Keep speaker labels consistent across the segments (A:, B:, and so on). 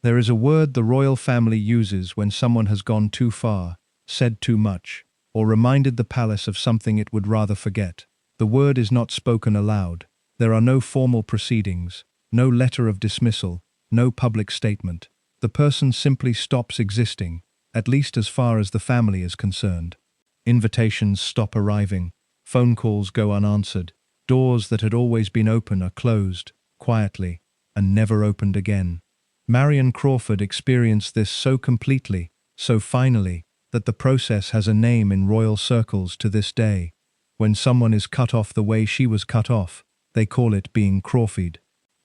A: There is a word the royal family uses when someone has gone too far, said too much, or reminded the palace of something it would rather forget. The word is not spoken aloud. There are no formal proceedings, no letter of dismissal, no public statement. The person simply stops existing, at least as far as the family is concerned. Invitations stop arriving, phone calls go unanswered, doors that had always been open are closed, quietly, and never opened again. Marion Crawford experienced this so completely, so finally, that the process has a name in royal circles to this day. When someone is cut off the way she was cut off, they call it being Crawfied.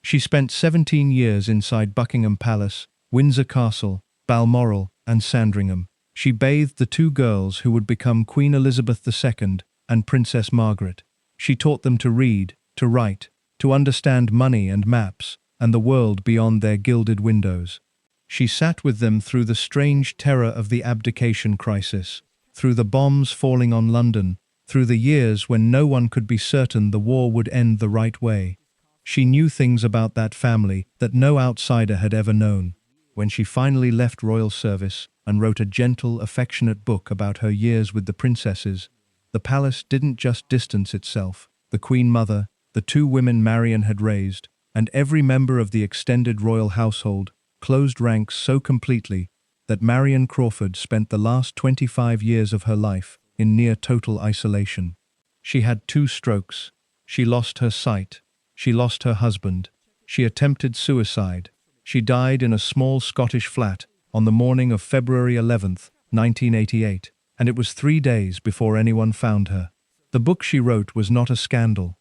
A: She spent 17 years inside Buckingham Palace, Windsor Castle, Balmoral, and Sandringham. She bathed the two girls who would become Queen Elizabeth II and Princess Margaret. She taught them to read, to write, to understand money and maps, and the world beyond their gilded windows. She sat with them through the strange terror of the abdication crisis, through the bombs falling on London, through the years when no one could be certain the war would end the right way. She knew things about that family that no outsider had ever known. When she finally left royal service and wrote a gentle, affectionate book about her years with the princesses, the palace didn't just distance itself. The Queen Mother, the two women Marion had raised, and every member of the extended royal household closed ranks so completely that Marion Crawford spent the last 25 years of her life in near total isolation. She had 2 strokes. She lost her sight. She lost her husband. She attempted suicide. She died in a small Scottish flat on the morning of February 11th, 1988, and it was 3 days before anyone found her. The book she wrote was not a scandal.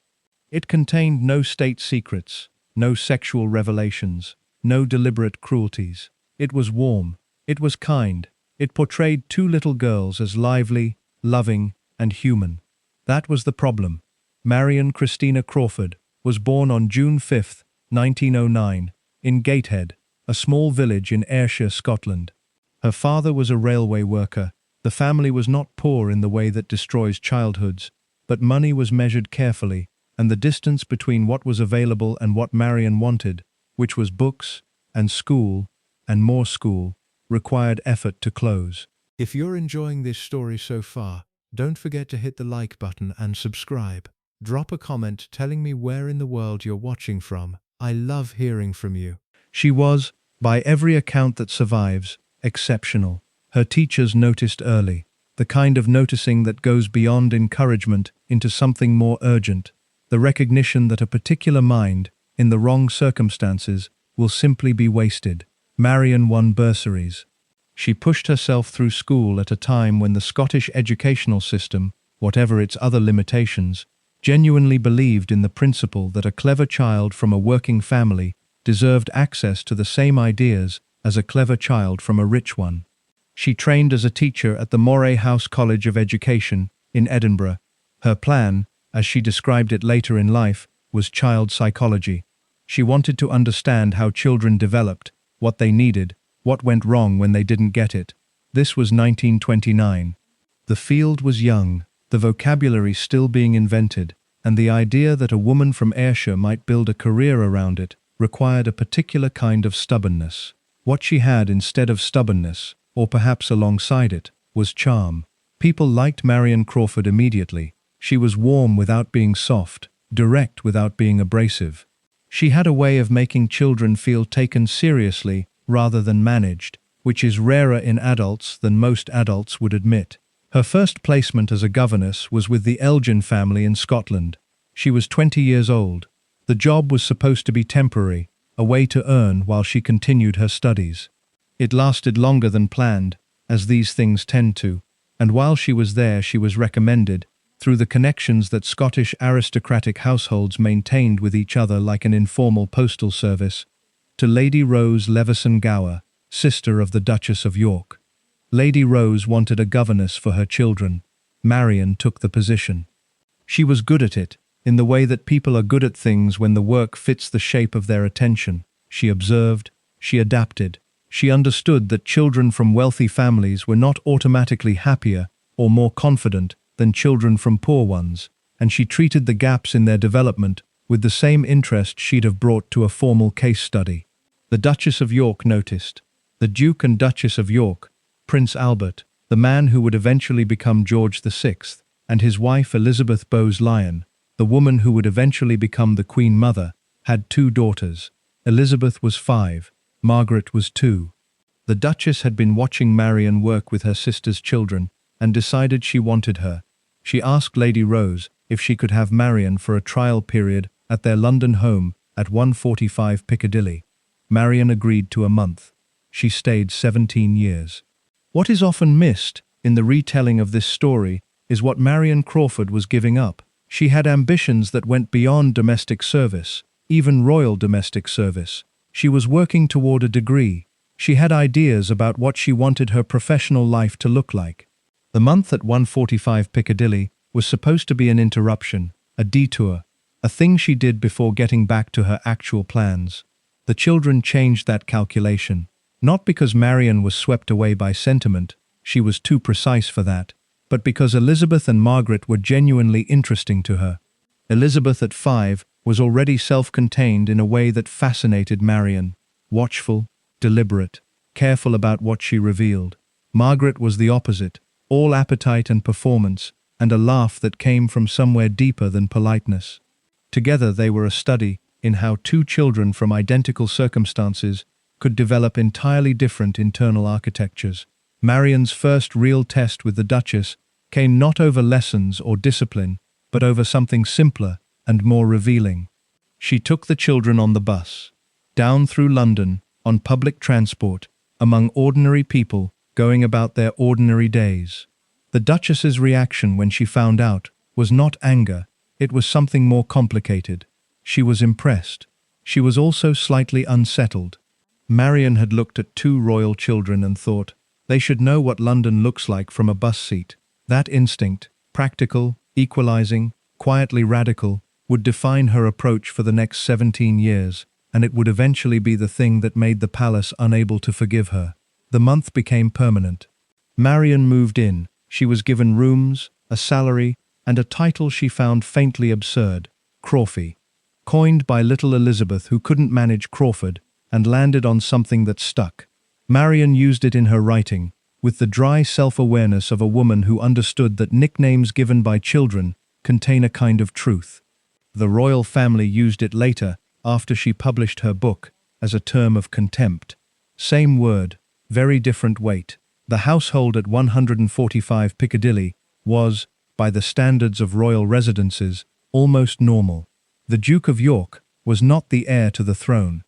A: It contained no state secrets, no sexual revelations, no deliberate cruelties. It was warm. It was kind. It portrayed 2 little girls as lively, loving, and human. That was the problem. Marion Christina Crawford was born on June 5, 1909, in Gateshead, a small village in Ayrshire, Scotland. Her father was a railway worker. The family was not poor in the way that destroys childhoods, but money was measured carefully, and the distance between what was available and what Marion wanted, which was books, and school, and more school, required effort to close. If you're enjoying this story so far, don't forget to hit the like button and subscribe. Drop a comment telling me where in the world you're watching from. I love hearing from you. She was, by every account that survives, exceptional. Her teachers noticed early, the kind of noticing that goes beyond encouragement into something more urgent, the recognition that a particular mind, in the wrong circumstances, will simply be wasted. Marion won bursaries. She pushed herself through school at a time when the Scottish educational system, whatever its other limitations, genuinely believed in the principle that a clever child from a working family deserved access to the same ideas as a clever child from a rich one. She trained as a teacher at the Moray House College of Education in Edinburgh. Her plan, as she described it later in life, was child psychology. She wanted to understand how children developed, what they needed, what went wrong when they didn't get it. This was 1929. The field was young, the vocabulary still being invented, and the idea that a woman from Ayrshire might build a career around it required a particular kind of stubbornness. What she had instead of stubbornness, or perhaps alongside it, was charm. People liked Marion Crawford immediately. She was warm without being soft, direct without being abrasive. She had a way of making children feel taken seriously rather than managed, which is rarer in adults than most adults would admit. Her first placement as a governess was with the Elgin family in Scotland. She was 20 years old. The job was supposed to be temporary, a way to earn while she continued her studies. It lasted longer than planned, as these things tend to, and while she was there she was recommended, through the connections that Scottish aristocratic households maintained with each other like an informal postal service, to Lady Rose Leveson Gower, sister of the Duchess of York. Lady Rose wanted a governess for her children. Marion took the position. She was good at it, in the way that people are good at things when the work fits the shape of their attention. She observed, she adapted. She understood that children from wealthy families were not automatically happier or more confident than children from poor ones, and she treated the gaps in their development with the same interest she'd have brought to a formal case study. The Duchess of York noticed. The Duke and Duchess of York, Prince Albert, the man who would eventually become George VI, and his wife Elizabeth Bowes-Lyon, the woman who would eventually become the Queen Mother, had 2 daughters. Elizabeth was 5, Margaret was 2. The Duchess had been watching Marion work with her sister's children and decided she wanted her. She asked Lady Rose if she could have Marion for a trial period at their London home at 145 Piccadilly. Marion agreed to a month. She stayed 17 years. What is often missed in the retelling of this story is what Marion Crawford was giving up. She had ambitions that went beyond domestic service, even royal domestic service. She was working toward a degree. She had ideas about what she wanted her professional life to look like. The month at 145 Piccadilly was supposed to be an interruption, a detour, a thing she did before getting back to her actual plans. The children changed that calculation, not because Marion was swept away by sentiment, she was too precise for that, but because Elizabeth and Margaret were genuinely interesting to her. Elizabeth at 5 was already self-contained in a way that fascinated Marion, watchful, deliberate, careful about what she revealed. Margaret was the opposite, all appetite and performance, and a laugh that came from somewhere deeper than politeness. Together they were a study in how 2 children from identical circumstances could develop entirely different internal architectures. Marion's first real test with the Duchess came not over lessons or discipline, but over something simpler and more revealing. She took the children on the bus, down through London, on public transport, among ordinary people going about their ordinary days. The Duchess's reaction when she found out was not anger, it was something more complicated. She was impressed. She was also slightly unsettled. Marion had looked at 2 royal children and thought, they should know what London looks like from a bus seat. That instinct, practical, equalizing, quietly radical, would define her approach for the next 17 years, and it would eventually be the thing that made the palace unable to forgive her. The month became permanent. Marion moved in. She was given rooms, a salary, and a title she found faintly absurd, Crawfied, coined by little Elizabeth who couldn't manage Crawford, and landed on something that stuck. Marion used it in her writing, with the dry self-awareness of a woman who understood that nicknames given by children contain a kind of truth. The royal family used it later, after she published her book, as a term of contempt. Same word, very different weight. The household at 145 Piccadilly was, by the standards of royal residences, almost normal. The Duke of York was not the heir to the throne.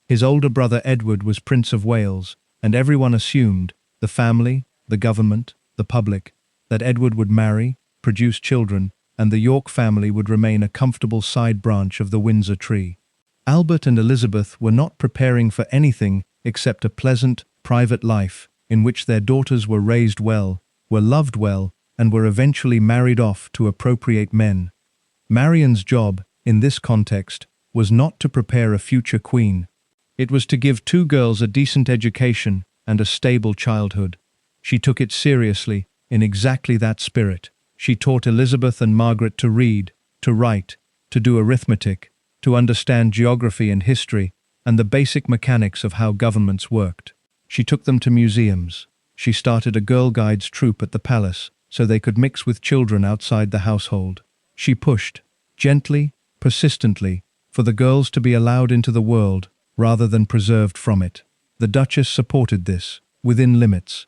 A: His older brother Edward was Prince of Wales, and everyone assumed, the family, the government, the public, that Edward would marry, produce children, and the York family would remain a comfortable side branch of the Windsor tree. Albert and Elizabeth were not preparing for anything except a pleasant, private life, in which their daughters were raised well, were loved well, and were eventually married off to appropriate men. Marion's job, in this context, was not to prepare a future queen. It was to give 2 girls a decent education and a stable childhood. She took it seriously, in exactly that spirit. She taught Elizabeth and Margaret to read, to write, to do arithmetic, to understand geography and history, and the basic mechanics of how governments worked. She took them to museums. She started a Girl Guides troupe at the palace, so they could mix with children outside the household. She pushed, gently, persistently, for the girls to be allowed into the world, rather than preserved from it. The Duchess supported this, within limits.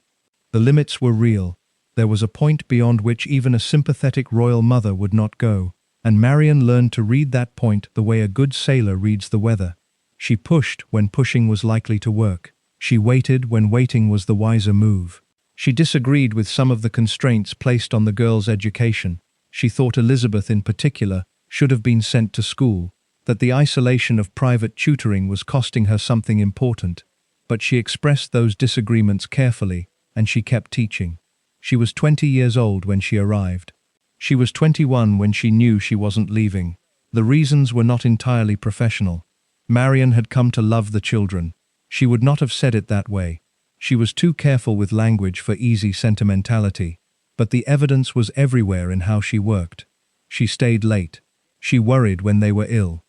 A: The limits were real. There was a point beyond which even a sympathetic royal mother would not go, and Marion learned to read that point the way a good sailor reads the weather. She pushed when pushing was likely to work. She waited when waiting was the wiser move. She disagreed with some of the constraints placed on the girls' education. She thought Elizabeth in particular should have been sent to school, that the isolation of private tutoring was costing her something important. But she expressed those disagreements carefully, and she kept teaching. She was 20 years old when she arrived. She was 21 when she knew she wasn't leaving. The reasons were not entirely professional. Marion had come to love the children. She would not have said it that way. She was too careful with language for easy sentimentality. But the evidence was everywhere in how she worked. She stayed late. She worried when they were ill.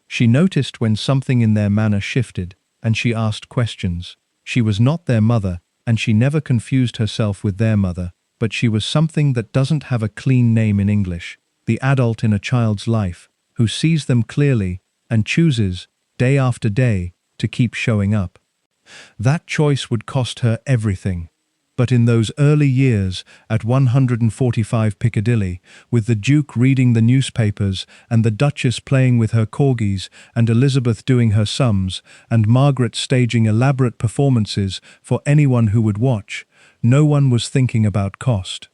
A: She noticed when something in their manner shifted, and she asked questions. She was not their mother, and she never confused herself with their mother, but she was something that doesn't have a clean name in English, the adult in a child's life, who sees them clearly and chooses, day after day, to keep showing up. That choice would cost her everything. But in those early years, at 145 Piccadilly, with the Duke reading the newspapers and the Duchess playing with her corgis and Elizabeth doing her sums and Margaret staging elaborate performances for anyone who would watch, no one was thinking about cost.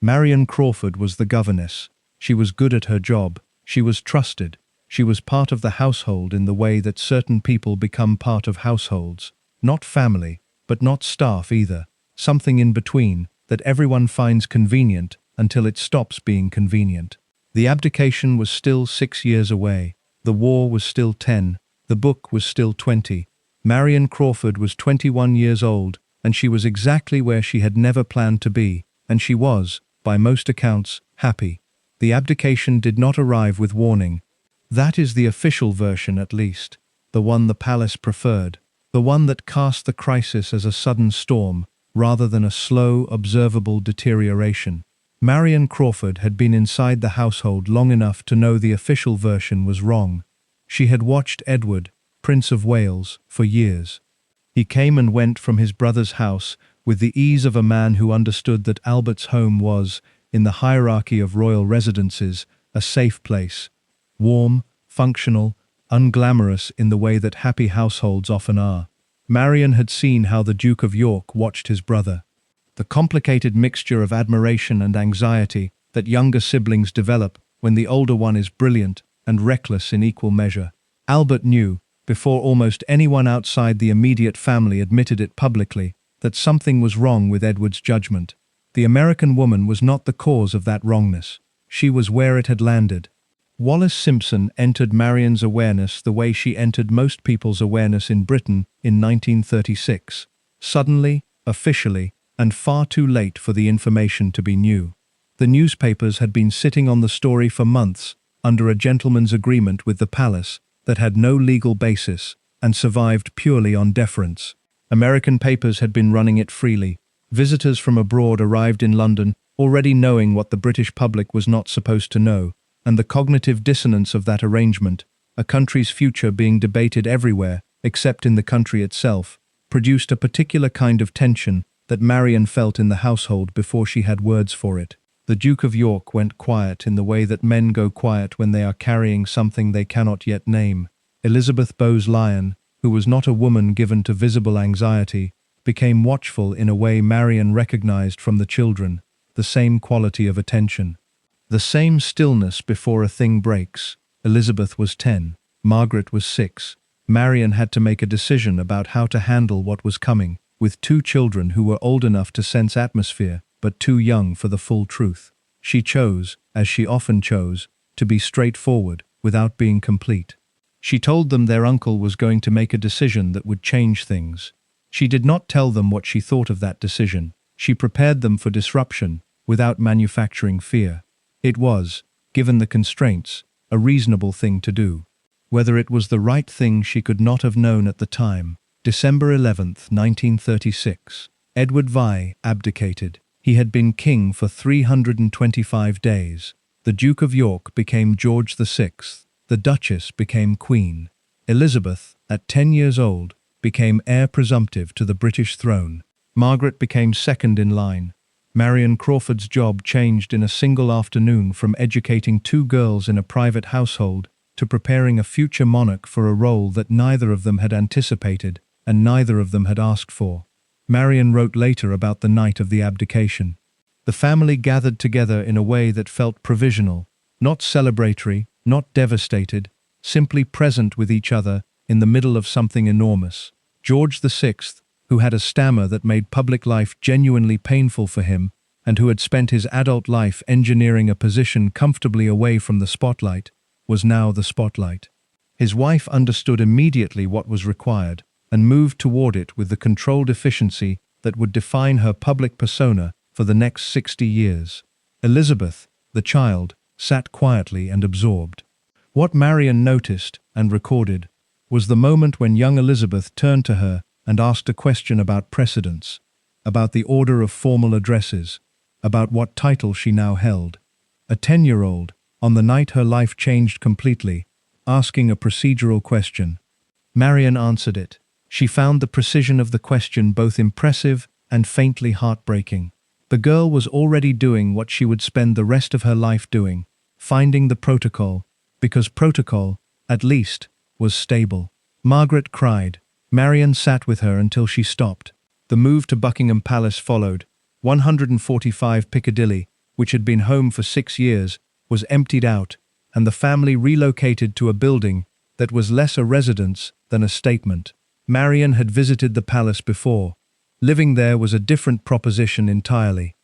A: Marion Crawford was the governess. She was good at her job. She was trusted. She was part of the household in the way that certain people become part of households. Not family, but not staff either. Something in between, that everyone finds convenient until it stops being convenient. The abdication was still 6 years away. The war was still 10. The book was still 20. Marion Crawford was 21 years old, and she was exactly where she had never planned to be, and she was, by most accounts, happy. The abdication did not arrive with warning. That is the official version, at least. The one the palace preferred. The one that cast the crisis as a sudden storm, rather than a slow, observable deterioration. Marion Crawford had been inside the household long enough to know the official version was wrong. She had watched Edward, Prince of Wales, for years. He came and went from his brother's house with the ease of a man who understood that Albert's home was, in the hierarchy of royal residences, a safe place. Warm, functional, unglamorous in the way that happy households often are. Marion had seen how the Duke of York watched his brother. The complicated mixture of admiration and anxiety that younger siblings develop when the older one is brilliant and reckless in equal measure. Albert knew, before almost anyone outside the immediate family admitted it publicly, that something was wrong with Edward's judgment. The American woman was not the cause of that wrongness. She was where it had landed. Wallis Simpson entered Marion's awareness the way she entered most people's awareness in Britain in 1936. Suddenly, officially, and far too late for the information to be new. The newspapers had been sitting on the story for months, under a gentleman's agreement with the palace that had no legal basis and survived purely on deference. American papers had been running it freely. Visitors from abroad arrived in London already knowing what the British public was not supposed to know, and the cognitive dissonance of that arrangement, a country's future being debated everywhere, except in the country itself, produced a particular kind of tension that Marion felt in the household before she had words for it. The Duke of York went quiet in the way that men go quiet when they are carrying something they cannot yet name. Elizabeth Bowes-Lyon, who was not a woman given to visible anxiety, became watchful in a way Marion recognized from the children, the same quality of attention. The same stillness before a thing breaks. Elizabeth was 10. Margaret was 6. Marion had to make a decision about how to handle what was coming, with 2 children who were old enough to sense atmosphere, but too young for the full truth. She chose, as she often chose, to be straightforward, without being complete. She told them their uncle was going to make a decision that would change things. She did not tell them what she thought of that decision. She prepared them for disruption, without manufacturing fear. It was, given the constraints, a reasonable thing to do. Whether it was the right thing she could not have known at the time. December 11th, 1936. Edward VI abdicated. He had been king for 325 days. The Duke of York became George VI. The Duchess became Queen. Elizabeth, at 10 years old, became heir presumptive to the British throne. Margaret became second in line. Marion Crawford's job changed in a single afternoon from educating 2 girls in a private household to preparing a future monarch for a role that neither of them had anticipated and neither of them had asked for. Marion wrote later about the night of the abdication. The family gathered together in a way that felt provisional, not celebratory, not devastated, simply present with each other in the middle of something enormous. George VI, who had a stammer that made public life genuinely painful for him, and who had spent his adult life engineering a position comfortably away from the spotlight, was now the spotlight. His wife understood immediately what was required, and moved toward it with the controlled efficiency that would define her public persona for the next 60 years. Elizabeth, the child, sat quietly and absorbed. What Marion noticed and recorded was the moment when young Elizabeth turned to her and asked a question about precedence, about the order of formal addresses, about what title she now held. A 10-year-old, on the night her life changed completely, asking a procedural question. Marion answered it. She found the precision of the question both impressive and faintly heartbreaking. The girl was already doing what she would spend the rest of her life doing, finding the protocol, because protocol, at least, was stable. Margaret cried. Marion sat with her until she stopped. The move to Buckingham Palace followed. 145 Piccadilly, which had been home for 6 years, was emptied out, and the family relocated to a building that was less a residence than a statement. Marion had visited the palace before. Living there was a different proposition entirely.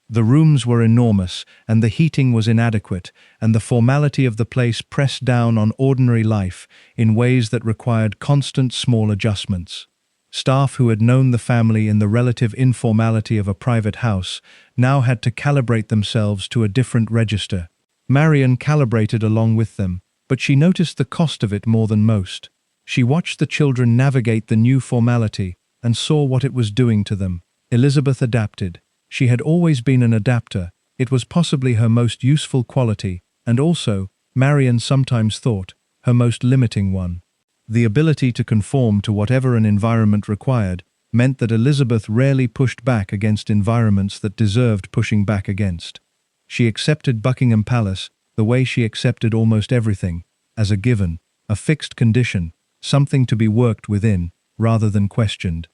A: The rooms were enormous, and the heating was inadequate, and the formality of the place pressed down on ordinary life in ways that required constant small adjustments. Staff who had known the family in the relative informality of a private house now had to calibrate themselves to a different register. Marion calibrated along with them, but she noticed the cost of it more than most. She watched the children navigate the new formality and saw what it was doing to them. Elizabeth adapted. She had always been an adapter. It was possibly her most useful quality, and also, Marion sometimes thought, her most limiting one. The ability to conform to whatever an environment required meant that Elizabeth rarely pushed back against environments that deserved pushing back against. She accepted Buckingham Palace the way she accepted almost everything, as a given, a fixed condition, something to be worked within, rather than questioned.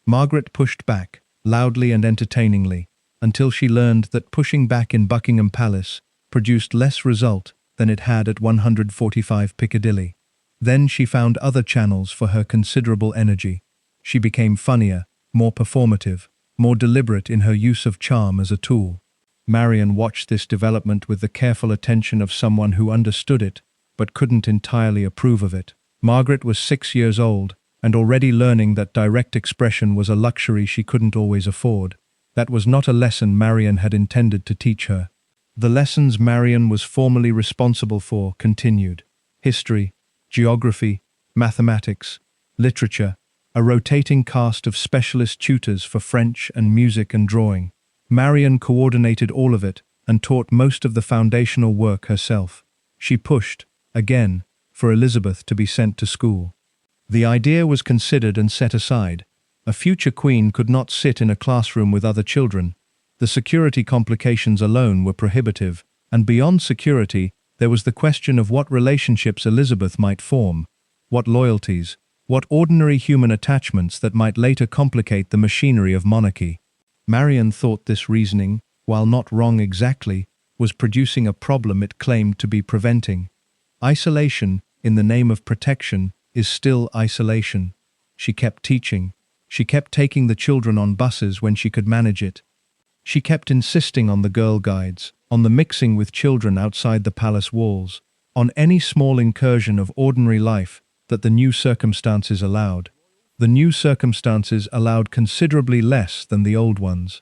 A: Margaret pushed back, loudly and entertainingly, until she learned that pushing back in Buckingham Palace produced less result than it had at 145 Piccadilly. Then she found other channels for her considerable energy. She became funnier, more performative, more deliberate in her use of charm as a tool. Marion watched this development with the careful attention of someone who understood it, but couldn't entirely approve of it. Margaret was 6 years old, and already learning that direct expression was a luxury she couldn't always afford. That was not a lesson Marion had intended to teach her. The lessons Marion was formally responsible for continued. History, geography, mathematics, literature, a rotating cast of specialist tutors for French and music and drawing. Marion coordinated all of it and taught most of the foundational work herself. She pushed, again, for Elizabeth to be sent to school. The idea was considered and set aside. A future queen could not sit in a classroom with other children. The security complications alone were prohibitive, and beyond security, there was the question of what relationships Elizabeth might form, what loyalties, what ordinary human attachments that might later complicate the machinery of monarchy. Marion thought this reasoning, while not wrong exactly, was producing a problem it claimed to be preventing. Isolation, in the name of protection, is still isolation. She kept teaching. She kept taking the children on buses when she could manage it. She kept insisting on the girl guides, on the mixing with children outside the palace walls, on any small incursion of ordinary life that the new circumstances allowed. The new circumstances allowed considerably less than the old ones.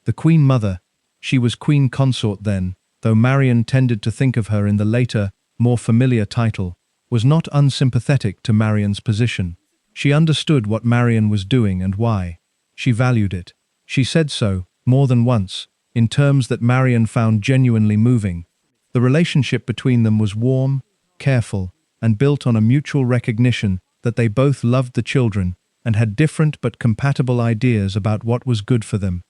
A: The Queen Mother, she was Queen Consort then, though Marion tended to think of her in the later, more familiar title, was not unsympathetic to Marion's position. She understood what Marion was doing and why. She valued it. She said so, more than once, in terms that Marion found genuinely moving. The relationship between them was warm, careful, and built on a mutual recognition that they both loved the children and had different but compatible ideas about what was good for them.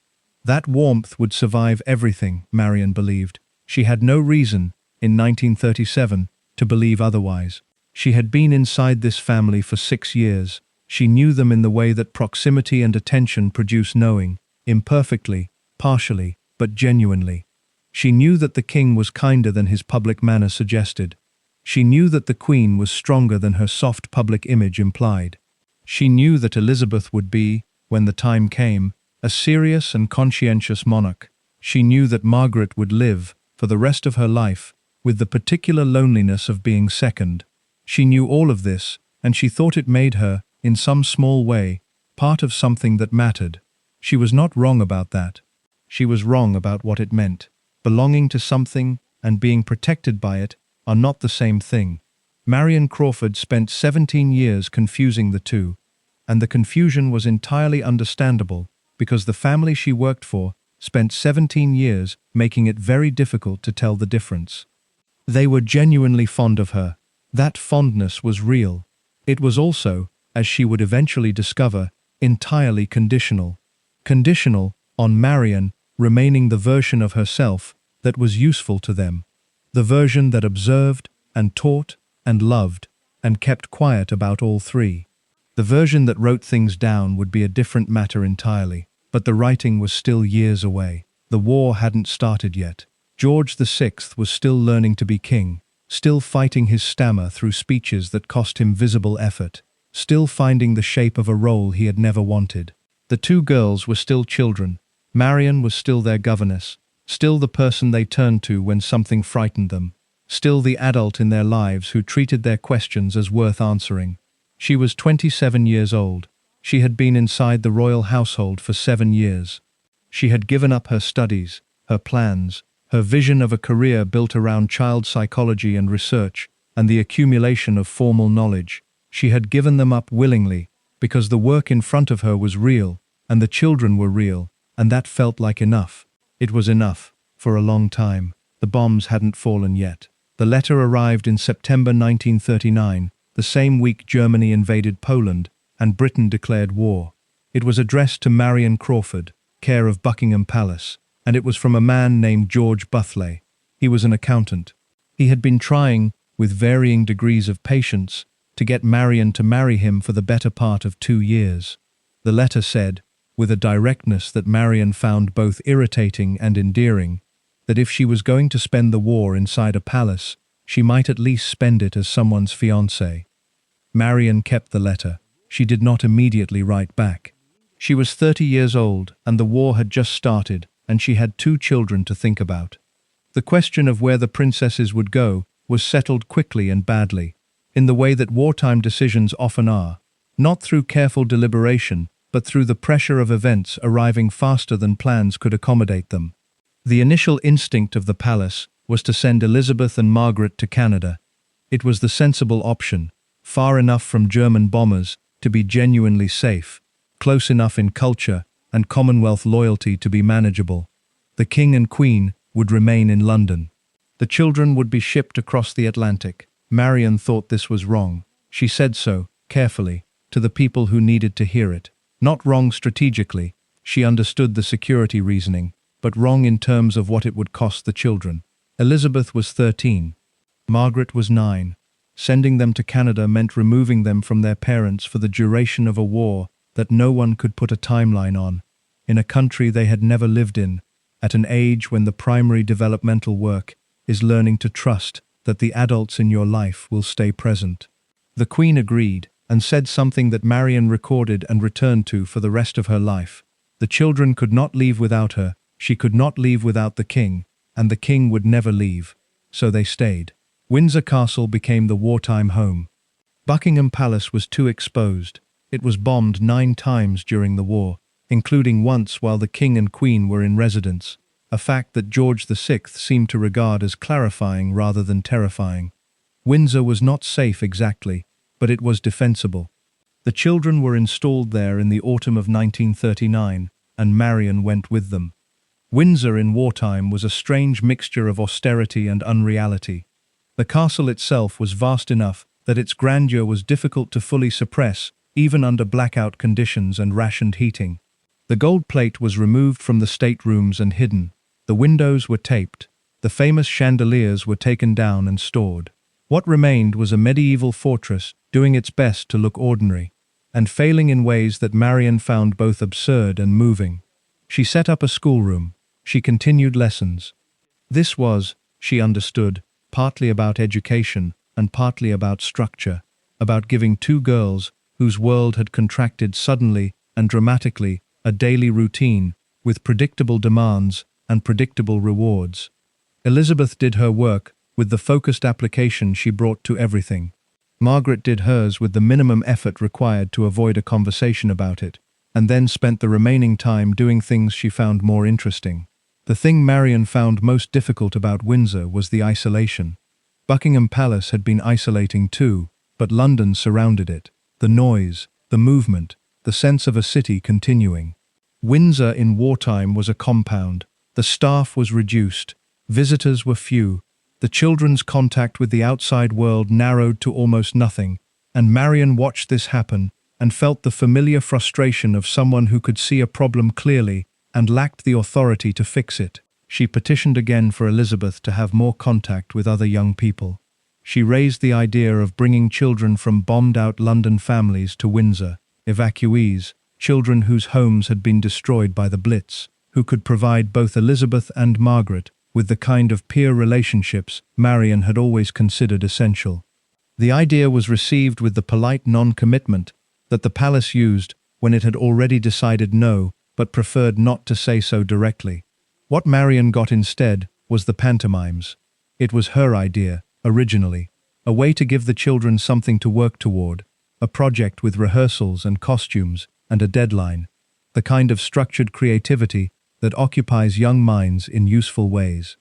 A: That warmth would survive everything, Marion believed. She had no reason, in 1937, to believe otherwise. She had been inside this family for 6 years. She knew them in the way that proximity and attention produce knowing, imperfectly, partially, but genuinely. She knew that the king was kinder than his public manner suggested. She knew that the queen was stronger than her soft public image implied. She knew that Elizabeth would be, when the time came, a serious and conscientious monarch. She knew that Margaret would live, for the rest of her life, with the particular loneliness of being second. She knew all of this, and she thought it made her, in some small way, part of something that mattered. She was not wrong about that. She was wrong about what it meant. Belonging to something and being protected by it are not the same thing. Marion Crawford spent 17 years confusing the two, and the confusion was entirely understandable because the family she worked for spent 17 years making it very difficult to tell the difference. They were genuinely fond of her. That fondness was real. It was also, as she would eventually discover, entirely conditional. Conditional on Marion remaining the version of herself that was useful to them. The version that observed and taught and loved and kept quiet about all three. The version that wrote things down would be a different matter entirely, but the writing was still years away. The war hadn't started yet. George VI was still learning to be king, still fighting his stammer through speeches that cost him visible effort, still finding the shape of a role he had never wanted. The two girls were still children. Marion was still their governess, still the person they turned to when something frightened them, still the adult in their lives who treated their questions as worth answering. She was 27 years old. She had been inside the royal household for 7 years. She had given up her studies, her plans, her vision of a career built around child psychology and research, and the accumulation of formal knowledge. She had given them up willingly, because the work in front of her was real, and the children were real, and that felt like enough. It was enough, for a long time. The bombs hadn't fallen yet. The letter arrived in September 1939, the same week Germany invaded Poland, and Britain declared war. It was addressed to Marion Crawford, care of Buckingham Palace, and it was from a man named George Buthley. He was an accountant. He had been trying, with varying degrees of patience, to get Marion to marry him for the better part of 2 years. The letter said, with a directness that Marion found both irritating and endearing, that if she was going to spend the war inside a palace, she might at least spend it as someone's fiancé. Marion kept the letter. She did not immediately write back. She was 30 years old, and the war had just started, and she had 2 children to think about. The question of where the princesses would go was settled quickly and badly, in the way that wartime decisions often are, not through careful deliberation, but through the pressure of events arriving faster than plans could accommodate them. The initial instinct of the palace was to send Elizabeth and Margaret to Canada. It was the sensible option, far enough from German bombers to be genuinely safe, close enough in culture and Commonwealth loyalty to be manageable. The King and Queen would remain in London. The children would be shipped across the Atlantic. Marion thought this was wrong. She said so, carefully, to the people who needed to hear it. Not wrong strategically, she understood the security reasoning, but wrong in terms of what it would cost the children. Elizabeth was 13. Margaret was 9. Sending them to Canada meant removing them from their parents for the duration of a war that no one could put a timeline on, in a country they had never lived in, at an age when the primary developmental work is learning to trust that the adults in your life will stay present. The Queen agreed, and said something that Marion recorded and returned to for the rest of her life. The children could not leave without her, she could not leave without the King, and the King would never leave. So they stayed. Windsor Castle became the wartime home. Buckingham Palace was too exposed. It was bombed 9 times during the war, including once while the King and Queen were in residence, a fact that George VI seemed to regard as clarifying rather than terrifying. Windsor was not safe exactly, but it was defensible. The children were installed there in the autumn of 1939, and Marion went with them. Windsor in wartime was a strange mixture of austerity and unreality. The castle itself was vast enough that its grandeur was difficult to fully suppress, even under blackout conditions and rationed heating. The gold plate was removed from the staterooms and hidden. The windows were taped. The famous chandeliers were taken down and stored. What remained was a medieval fortress doing its best to look ordinary, and failing in ways that Marion found both absurd and moving. She set up a schoolroom. She continued lessons. This was, she understood, partly about education and partly about structure, about giving 2 girls, whose world had contracted suddenly and dramatically, a daily routine with predictable demands and predictable rewards. Elizabeth did her work with the focused application she brought to everything. Margaret did hers with the minimum effort required to avoid a conversation about it, and then spent the remaining time doing things she found more interesting. The thing Marion found most difficult about Windsor was the isolation. Buckingham Palace had been isolating too, but London surrounded it. The noise, the movement, the sense of a city continuing. Windsor in wartime was a compound. The staff was reduced. Visitors were few. The children's contact with the outside world narrowed to almost nothing, and Marion watched this happen and felt the familiar frustration of someone who could see a problem clearly and lacked the authority to fix it. She petitioned again for Elizabeth to have more contact with other young people. She raised the idea of bringing children from bombed-out London families to Windsor, evacuees, children whose homes had been destroyed by the Blitz, who could provide both Elizabeth and Margaret with the kind of peer relationships Marion had always considered essential. The idea was received with the polite non-commitment that the palace used when it had already decided no, but preferred not to say so directly. What Marion got instead was the pantomimes. It was her idea, originally, a way to give the children something to work toward, a project with rehearsals and costumes and a deadline, the kind of structured creativity that occupies young minds in useful ways.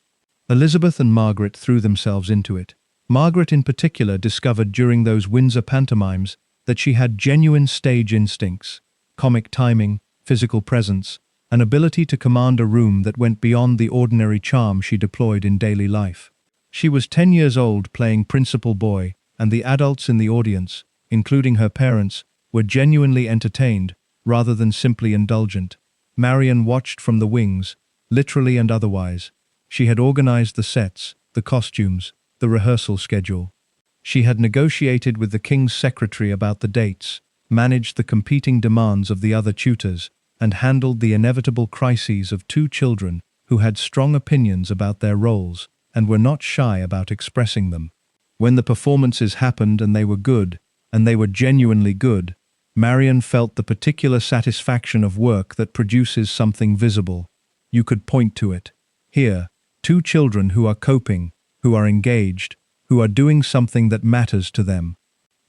A: Elizabeth and Margaret threw themselves into it. Margaret in particular discovered during those Windsor pantomimes that she had genuine stage instincts, comic timing, physical presence, an ability to command a room that went beyond the ordinary charm she deployed in daily life. She was 10 years old playing principal boy, and the adults in the audience, including her parents, were genuinely entertained rather than simply indulgent. Marion watched from the wings, literally and otherwise. She had organized the sets, the costumes, the rehearsal schedule. She had negotiated with the king's secretary about the dates, managed the competing demands of the other tutors, and handled the inevitable crises of two children who had strong opinions about their roles and were not shy about expressing them. When the performances happened and they were good, and they were genuinely good, Marion felt the particular satisfaction of work that produces something visible. You could point to it. Here, two children who are coping, who are engaged, who are doing something that matters to them.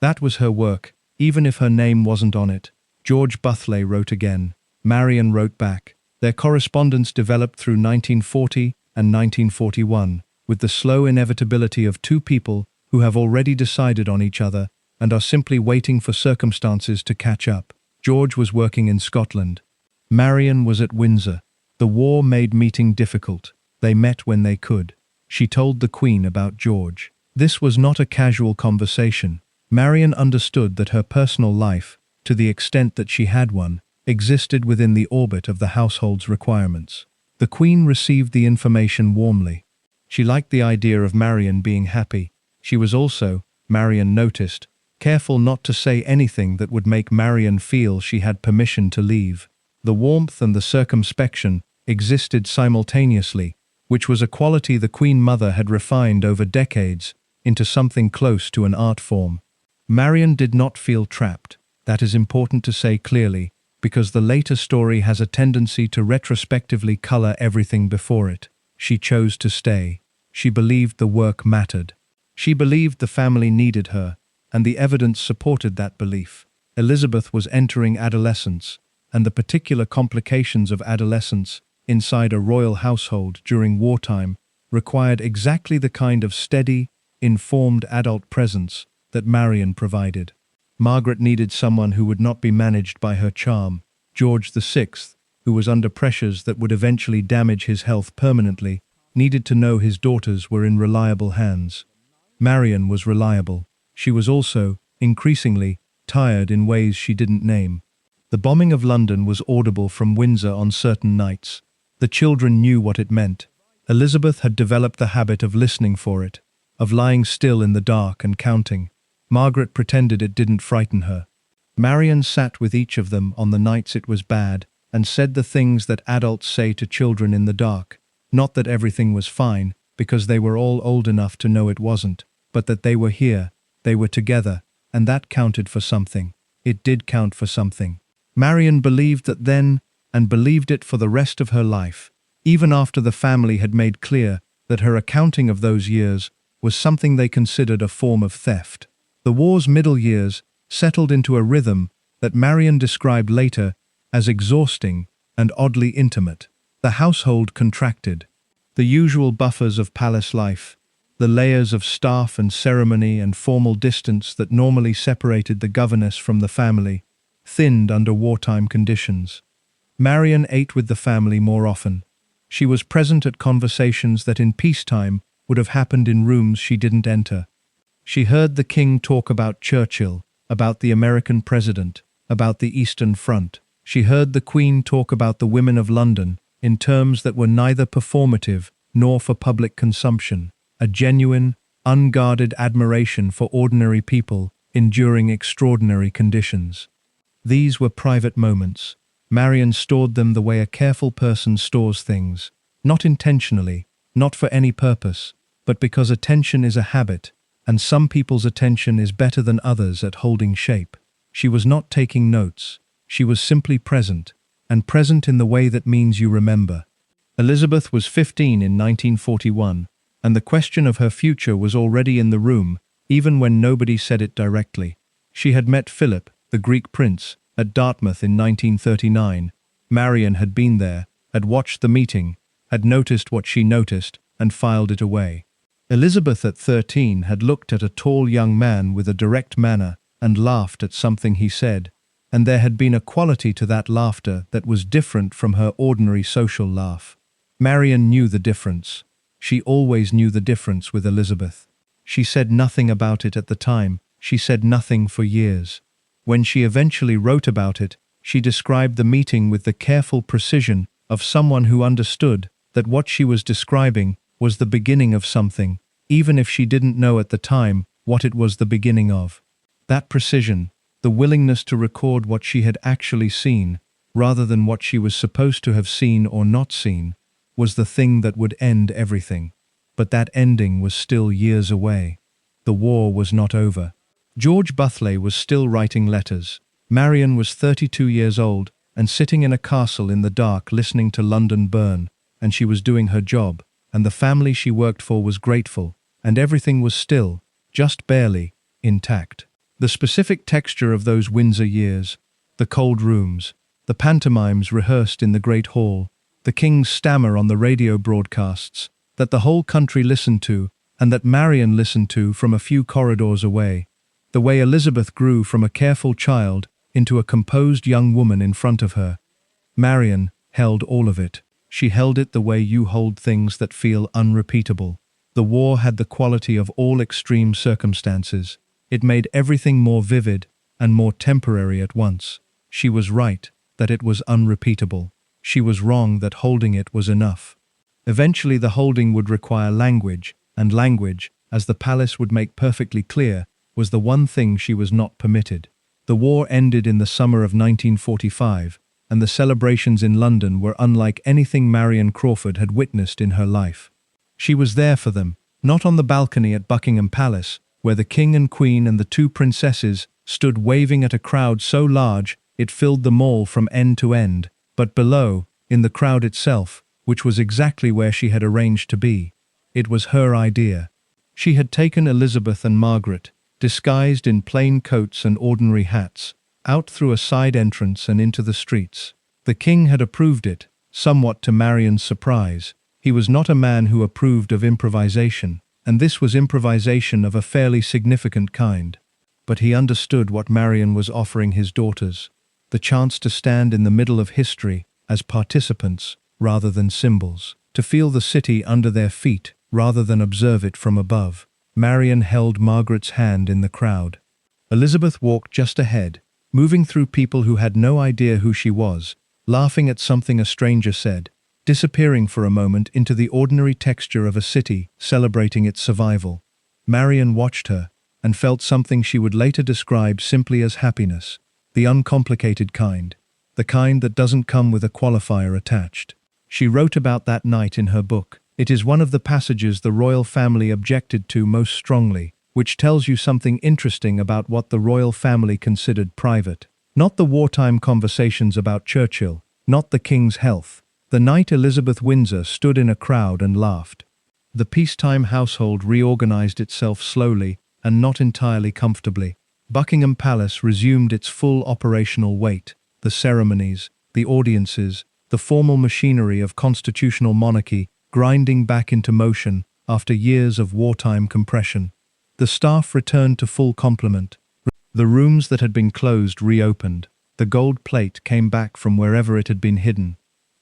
A: That was her work, even if her name wasn't on it. George Buthley wrote again. Marion wrote back. Their correspondence developed through 1940 and 1941, with the slow inevitability of two people who have already decided on each other and are simply waiting for circumstances to catch up. George was working in Scotland. Marion was at Windsor. The war made meeting difficult. They met when they could. She told the Queen about George. This was not a casual conversation. Marion understood that her personal life, to the extent that she had one, existed within the orbit of the household's requirements. The Queen received the information warmly. She liked the idea of Marion being happy. She was also, Marion noticed, careful not to say anything that would make Marion feel she had permission to leave. The warmth and the circumspection existed simultaneously, which was a quality the Queen Mother had refined over decades into something close to an art form. Marion did not feel trapped. That is important to say clearly, because the later story has a tendency to retrospectively color everything before it. She chose to stay. She believed the work mattered. She believed the family needed her, and the evidence supported that belief. Elizabeth was entering adolescence, and the particular complications of adolescence inside a royal household during wartime required exactly the kind of steady, informed adult presence that Marion provided. Margaret needed someone who would not be managed by her charm. George VI, who was under pressures that would eventually damage his health permanently, needed to know his daughters were in reliable hands. Marion was reliable. She was also, increasingly, tired in ways she didn't name. The bombing of London was audible from Windsor on certain nights. The children knew what it meant. Elizabeth had developed the habit of listening for it, of lying still in the dark and counting. Margaret pretended it didn't frighten her. Marion sat with each of them on the nights it was bad and said the things that adults say to children in the dark. Not that everything was fine, because they were all old enough to know it wasn't, but that they were here, they were together, and that counted for something. It did count for something. Marion believed that then, and believed it for the rest of her life, even after the family had made clear that her accounting of those years was something they considered a form of theft. The war's middle years settled into a rhythm that Marion described later as exhausting and oddly intimate. The household contracted. The usual buffers of palace life, The layers of staff and ceremony and formal distance that normally separated the governess from the family thinned under wartime conditions. Marion ate with the family more often. She was present at conversations that in peacetime would have happened in rooms she didn't enter. She heard the king talk about Churchill, about the American president, about the Eastern Front. She heard the Queen talk about the women of London in terms that were neither performative nor for public consumption, a genuine, unguarded admiration for ordinary people enduring extraordinary conditions. These were private moments. Marion stored them the way a careful person stores things, not intentionally, not for any purpose, but because attention is a habit, and some people's attention is better than others at holding shape. She was not taking notes. She was simply present, and present in the way that means you remember. Elizabeth was 15 in 1941, and the question of her future was already in the room, even when nobody said it directly. She had met Philip, the Greek prince, at Dartmouth in 1939. Marion had been there, had watched the meeting, had noticed what she noticed, and filed it away. Elizabeth at 13 had looked at a tall young man with a direct manner and laughed at something he said, and there had been a quality to that laughter that was different from her ordinary social laugh. Marion knew the difference. She always knew the difference with Elizabeth. She said nothing about it at the time. She said nothing for years. When she eventually wrote about it, she described the meeting with the careful precision of someone who understood that what she was describing was the beginning of something, even if she didn't know at the time what it was the beginning of. That precision, the willingness to record what she had actually seen, rather than what she was supposed to have seen or not seen, was the thing that would end everything. But that ending was still years away. The war was not over. George Buthley was still writing letters. Marion was 32 years old and sitting in a castle in the dark listening to London burn, and she was doing her job, and the family she worked for was grateful, and everything was still, just barely, intact. The specific texture of those Windsor years, the cold rooms, the pantomimes rehearsed in the Great Hall, the king's stammer on the radio broadcasts, that the whole country listened to, and that Marion listened to from a few corridors away, the way Elizabeth grew from a careful child into a composed young woman in front of her. Marion held all of it. She held it the way you hold things that feel unrepeatable. The war had the quality of all extreme circumstances. It made everything more vivid and more temporary at once. She was right that it was unrepeatable. She was wrong that holding it was enough. Eventually the holding would require language, and language, as the palace would make perfectly clear, was the one thing she was not permitted. The war ended in the summer of 1945, and the celebrations in London were unlike anything Marion Crawford had witnessed in her life. She was there for them, not on the balcony at Buckingham Palace, where the king and queen and the two princesses stood waving at a crowd so large it filled the mall from end to end, but below, in the crowd itself, which was exactly where she had arranged to be. It was her idea. She had taken Elizabeth and Margaret, disguised in plain coats and ordinary hats, out through a side entrance and into the streets. The king had approved it, somewhat to Marion's surprise. He was not a man who approved of improvisation, and this was improvisation of a fairly significant kind. But he understood what Marion was offering his daughters, the chance to stand in the middle of history as participants rather than symbols, to feel the city under their feet rather than observe it from above. Marion held Margaret's hand in the crowd. Elizabeth walked just ahead, moving through people who had no idea who she was, laughing at something a stranger said, disappearing for a moment into the ordinary texture of a city celebrating its survival. Marion watched her and felt something she would later describe simply as happiness, the uncomplicated kind, the kind that doesn't come with a qualifier attached. She wrote about that night in her book. It is one of the passages the royal family objected to most strongly, which tells you something interesting about what the royal family considered private. Not the wartime conversations about Churchill, not the king's health. The night Elizabeth Windsor stood in a crowd and laughed. The peacetime household reorganized itself slowly and not entirely comfortably. Buckingham Palace resumed its full operational weight. The ceremonies, the audiences, the formal machinery of constitutional monarchy grinding back into motion after years of wartime compression. The staff returned to full complement. The rooms that had been closed reopened. The gold plate came back from wherever it had been hidden.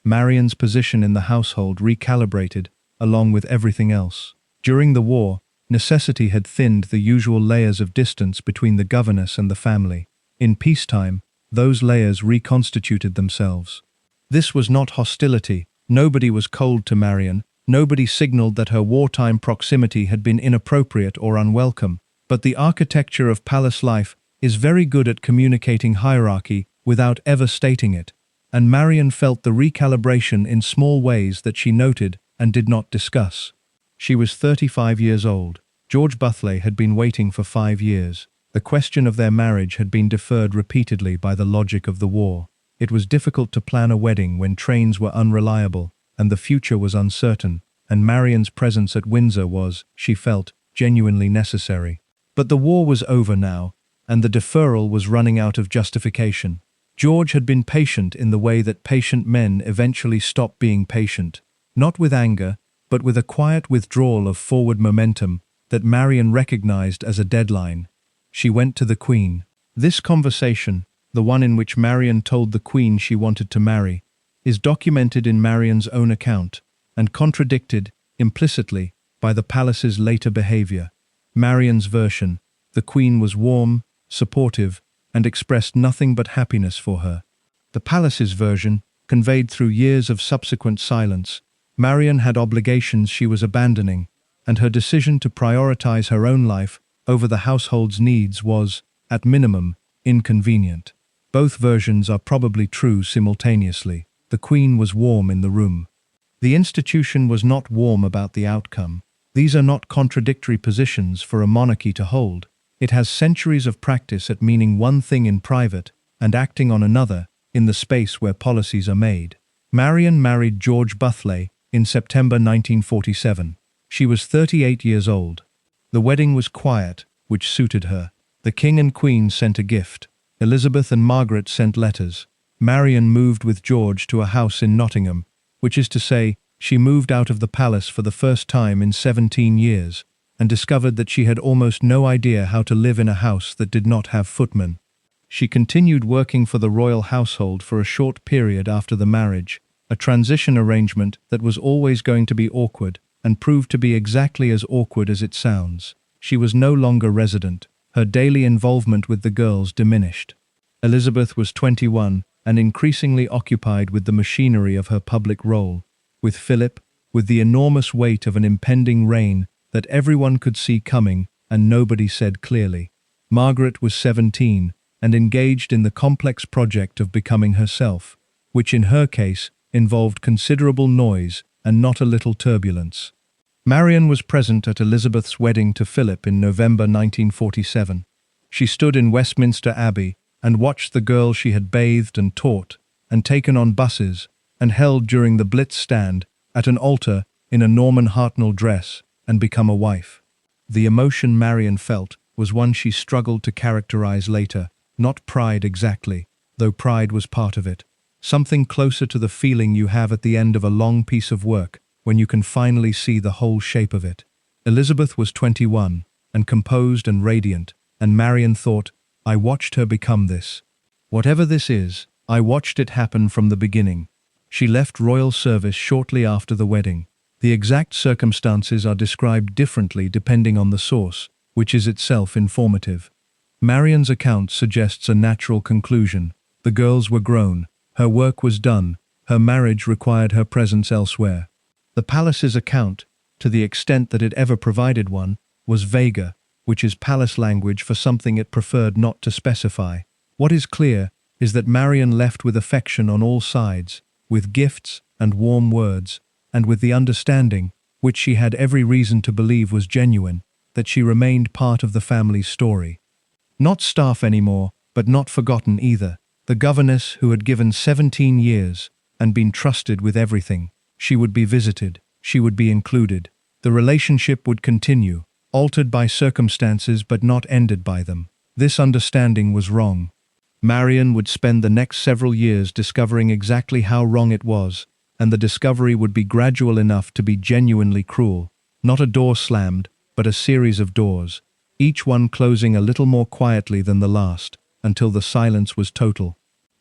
A: Marion's position in the household recalibrated, along with everything else. During the war, necessity had thinned the usual layers of distance between the governess and the family. In peacetime, those layers reconstituted themselves. This was not hostility. Nobody was cold to Marion. Nobody signaled that her wartime proximity had been inappropriate or unwelcome. But the architecture of palace life is very good at communicating hierarchy without ever stating it, and Marion felt the recalibration in small ways that she noted and did not discuss. She was 35 years old. George Butley had been waiting for 5 years. The question of their marriage had been deferred repeatedly by the logic of the war. It was difficult to plan a wedding when trains were unreliable and the future was uncertain, and Marion's presence at Windsor was, she felt, genuinely necessary. But the war was over now, and the deferral was running out of justification. George had been patient in the way that patient men eventually stop being patient, not with anger, but with a quiet withdrawal of forward momentum that Marion recognized as a deadline. She went to the Queen. This conversation, the one in which Marion told the Queen she wanted to marry, is documented in Marion's own account and contradicted, implicitly, by the palace's later behavior. Marion's version: the Queen was warm, supportive, and expressed nothing but happiness for her. The palace's version, conveyed through years of subsequent silence: Marion had obligations she was abandoning, and her decision to prioritize her own life over the household's needs was, at minimum, inconvenient. Both versions are probably true simultaneously. The Queen was warm in the room. The institution was not warm about the outcome. These are not contradictory positions for a monarchy to hold. It has centuries of practice at meaning one thing in private and acting on another in the space where policies are made. Marion married George Butley in September 1947. She was 38 years old. The wedding was quiet, which suited her. The King and Queen sent a gift. Elizabeth and Margaret sent letters. Marion moved with George to a house in Nottingham, which is to say, she moved out of the palace for the first time in 17 years, and discovered that she had almost no idea how to live in a house that did not have footmen. She continued working for the royal household for a short period after the marriage, a transition arrangement that was always going to be awkward, and proved to be exactly as awkward as it sounds. She was no longer resident. Her daily involvement with the girls diminished. Elizabeth was 21 and increasingly occupied with the machinery of her public role. With Philip, with the enormous weight of an impending reign that everyone could see coming and nobody said clearly. Margaret was 17 and engaged in the complex project of becoming herself, which in her case involved considerable noise and not a little turbulence. Marion was present at Elizabeth's wedding to Philip in November 1947. She stood in Westminster Abbey and watched the girl she had bathed and taught and taken on buses and held during the Blitz stand at an altar in a Norman Hartnell dress and become a wife. The emotion Marion felt was one she struggled to characterize later, not pride exactly, though pride was part of it. Something closer to the feeling you have at the end of a long piece of work, when you can finally see the whole shape of it. Elizabeth was 21, and composed and radiant, and Marion thought, I watched her become this. Whatever this is, I watched it happen from the beginning. She left royal service shortly after the wedding. The exact circumstances are described differently depending on the source, which is itself informative. Marion's account suggests a natural conclusion. The girls were grown, her work was done, her marriage required her presence elsewhere. The palace's account, to the extent that it ever provided one, was vaguer, which is palace language for something it preferred not to specify. What is clear is that Marion left with affection on all sides, with gifts and warm words, and with the understanding, which she had every reason to believe was genuine, that she remained part of the family's story. Not staff anymore, but not forgotten either. The governess who had given 17 years and been trusted with everything. She would be visited, she would be included. The relationship would continue, altered by circumstances but not ended by them. This understanding was wrong. Marion would spend the next several years discovering exactly how wrong it was, and the discovery would be gradual enough to be genuinely cruel. Not a door slammed, but a series of doors, each one closing a little more quietly than the last, until the silence was total.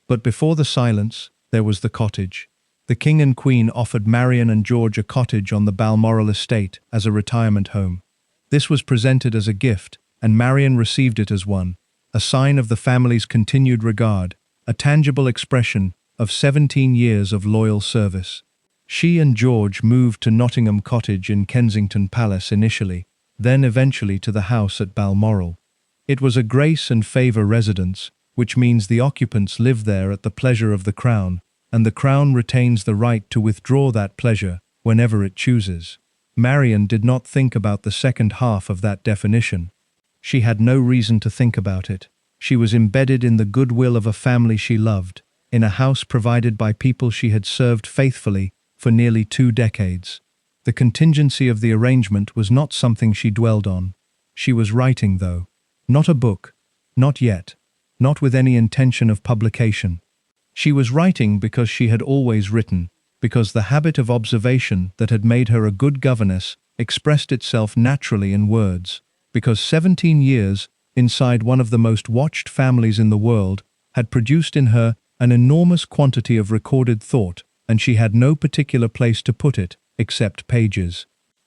A: But before the silence, there was the cottage. The King and Queen offered Marion and George a cottage on the Balmoral estate as a retirement home. This was presented as a gift, and Marion received it as one, a sign of the family's continued regard, a tangible expression of 17 years of loyal service. She and George moved to Nottingham Cottage in Kensington Palace initially, then eventually to the house at Balmoral. It was a grace and favour residence, which means the occupants live there at the pleasure of the Crown, and the Crown retains the right to withdraw that pleasure whenever it chooses. Marion did not think about the second half of that definition. She had no reason to think about it. She was embedded in the goodwill of a family she loved, in a house provided by people she had served faithfully for nearly 2 decades. The contingency of the arrangement was not something she dwelled on. She was writing, though. Not a book. Not yet. Not with any intention of publication. She was writing because she had always written, because the habit of observation that had made her a good governess expressed itself naturally in words, because 17 years inside one of the most watched families in the world had produced in her an enormous quantity of recorded thought, and she had no particular place to put it except pages.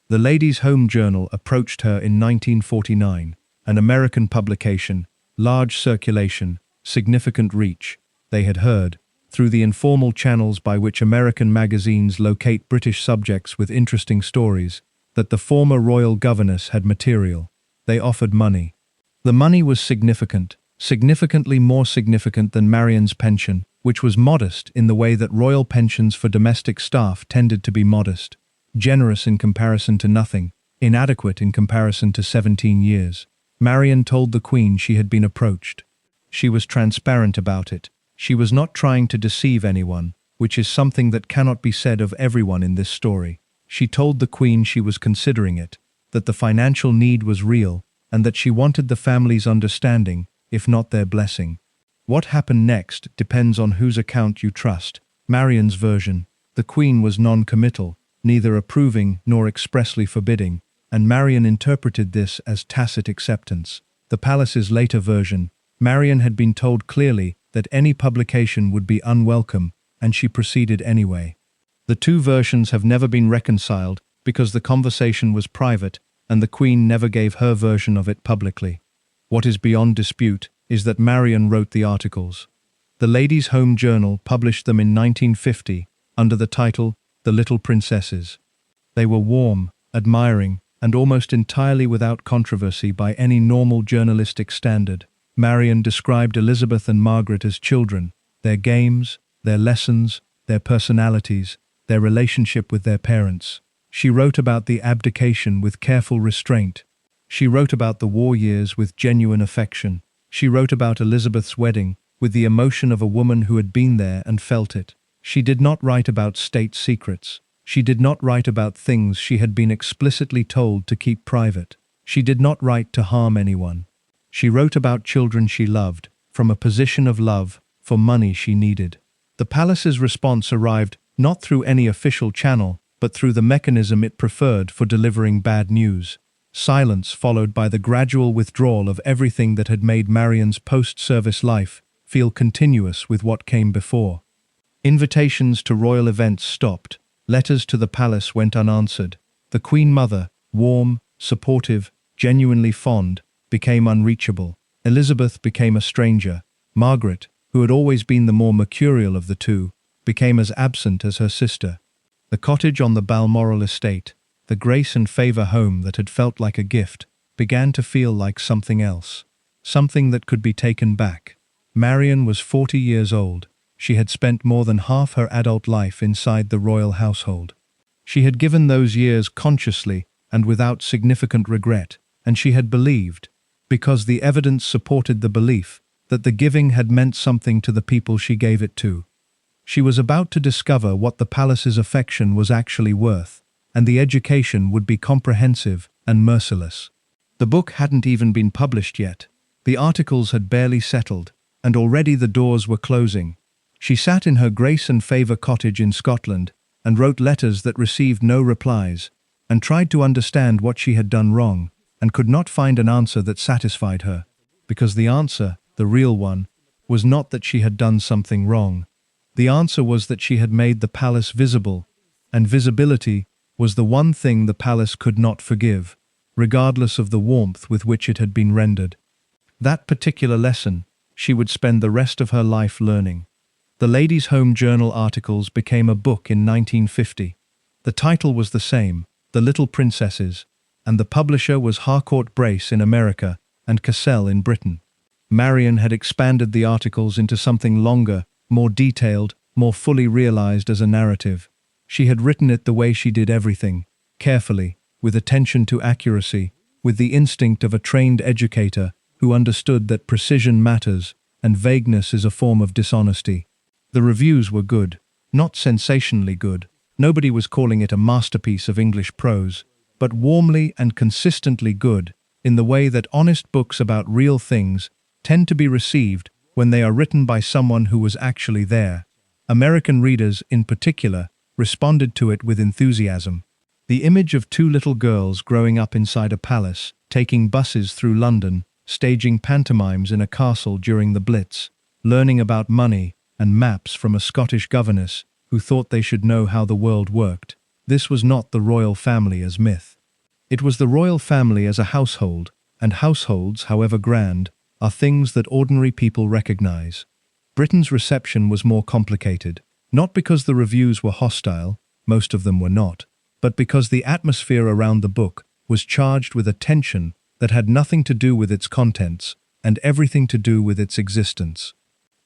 A: The Ladies' Home Journal approached her in 1949, an American publication, large circulation, significant reach. They had heard, through the informal channels by which American magazines locate British subjects with interesting stories, that the former royal governess had material. They offered money. The money was significant, significantly more significant than Marion's pension, which was modest in the way that royal pensions for domestic staff tended to be modest, generous in comparison to nothing, inadequate in comparison to 17 years. Marion told the Queen she had been approached. She was transparent about it. She was not trying to deceive anyone, which is something that cannot be said of everyone in this story. She told the Queen she was considering it, that the financial need was real, and that she wanted the family's understanding, if not their blessing. What happened next depends on whose account you trust. Marion's version, the Queen was non-committal, neither approving nor expressly forbidding, and Marion interpreted this as tacit acceptance. The palace's later version, Marion had been told clearly that any publication would be unwelcome, and she proceeded anyway. The two versions have never been reconciled because the conversation was private and the Queen never gave her version of it publicly. What is beyond dispute is that Marion wrote the articles. The Ladies' Home Journal published them in 1950 under the title The Little Princesses. They were warm, admiring, and almost entirely without controversy by any normal journalistic standard. Marion described Elizabeth and Margaret as children, their games, their lessons, their personalities, their relationship with their parents. She wrote about the abdication with careful restraint. She wrote about the war years with genuine affection. She wrote about Elizabeth's wedding with the emotion of a woman who had been there and felt it. She did not write about state secrets. She did not write about things she had been explicitly told to keep private. She did not write to harm anyone. She wrote about children she loved, from a position of love, for money she needed. The palace's response arrived not through any official channel, but through the mechanism it preferred for delivering bad news. Silence followed by the gradual withdrawal of everything that had made Marion's post-service life feel continuous with what came before. Invitations to royal events stopped. Letters to the palace went unanswered. The Queen Mother, warm, supportive, genuinely fond, became unreachable. Elizabeth became a stranger. Margaret, who had always been the more mercurial of the two, became as absent as her sister. The cottage on the Balmoral estate, the grace and favour home that had felt like a gift, began to feel like something else. Something that could be taken back. Marion was 40 years old. She had spent more than half her adult life inside the royal household. She had given those years consciously and without significant regret, and she had believed, because the evidence supported the belief, that the giving had meant something to the people she gave it to. She was about to discover what the palace's affection was actually worth, and the education would be comprehensive and merciless. The book hadn't even been published yet. The articles had barely settled, and already the doors were closing. She sat in her grace and favour cottage in Scotland and wrote letters that received no replies, and tried to understand what she had done wrong, and could not find an answer that satisfied her, because the answer, the real one, was not that she had done something wrong. The answer was that she had made the palace visible, and visibility was the one thing the palace could not forgive, regardless of the warmth with which it had been rendered. That particular lesson she would spend the rest of her life learning. The Ladies' Home Journal articles became a book in 1950. The title was the same, The Little Princesses, and the publisher was Harcourt Brace in America and Cassell in Britain. Marion had expanded the articles into something longer, more detailed, more fully realized as a narrative. She had written it the way she did everything, carefully, with attention to accuracy, with the instinct of a trained educator who understood that precision matters and vagueness is a form of dishonesty. The reviews were good, not sensationally good. Nobody was calling it a masterpiece of English prose, but warmly and consistently good, in the way that honest books about real things tend to be received when they are written by someone who was actually there. American readers, in particular, responded to it with enthusiasm. The image of two little girls growing up inside a palace, taking buses through London, staging pantomimes in a castle during the Blitz, learning about money and maps from a Scottish governess who thought they should know how the world worked. This was not the royal family as myth. It was the royal family as a household, and households, however grand, are things that ordinary people recognize. Britain's reception was more complicated, not because the reviews were hostile, most of them were not, but because the atmosphere around the book was charged with a tension that had nothing to do with its contents and everything to do with its existence.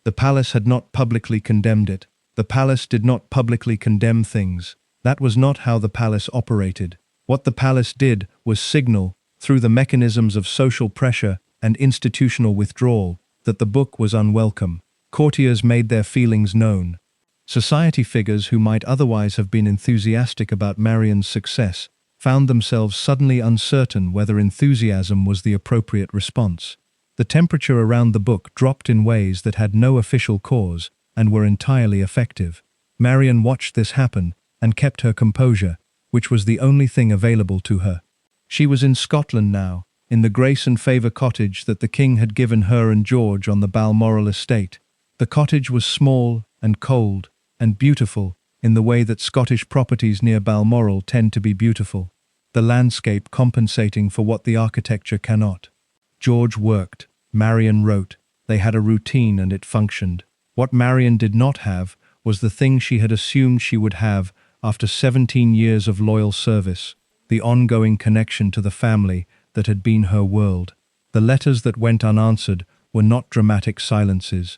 A: The palace had not publicly condemned it. The palace did not publicly condemn things. That was not how the palace operated. What the palace did was signal, through the mechanisms of social pressure and institutional withdrawal, that the book was unwelcome. Courtiers made their feelings known. Society figures who might otherwise have been enthusiastic about Marion's success found themselves suddenly uncertain whether enthusiasm was the appropriate response. The temperature around the book dropped in ways that had no official cause and were entirely effective. Marion watched this happen and kept her composure, which was the only thing available to her. She was in Scotland now, in the grace and favour cottage that the king had given her and George on the Balmoral estate. The cottage was small and cold and beautiful in the way that Scottish properties near Balmoral tend to be beautiful, the landscape compensating for what the architecture cannot. George worked, Marion wrote. They had a routine and it functioned. What Marion did not have was the thing she had assumed she would have after 17 years of loyal service, the ongoing connection to the family that had been her world. The letters that went unanswered were not dramatic silences.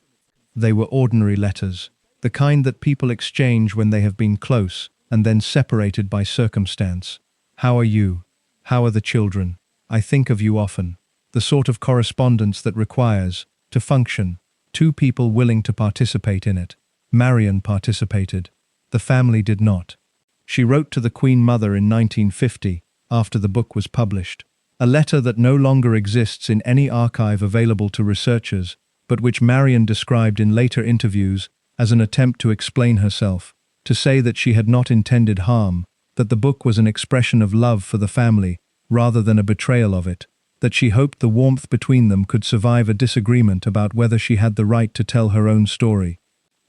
A: They were ordinary letters, the kind that people exchange when they have been close and then separated by circumstance. How are you? How are the children? I think of you often. The sort of correspondence that requires, to function, two people willing to participate in it. Marion participated. The family did not. She wrote to the Queen Mother in 1950, after the book was published. A letter that no longer exists in any archive available to researchers, but which Marion described in later interviews as an attempt to explain herself, to say that she had not intended harm, that the book was an expression of love for the family rather than a betrayal of it, that she hoped the warmth between them could survive a disagreement about whether she had the right to tell her own story.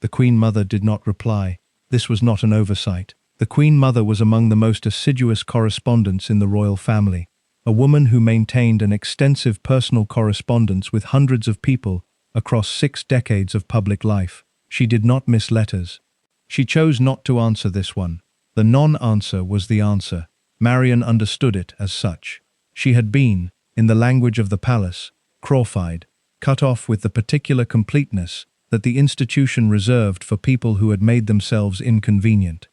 A: The Queen Mother did not reply. This was not an oversight. The Queen Mother was among the most assiduous correspondents in the royal family, a woman who maintained an extensive personal correspondence with hundreds of people across 6 decades of public life. She did not miss letters. She chose not to answer this one. The non-answer was the answer. Marion understood it as such. She had been, in the language of the palace, Crawfied, cut off with the particular completeness that the institution reserved for people who had made themselves inconvenient.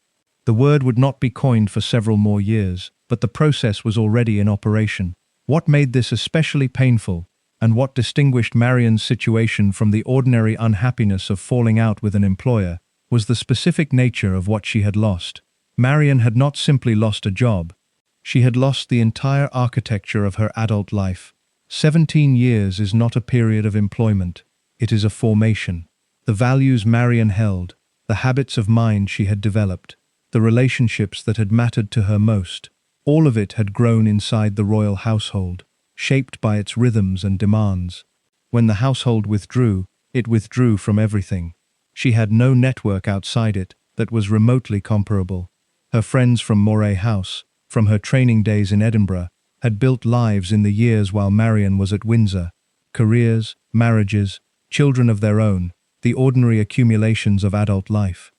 A: The word would not be coined for several more years, but the process was already in operation. What made this especially painful, and what distinguished Marion's situation from the ordinary unhappiness of falling out with an employer, was the specific nature of what she had lost. Marion had not simply lost a job. She had lost the entire architecture of her adult life. 17 years is not a period of employment. It is a formation. The values Marion held, the habits of mind she had developed, the relationships that had mattered to her most, All of it had grown inside the royal household, shaped by its rhythms and demands. When the household withdrew, it withdrew from everything. She had no network outside it that was remotely comparable. Her friends from Moray House, from her training days in Edinburgh, had built lives in the years while Marion was at Windsor. Careers, marriages, children of their own, the ordinary accumulations of adult life.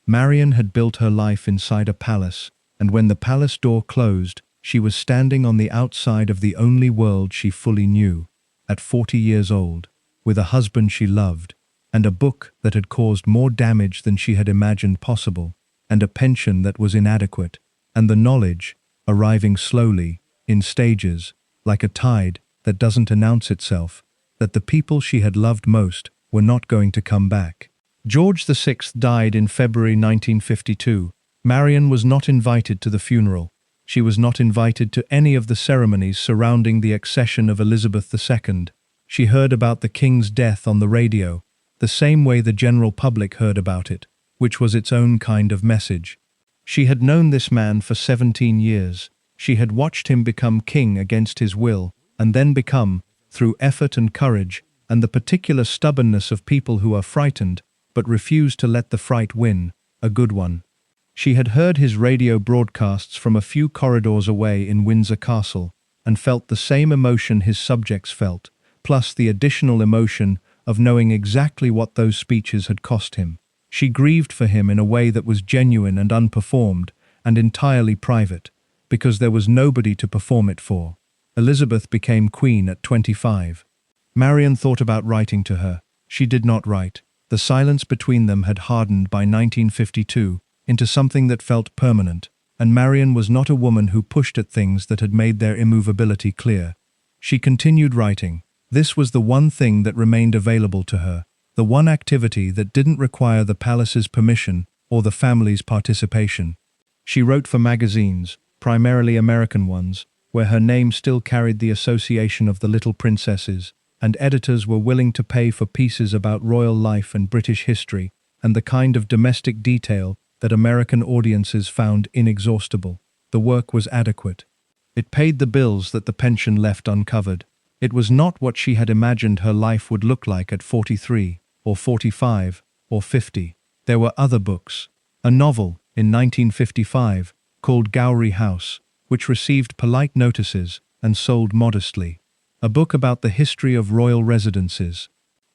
A: Marion had built her life inside a palace, and when the palace door closed, she was standing on the outside of the only world she fully knew, at 40 years old, with a husband she loved, and a book that had caused more damage than she had imagined possible, and a pension that was inadequate, and the knowledge, arriving slowly, in stages, like a tide that doesn't announce itself, that the people she had loved most were not going to come back. George VI died in February 1952. Marion was not invited to the funeral. She was not invited to any of the ceremonies surrounding the accession of Elizabeth II. She heard about the king's death on the radio, the same way the general public heard about it, which was its own kind of message. She had known this man for 17 years. She had watched him become king against his will, and then become, through effort and courage, and the particular stubbornness of people who are frightened, but refuse to let the fright win, a good one. She had heard his radio broadcasts from a few corridors away in Windsor Castle, and felt the same emotion his subjects felt, plus the additional emotion of knowing exactly what those speeches had cost him. She grieved for him in a way that was genuine and unperformed, and entirely private, because there was nobody to perform it for. Elizabeth became queen at 25. Marion thought about writing to her. She did not write. The silence between them had hardened by 1952 into something that felt permanent, and Marion was not a woman who pushed at things that had made their immovability clear. She continued writing. This was the one thing that remained available to her, the one activity that didn't require the palace's permission or the family's participation. She wrote for magazines, primarily American ones, where her name still carried the association of the little princesses, and editors were willing to pay for pieces about royal life and British history, and the kind of domestic detail that American audiences found inexhaustible. The work was adequate. It paid the bills that the pension left uncovered. It was not what she had imagined her life would look like at 43, or 45, or 50. There were other books. A novel, in 1955, called Gowrie House, which received polite notices and sold modestly. A book about the history of royal residences.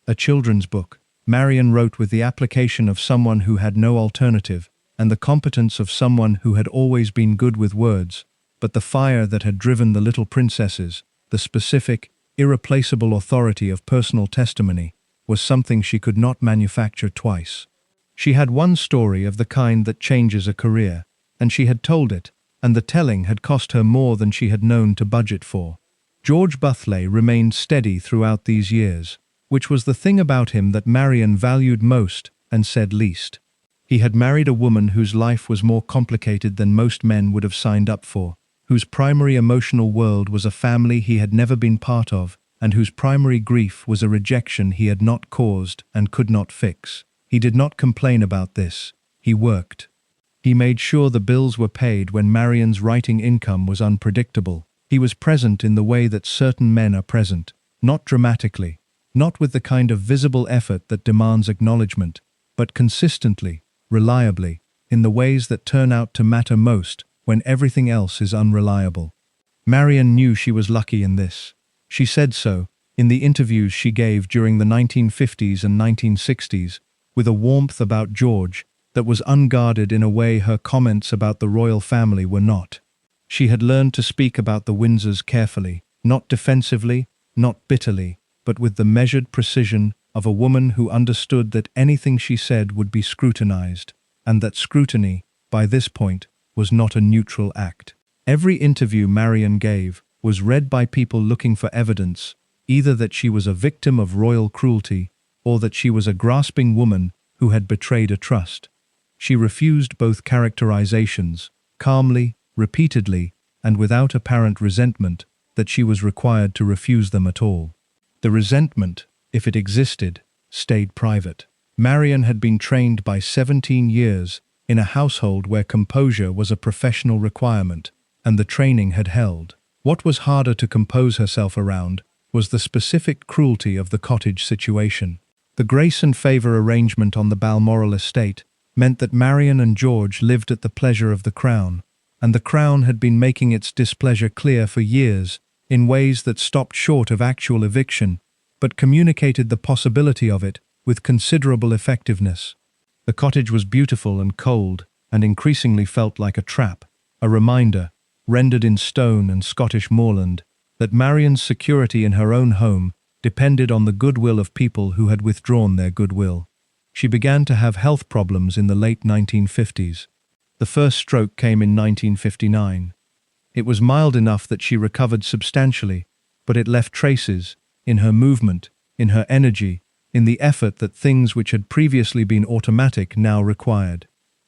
A: A children's book. Marion wrote with the application of someone who had no alternative, and the competence of someone who had always been good with words, but the fire that had driven the little princesses, the specific, irreplaceable authority of personal testimony, was something she could not manufacture twice. She had one story of the kind that changes a career, and she had told it, and the telling had cost her more than she had known to budget for. George Buthley remained steady throughout these years, which was the thing about him that Marion valued most and said least. He had married a woman whose life was more complicated than most men would have signed up for, whose primary emotional world was a family he had never been part of, and whose primary grief was a rejection he had not caused and could not fix. He did not complain about this. He worked. He made sure the bills were paid when Marion's writing income was unpredictable. He was present in the way that certain men are present, not dramatically, not with the kind of visible effort that demands acknowledgment, but consistently, reliably, in the ways that turn out to matter most when everything else is unreliable. Marion knew she was lucky in this. She said so, in the interviews she gave during the 1950s and 1960s, with a warmth about George that was unguarded in a way her comments about the royal family were not. She had learned to speak about the Windsors carefully, not defensively, not bitterly, but with the measured precision of a woman who understood that anything she said would be scrutinized, and that scrutiny, by this point, was not a neutral act. Every interview Marion gave was read by people looking for evidence, either that she was a victim of royal cruelty, or that she was a grasping woman who had betrayed a trust. She refused both characterizations, calmly, repeatedly, and without apparent resentment that she was required to refuse them at all. The resentment, if it existed, stayed private. Marion had been trained by 17 years in a household where composure was a professional requirement, and the training had held. What was harder to compose herself around was the specific cruelty of the cottage situation. The grace and favour arrangement on the Balmoral estate meant that Marion and George lived at the pleasure of the Crown, and the Crown had been making its displeasure clear for years in ways that stopped short of actual eviction, but communicated the possibility of it with considerable effectiveness. The cottage was beautiful and cold, and increasingly felt like a trap, a reminder, rendered in stone and Scottish moorland, that Marion's security in her own home depended on the goodwill of people who had withdrawn their goodwill. She began to have health problems in the late 1950s. The first stroke came in 1959. It was mild enough that she recovered substantially, but it left traces in her movement, in her energy, in the effort that things which had previously been automatic now required.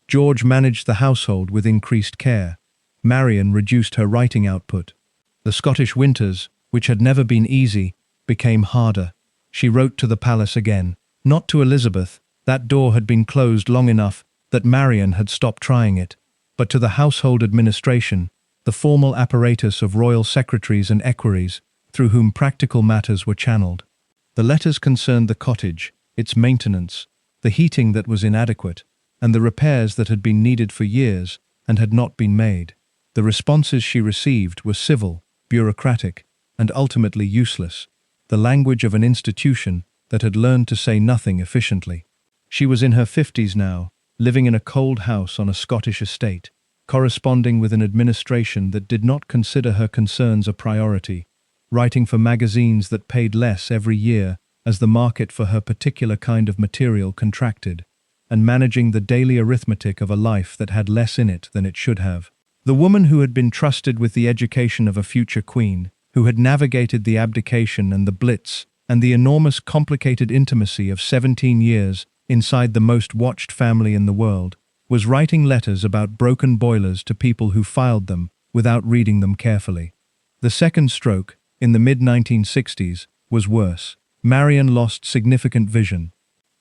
A: George managed the household with increased care. Marion reduced her writing output. The Scottish winters, which had never been easy, became harder. She wrote to the palace again, not to Elizabeth, that door had been closed long enough that Marion had stopped trying it, but to the household administration, the formal apparatus of royal secretaries and equerries, through whom practical matters were channeled. The letters concerned the cottage, its maintenance, the heating that was inadequate, and the repairs that had been needed for years and had not been made. The responses she received were civil, bureaucratic, and ultimately useless, the language of an institution that had learned to say nothing efficiently. She was in her 50s now, living in a cold house on a Scottish estate, corresponding with an administration that did not consider her concerns a priority, writing for magazines that paid less every year as the market for her particular kind of material contracted, and managing the daily arithmetic of a life that had less in it than it should have. The woman who had been trusted with the education of a future queen, who had navigated the abdication and the Blitz and the enormous complicated intimacy of 17 years inside the most watched family in the world, was writing letters about broken boilers to people who filed them without reading them carefully. The second stroke, in the mid-1960s, was worse. Marion lost significant vision.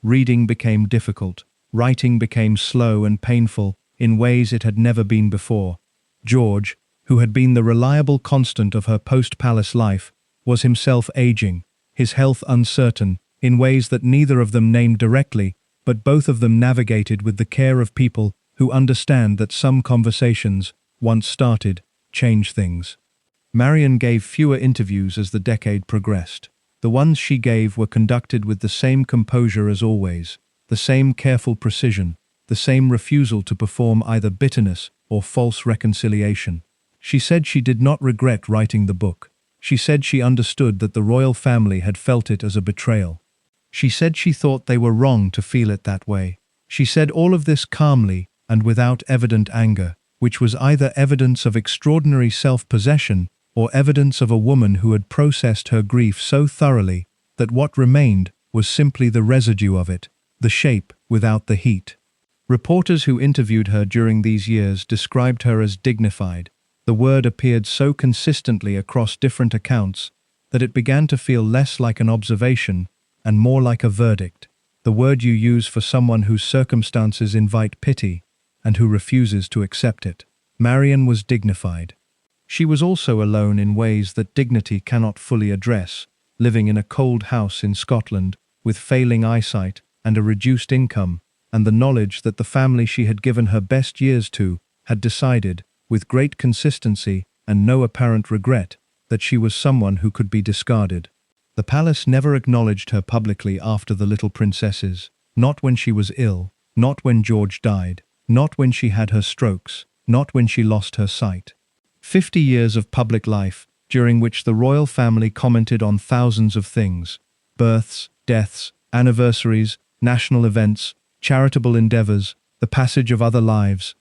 A: Reading became difficult. Writing became slow and painful in ways it had never been before. George, who had been the reliable constant of her post-palace life, was himself aging, his health uncertain, in ways that neither of them named directly, but both of them navigated with the care of people who understand that some conversations, once started, change things. Marion gave fewer interviews as the decade progressed. The ones she gave were conducted with the same composure as always, the same careful precision, the same refusal to perform either bitterness or false reconciliation. She said she did not regret writing the book. She said she understood that the royal family had felt it as a betrayal. She said she thought they were wrong to feel it that way. She said all of this calmly and without evident anger, which was either evidence of extraordinary self-possession or evidence of a woman who had processed her grief so thoroughly that what remained was simply the residue of it, the shape without the heat. Reporters who interviewed her during these years described her as dignified. The word appeared so consistently across different accounts that it began to feel less like an observation and more like a verdict, the word you use for someone whose circumstances invite pity and who refuses to accept it. Marion was dignified. She was also alone in ways that dignity cannot fully address, living in a cold house in Scotland with failing eyesight and a reduced income, and the knowledge that the family she had given her best years to had decided, with great consistency and no apparent regret, that she was someone who could be discarded. The palace never acknowledged her publicly after the little princesses, not when she was ill, not when George died, not when she had her strokes, not when she lost her sight. 50 years of public life, during which the royal family commented on thousands of things: births, deaths, anniversaries, national events, charitable endeavors, the passage of other lives.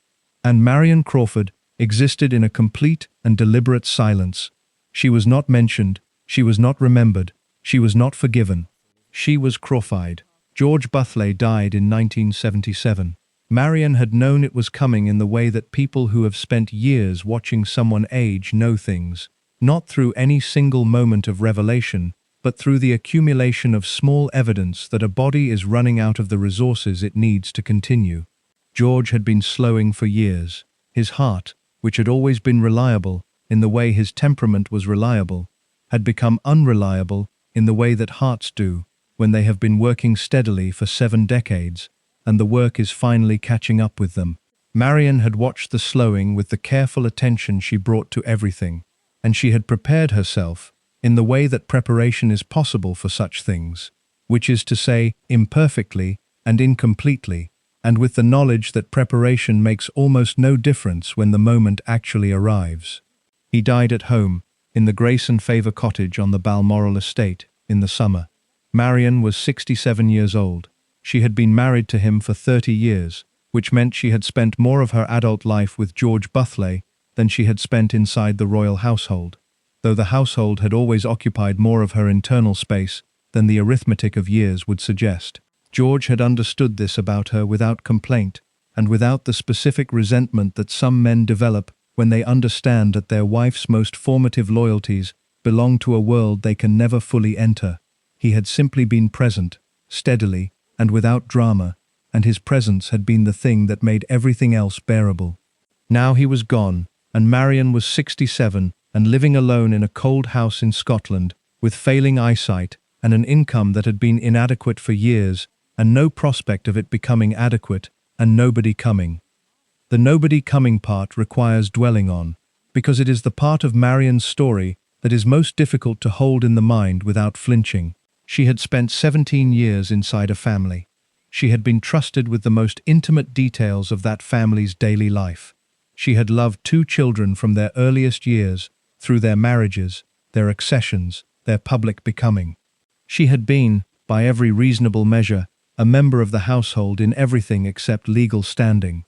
A: And Marion Crawford existed in a complete and deliberate silence. She was not mentioned, she was not remembered, she was not forgiven. She was Crawfied. George Buthley died in 1977. Marion had known it was coming in the way that people who have spent years watching someone age know things, not through any single moment of revelation, but through the accumulation of small evidence that a body is running out of the resources it needs to continue. George had been slowing for years. His heart, which had always been reliable in the way his temperament was reliable, had become unreliable in the way that hearts do when they have been working steadily for 7 decades, and the work is finally catching up with them. Marion had watched the slowing with the careful attention she brought to everything, and she had prepared herself in the way that preparation is possible for such things, which is to say, imperfectly and incompletely, and with the knowledge that preparation makes almost no difference when the moment actually arrives. He died at home, in the Grace and Favour cottage on the Balmoral estate, in the summer. Marion was 67 years old. She had been married to him for 30 years, which meant she had spent more of her adult life with George Buthley than she had spent inside the royal household, though the household had always occupied more of her internal space than the arithmetic of years would suggest. George had understood this about her without complaint, and without the specific resentment that some men develop when they understand that their wife's most formative loyalties belong to a world they can never fully enter. He had simply been present, steadily, and without drama, and his presence had been the thing that made everything else bearable. Now he was gone, and Marion was 67 and living alone in a cold house in Scotland, with failing eyesight and an income that had been inadequate for years, and no prospect of it becoming adequate, and nobody coming. The nobody coming part requires dwelling on, because it is the part of Marion's story that is most difficult to hold in the mind without flinching. She had spent 17 years inside a family. She had been trusted with the most intimate details of that family's daily life. She had loved 2 children from their earliest years, through their marriages, their accessions, their public becoming. She had been, by every reasonable measure, a member of the household in everything except legal standing,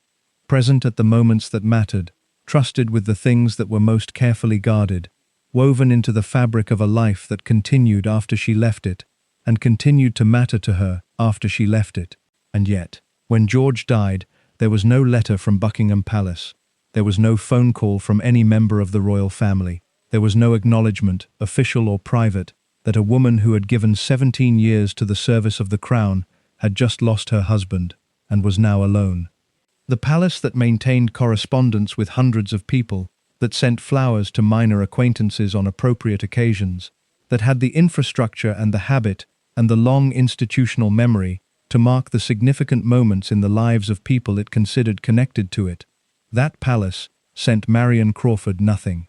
A: present at the moments that mattered, trusted with the things that were most carefully guarded, woven into the fabric of a life that continued after she left it, and continued to matter to her after she left it. And yet, when George died, there was no letter from Buckingham Palace. There was no phone call from any member of the royal family. There was no acknowledgment, official or private, that a woman who had given 17 years to the service of the crown had just lost her husband and was now alone. The palace that maintained correspondence with hundreds of people, that sent flowers to minor acquaintances on appropriate occasions, that had the infrastructure and the habit and the long institutional memory to mark the significant moments in the lives of people it considered connected to it, that palace sent Marion Crawford nothing.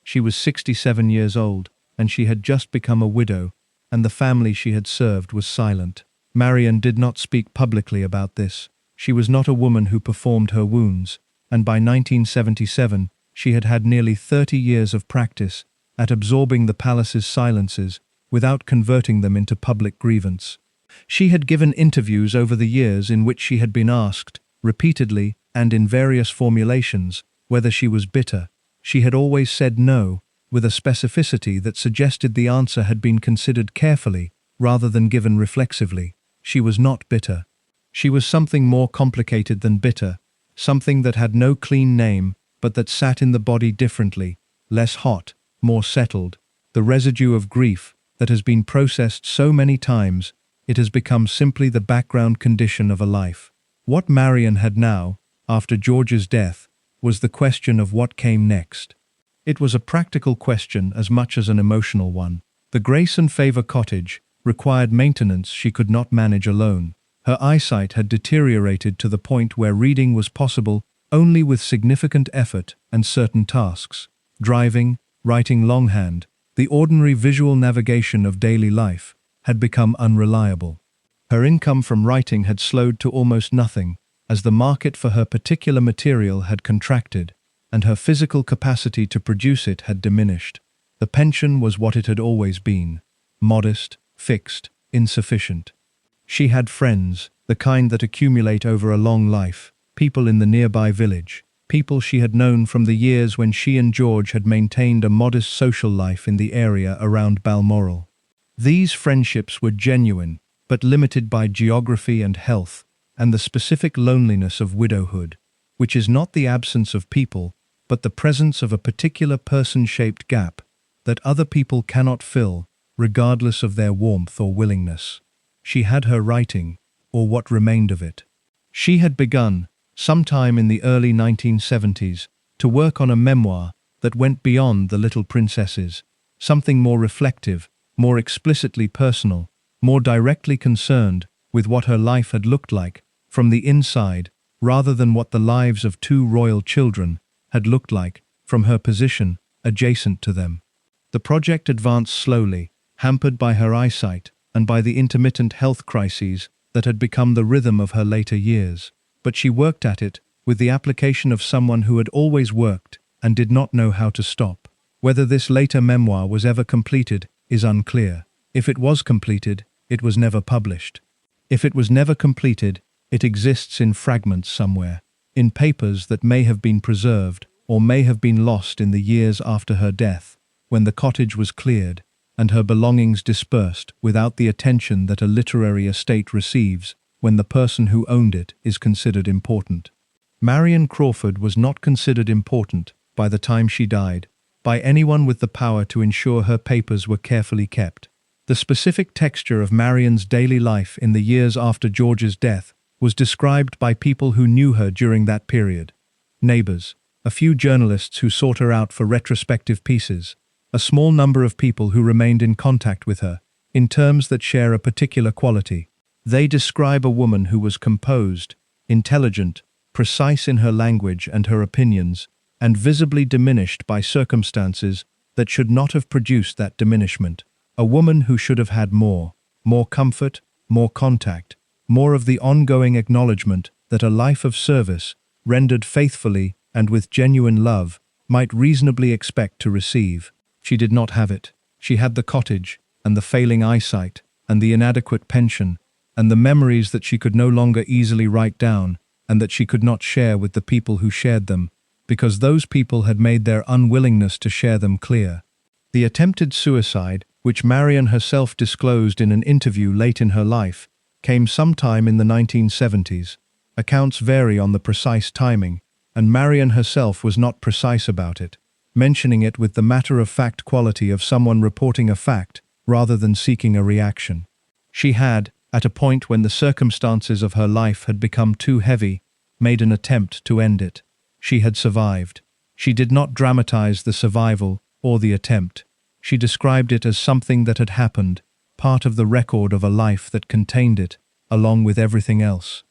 A: She was 67 years old, and she had just become a widow, and the family she had served was silent. Marion did not speak publicly about this. She was not a woman who performed her wounds, and by 1977 she had had nearly 30 years of practice at absorbing the palace's silences without converting them into public grievance. She had given interviews over the years in which she had been asked, repeatedly and in various formulations, whether she was bitter. She had always said no, with a specificity that suggested the answer had been considered carefully rather than given reflexively. She was not bitter. She was something more complicated than bitter, something that had no clean name, but that sat in the body differently, less hot, more settled, the residue of grief that has been processed so many times it has become simply the background condition of a life. What Marion had now, after George's death, was the question of what came next. It was a practical question as much as an emotional one. The Grace and Favour cottage required maintenance she could not manage alone. Her eyesight had deteriorated to the point where reading was possible only with significant effort and certain tasks. Driving, writing longhand, the ordinary visual navigation of daily life had become unreliable. Her income from writing had slowed to almost nothing, as the market for her particular material had contracted, and her physical capacity to produce it had diminished. The pension was what it had always been: modest, fixed, insufficient. She had friends, the kind that accumulate over a long life, people in the nearby village, people she had known from the years when she and George had maintained a modest social life in the area around Balmoral. These friendships were genuine, but limited by geography and health, and the specific loneliness of widowhood, which is not the absence of people, but the presence of a particular person-shaped gap that other people cannot fill, regardless of their warmth or willingness. She had her writing, or what remained of it. She had begun, sometime in the early 1970s, to work on a memoir that went beyond the little princesses, something more reflective, more explicitly personal, more directly concerned with what her life had looked like from the inside, rather than what the lives of two royal children had looked like from her position adjacent to them. The project advanced slowly, hampered by her eyesight and by the intermittent health crises that had become the rhythm of her later years. But she worked at it with the application of someone who had always worked and did not know how to stop. Whether this later memoir was ever completed is unclear. If it was completed, it was never published. If it was never completed, it exists in fragments somewhere, in papers that may have been preserved or may have been lost in the years after her death, when the cottage was cleared and her belongings dispersed without the attention that a literary estate receives when the person who owned it is considered important. Marion Crawford was not considered important by the time she died by anyone with the power to ensure her papers were carefully kept. The specific texture of Marion's daily life in the years after George's death was described by people who knew her during that period. Neighbors, a few journalists who sought her out for retrospective pieces, a small number of people who remained in contact with her, in terms that share a particular quality. They describe a woman who was composed, intelligent, precise in her language and her opinions, and visibly diminished by circumstances that should not have produced that diminishment. A woman who should have had more comfort, more contact, more of the ongoing acknowledgment that a life of service, rendered faithfully and with genuine love, might reasonably expect to receive. She did not have it. She had the cottage, and the failing eyesight, and the inadequate pension, and the memories that she could no longer easily write down, and that she could not share with the people who shared them, because those people had made their unwillingness to share them clear. The attempted suicide, which Marion herself disclosed in an interview late in her life, came sometime in the 1970s. Accounts vary on the precise timing, and Marion herself was not precise about it, mentioning it with the matter-of-fact quality of someone reporting a fact rather than seeking a reaction. She had, at a point when the circumstances of her life had become too heavy, made an attempt to end it. She had survived. She did not dramatize the survival or the attempt. She described it as something that had happened, part of the record of a life that contained it, along with everything else.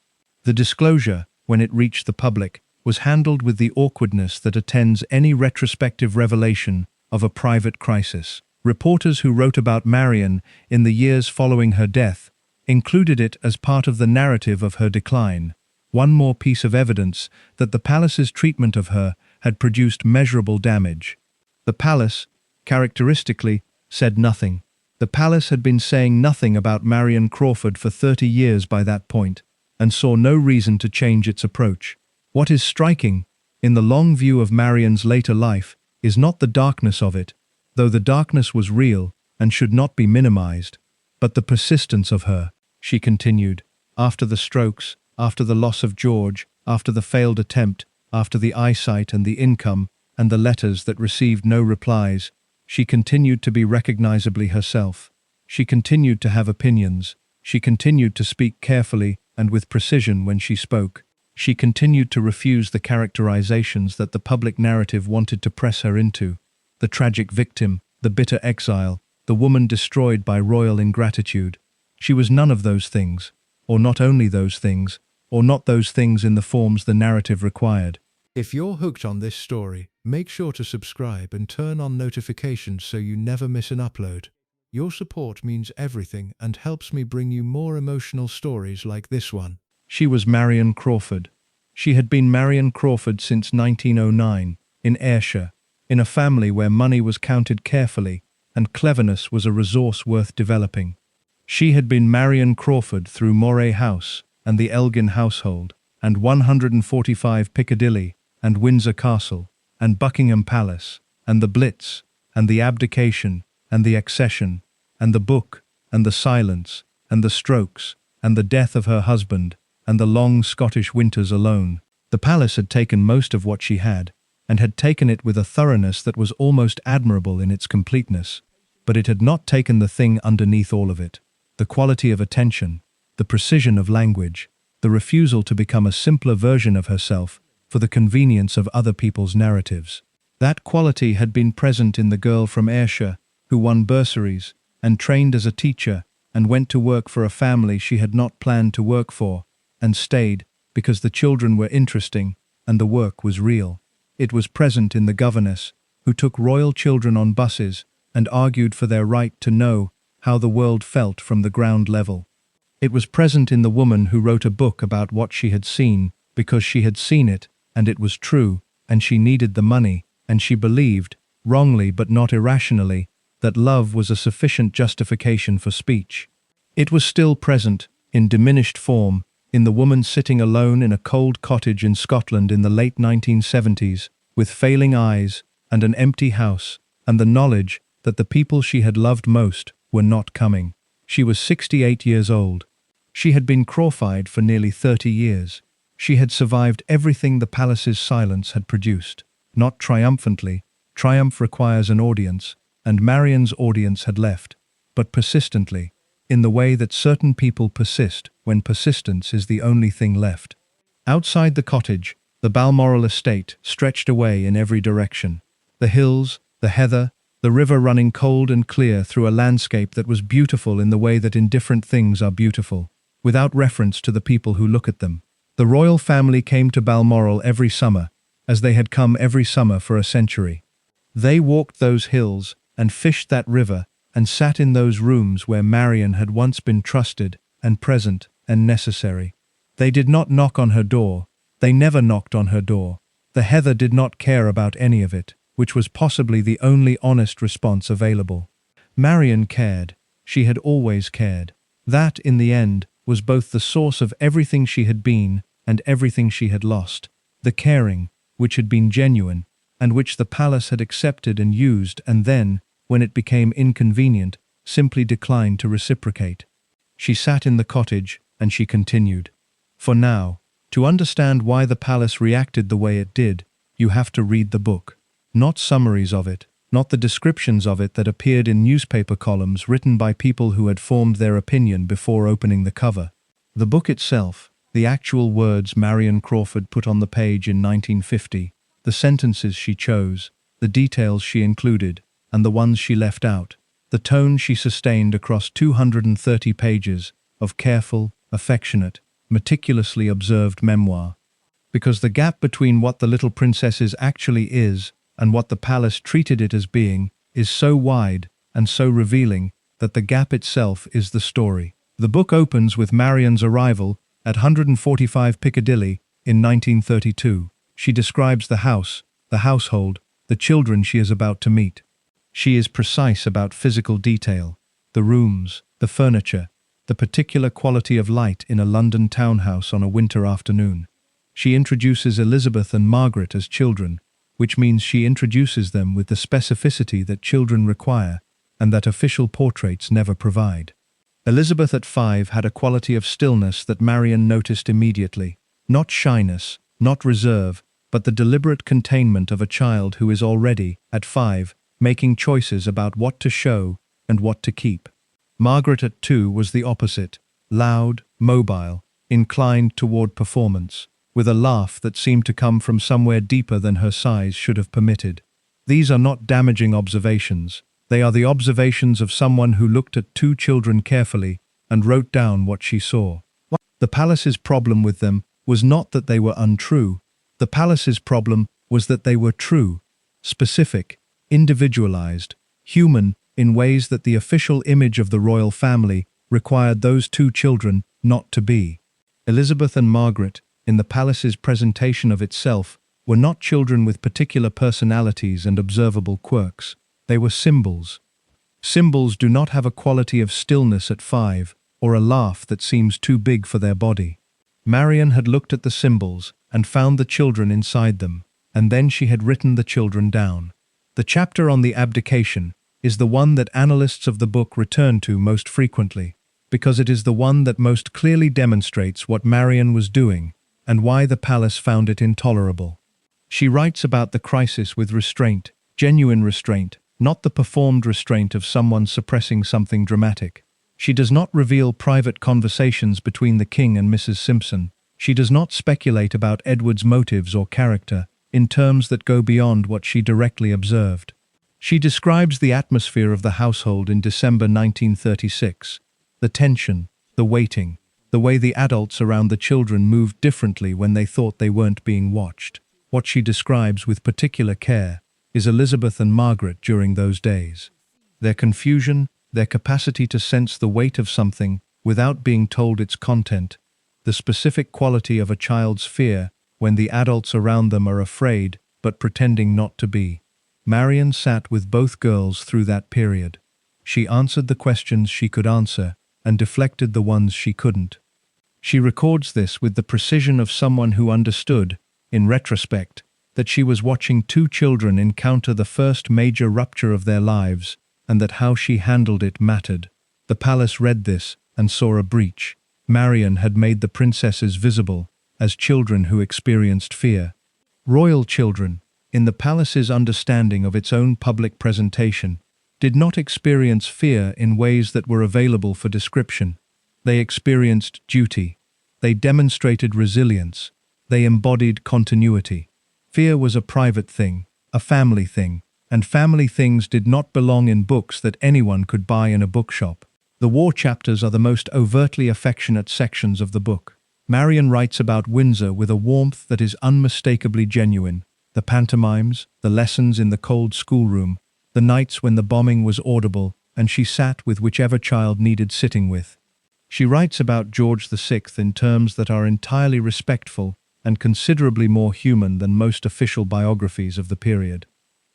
A: The disclosure, when it reached the public, was handled with the awkwardness that attends any retrospective revelation of a private crisis. Reporters who wrote about Marion in the years following her death included it as part of the narrative of her decline, one more piece of evidence that the palace's treatment of her had produced measurable damage. The palace, characteristically, said nothing. The palace had been saying nothing about Marion Crawford for 30 years by that point, and saw no reason to change its approach. What is striking, in the long view of Marion's later life, is not the darkness of it, though the darkness was real and should not be minimized, but the persistence of her. She continued, after the strokes, after the loss of George, after the failed attempt, after the eyesight and the income, and the letters that received no replies, she continued to be recognizably herself. She continued to have opinions. She continued to speak carefully and with precision when she spoke. She continued to refuse the characterizations that the public narrative wanted to press her into. The tragic victim, the bitter exile, the woman destroyed by royal ingratitude. She was none of those things, or not only those things, or not those things in the forms the narrative required. If you're hooked on this story, make sure to subscribe and turn on notifications so you never miss an upload. Your support means everything and helps me bring you more emotional stories like this one. She was Marion Crawford. She had been Marion Crawford since 1909, in Ayrshire, in a family where money was counted carefully and cleverness was a resource worth developing. She had been Marion Crawford through Moray House and the Elgin household, and 145 Piccadilly, and Windsor Castle, and Buckingham Palace, and the Blitz, and the abdication, and the accession, and the book, and the silence, and the strokes, and the death of her husband, and the long Scottish winters alone. The palace had taken most of what she had, and had taken it with a thoroughness that was almost admirable in its completeness, but it had not taken the thing underneath all of it. The quality of attention, the precision of language, the refusal to become a simpler version of herself for the convenience of other people's narratives. That quality had been present in the girl from Ayrshire, who won bursaries, and trained as a teacher, and went to work for a family she had not planned to work for, and stayed because the children were interesting and the work was real. It was present in the governess, who took royal children on buses and argued for their right to know how the world felt from the ground level. It was present in the woman who wrote a book about what she had seen because she had seen it and it was true, and she needed the money, and she believed, wrongly but not irrationally, that love was a sufficient justification for speech. It was still present, in diminished form, in the woman sitting alone in a cold cottage in Scotland in the late 1970s, with failing eyes and an empty house, and the knowledge that the people she had loved most were not coming. She was 68 years old. She had been Crawfied for nearly 30 years. She had survived everything the palace's silence had produced. Not triumphantly, triumph requires an audience, and Marion's audience had left, but persistently, in the way that certain people persist when persistence is the only thing left. Outside the cottage, the Balmoral estate stretched away in every direction. The hills, the heather, the river running cold and clear through a landscape that was beautiful in the way that indifferent things are beautiful, without reference to the people who look at them. The royal family came to Balmoral every summer, as they had come every summer for a century. They walked those hills and fished that river and sat in those rooms where Marion had once been trusted and present and necessary. They did not knock on her door. They never knocked on her door. The heather did not care about any of it, which was possibly the only honest response available. Marion cared. She had always cared. That, in the end, was both the source of everything she had been and everything she had lost. The caring, which had been genuine, and which the palace had accepted and used, and then, when it became inconvenient, simply declined to reciprocate. She sat in the cottage, and she continued. For now, to understand why the palace reacted the way it did, you have to read the book. Not summaries of it, not the descriptions of it that appeared in newspaper columns written by people who had formed their opinion before opening the cover. The book itself, the actual words Marion Crawford put on the page in 1950, the sentences she chose, the details she included, and the ones she left out, the tone she sustained across 230 pages of careful, affectionate, meticulously observed memoir. Because the gap between what the Little Princesses actually is and what the palace treated it as being is so wide and so revealing that the gap itself is the story. The book opens with Marion's arrival at 145 Piccadilly in 1932. She describes the house, the household, the children she is about to meet. She is precise about physical detail, the rooms, the furniture, the particular quality of light in a London townhouse on a winter afternoon. She introduces Elizabeth and Margaret as children, which means she introduces them with the specificity that children require and that official portraits never provide. Elizabeth at 5 had a quality of stillness that Marion noticed immediately. Not shyness, not reserve, but the deliberate containment of a child who is already, at 5, making choices about what to show and what to keep. Margaret at 2 was the opposite, loud, mobile, inclined toward performance, with a laugh that seemed to come from somewhere deeper than her size should have permitted. These are not damaging observations. They are the observations of someone who looked at 2 children carefully and wrote down what she saw. The palace's problem with them was not that they were untrue. The palace's problem was that they were true, specific, individualized, human in ways that the official image of the royal family required those 2 children not to be. Elizabeth and Margaret, in the palace's presentation of itself, were not children with particular personalities and observable quirks. They were symbols. Symbols do not have a quality of stillness at 5, or a laugh that seems too big for their body. Marion had looked at the symbols and found the children inside them, and then she had written the children down. The chapter on the abdication is the one that analysts of the book return to most frequently, because it is the one that most clearly demonstrates what Marion was doing and why the palace found it intolerable. She writes about the crisis with restraint, genuine restraint, not the performed restraint of someone suppressing something dramatic. She does not reveal private conversations between the king and Mrs. Simpson, She does not speculate about Edward's motives or character in terms that go beyond what she directly observed. She describes the atmosphere of the household in December 1936, the tension, the waiting, the way the adults around the children moved differently when they thought they weren't being watched. What she describes with particular care is Elizabeth and Margaret during those days. Their confusion, their capacity to sense the weight of something without being told its content, the specific quality of a child's fear when the adults around them are afraid but pretending not to be. Marion sat with both girls through that period. She answered the questions she could answer and deflected the ones she couldn't. She records this with the precision of someone who understood, in retrospect, that she was watching two children encounter the first major rupture of their lives and that how she handled it mattered. The palace read this and saw a breach. Marion had made the princesses visible as children who experienced fear. Royal children, in the palace's understanding of its own public presentation, did not experience fear in ways that were available for description. They experienced duty. They demonstrated resilience. They embodied continuity. Fear was a private thing, a family thing, and family things did not belong in books that anyone could buy in a bookshop. The war chapters are the most overtly affectionate sections of the book. Marion writes about Windsor with a warmth that is unmistakably genuine. The pantomimes, the lessons in the cold schoolroom, the nights when the bombing was audible and she sat with whichever child needed sitting with. She writes about George VI in terms that are entirely respectful and considerably more human than most official biographies of the period.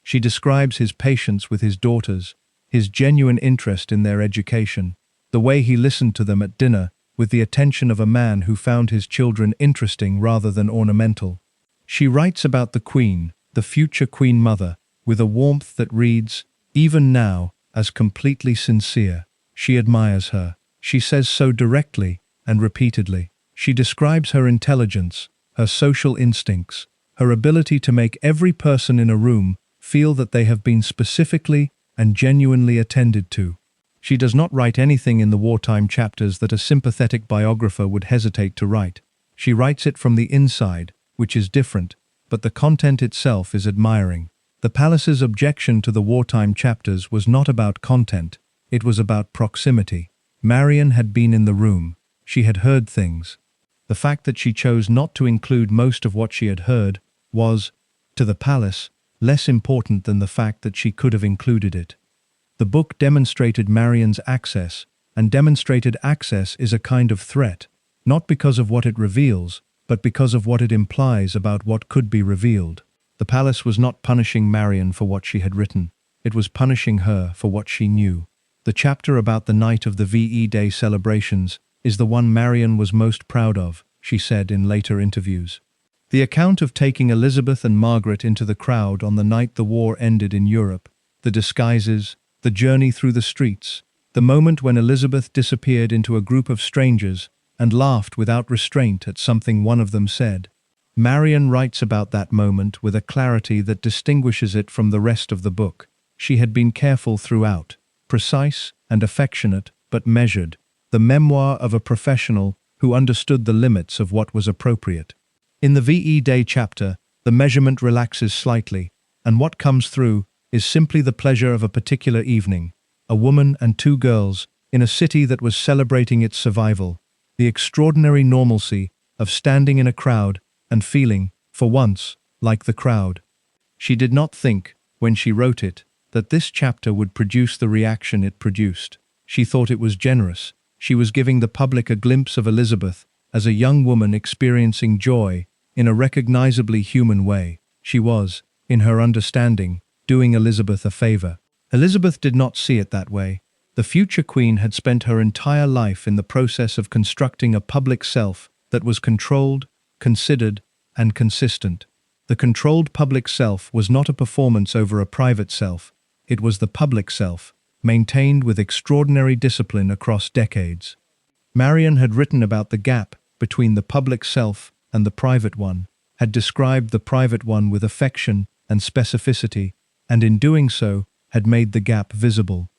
A: She describes his patience with his daughters, his genuine interest in their education, the way he listened to them at dinner with the attention of a man who found his children interesting rather than ornamental. She writes about the Queen, the future Queen Mother, with a warmth that reads, even now, as completely sincere. She admires her. She says so directly and repeatedly. She describes her intelligence, her social instincts, her ability to make every person in a room feel that they have been specifically and genuinely attended to. She does not write anything in the wartime chapters that a sympathetic biographer would hesitate to write. She writes it from the inside, which is different, but the content itself is admiring. The palace's objection to the wartime chapters was not about content, it was about proximity. Marion had been in the room. She had heard things. The fact that she chose not to include most of what she had heard was, to the palace, less important than the fact that she could have included it. The book demonstrated Marion's access, and demonstrated access is a kind of threat, not because of what it reveals, but because of what it implies about what could be revealed. The palace was not punishing Marion for what she had written. It was punishing her for what she knew. The chapter about the night of the VE Day celebrations is the one Marion was most proud of, she said in later interviews. The account of taking Elizabeth and Margaret into the crowd on the night the war ended in Europe, the disguises, the journey through the streets, the moment when Elizabeth disappeared into a group of strangers and laughed without restraint at something one of them said. Marion writes about that moment with a clarity that distinguishes it from the rest of the book. She had been careful throughout, precise and affectionate, but measured, the memoir of a professional who understood the limits of what was appropriate. In the VE Day chapter, the measurement relaxes slightly, and what comes through is simply the pleasure of a particular evening, a woman and two girls in a city that was celebrating its survival, the extraordinary normalcy of standing in a crowd and feeling, for once, like the crowd. She did not think, when she wrote it, that this chapter would produce the reaction it produced. She thought it was generous. She was giving the public a glimpse of Elizabeth as a young woman experiencing joy in a recognizably human way. She was, in her understanding, doing Elizabeth a favor. Elizabeth did not see it that way. The future queen had spent her entire life in the process of constructing a public self that was controlled, considered, and consistent. The controlled public self was not a performance over a private self. It was the public self, maintained with extraordinary discipline across decades. Marion had written about the gap between the public self and the private one, had described the private one with affection and specificity, and in doing so, had made the gap visible.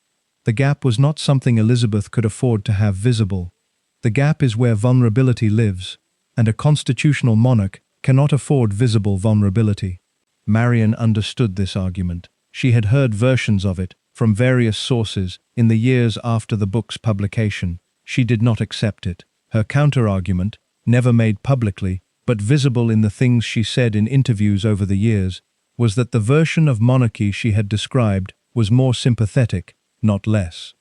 A: The gap was not something Elizabeth could afford to have visible. The gap is where vulnerability lives. and a constitutional monarch cannot afford visible vulnerability. Marion understood this argument. She had heard versions of it from various sources in the years after the book's publication. She did not accept it. Her counter-argument, never made publicly, but visible in the things she said in interviews over the years, was that the version of monarchy she had described was more sympathetic, not less.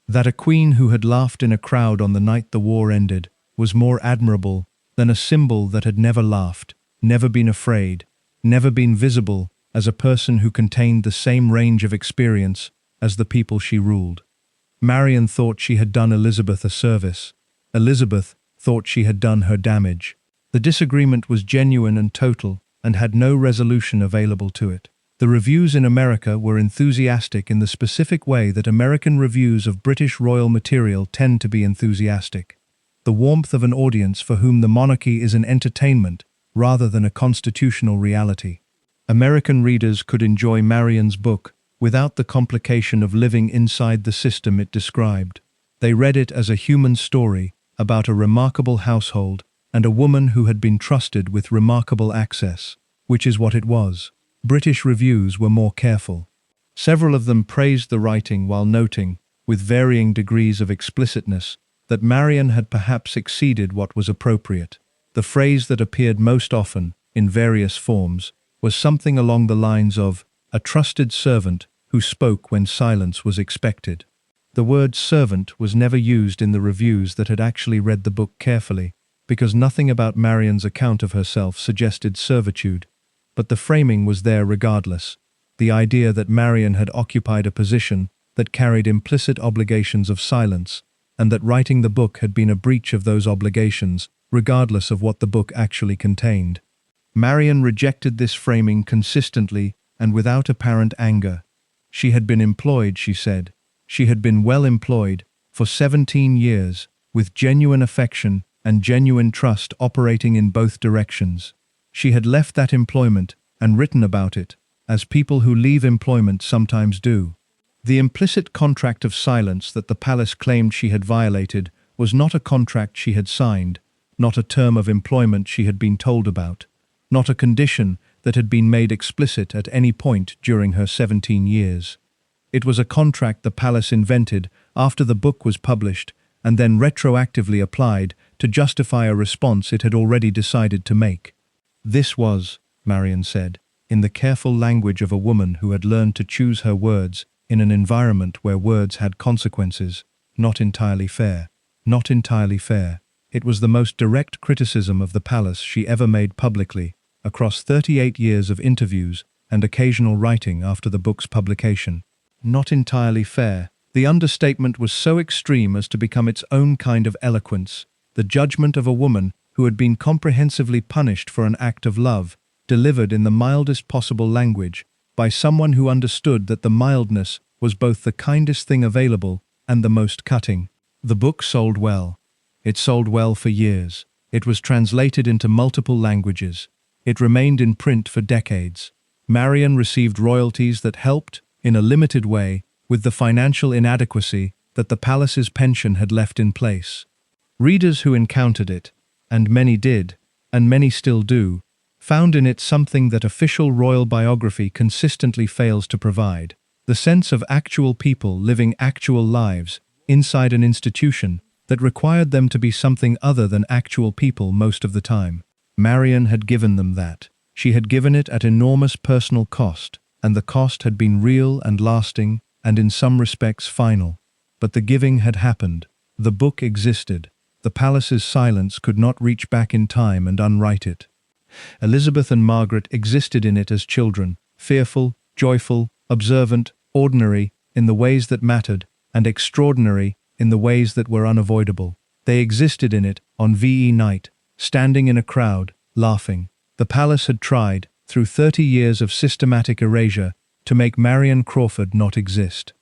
A: That a queen who had laughed in a crowd on the night the war ended was more admirable than a symbol that had never laughed, never been afraid, never been visible as a person who contained the same range of experience as the people she ruled. Marion thought she had done Elizabeth a service. Elizabeth thought she had done her damage. The disagreement was genuine and total, and had no resolution available to it. The reviews in America were enthusiastic in the specific way that American reviews of British royal material tend to be enthusiastic. The warmth of an audience for whom the monarchy is an entertainment rather than a constitutional reality. American readers could enjoy Marion's book without the complication of living inside the system it described. They read it as a human story about a remarkable household and a woman who had been trusted with remarkable access, which is what it was. British reviews were more careful. Several of them praised the writing while noting, with varying degrees of explicitness, that Marion had perhaps exceeded what was appropriate. The phrase that appeared most often, in various forms, was something along the lines of, "a trusted servant who spoke when silence was expected." The word servant was never used in the reviews that had actually read the book carefully, because nothing about Marion's account of herself suggested servitude. But the framing was there regardless, the idea that Marion had occupied a position that carried implicit obligations of silence, and that writing the book had been a breach of those obligations, regardless of what the book actually contained. Marion rejected this framing consistently and without apparent anger. She had been employed, she said. She had been well employed for 17 years, with genuine affection and genuine trust operating in both directions. She had left that employment and written about it, as people who leave employment sometimes do. The implicit contract of silence that the palace claimed she had violated was not a contract she had signed, not a term of employment she had been told about, not a condition that had been made explicit at any point during her 17 years. It was a contract the palace invented after the book was published and then retroactively applied to justify a response it had already decided to make. This was, Marion said, in the careful language of a woman who had learned to choose her words in an environment where words had consequences, not entirely fair. Not entirely fair. It was the most direct criticism of the palace she ever made publicly, across 38 years of interviews and occasional writing after the book's publication. Not entirely fair. The understatement was so extreme as to become its own kind of eloquence, the judgment of a woman who had been comprehensively punished for an act of love, delivered in the mildest possible language, by someone who understood that the mildness was both the kindest thing available and the most cutting. The book sold well. It sold well for years. It was translated into multiple languages. It remained in print for decades. Marion received royalties that helped, in a limited way, with the financial inadequacy that the palace's pension had left in place. Readers who encountered it, and many did, and many still do, found in it something that official royal biography consistently fails to provide: the sense of actual people living actual lives inside an institution that required them to be something other than actual people most of the time. Marion had given them that. She had given it at enormous personal cost, and the cost had been real and lasting, and in some respects final. But the giving had happened. The book existed. The palace's silence could not reach back in time and unwrite it. Elizabeth and Margaret existed in it as children, fearful, joyful, observant, ordinary in the ways that mattered, and extraordinary in the ways that were unavoidable. They existed in it on VE night, standing in a crowd, laughing. The palace had tried, through 30 years of systematic erasure, to make Marion Crawford not exist.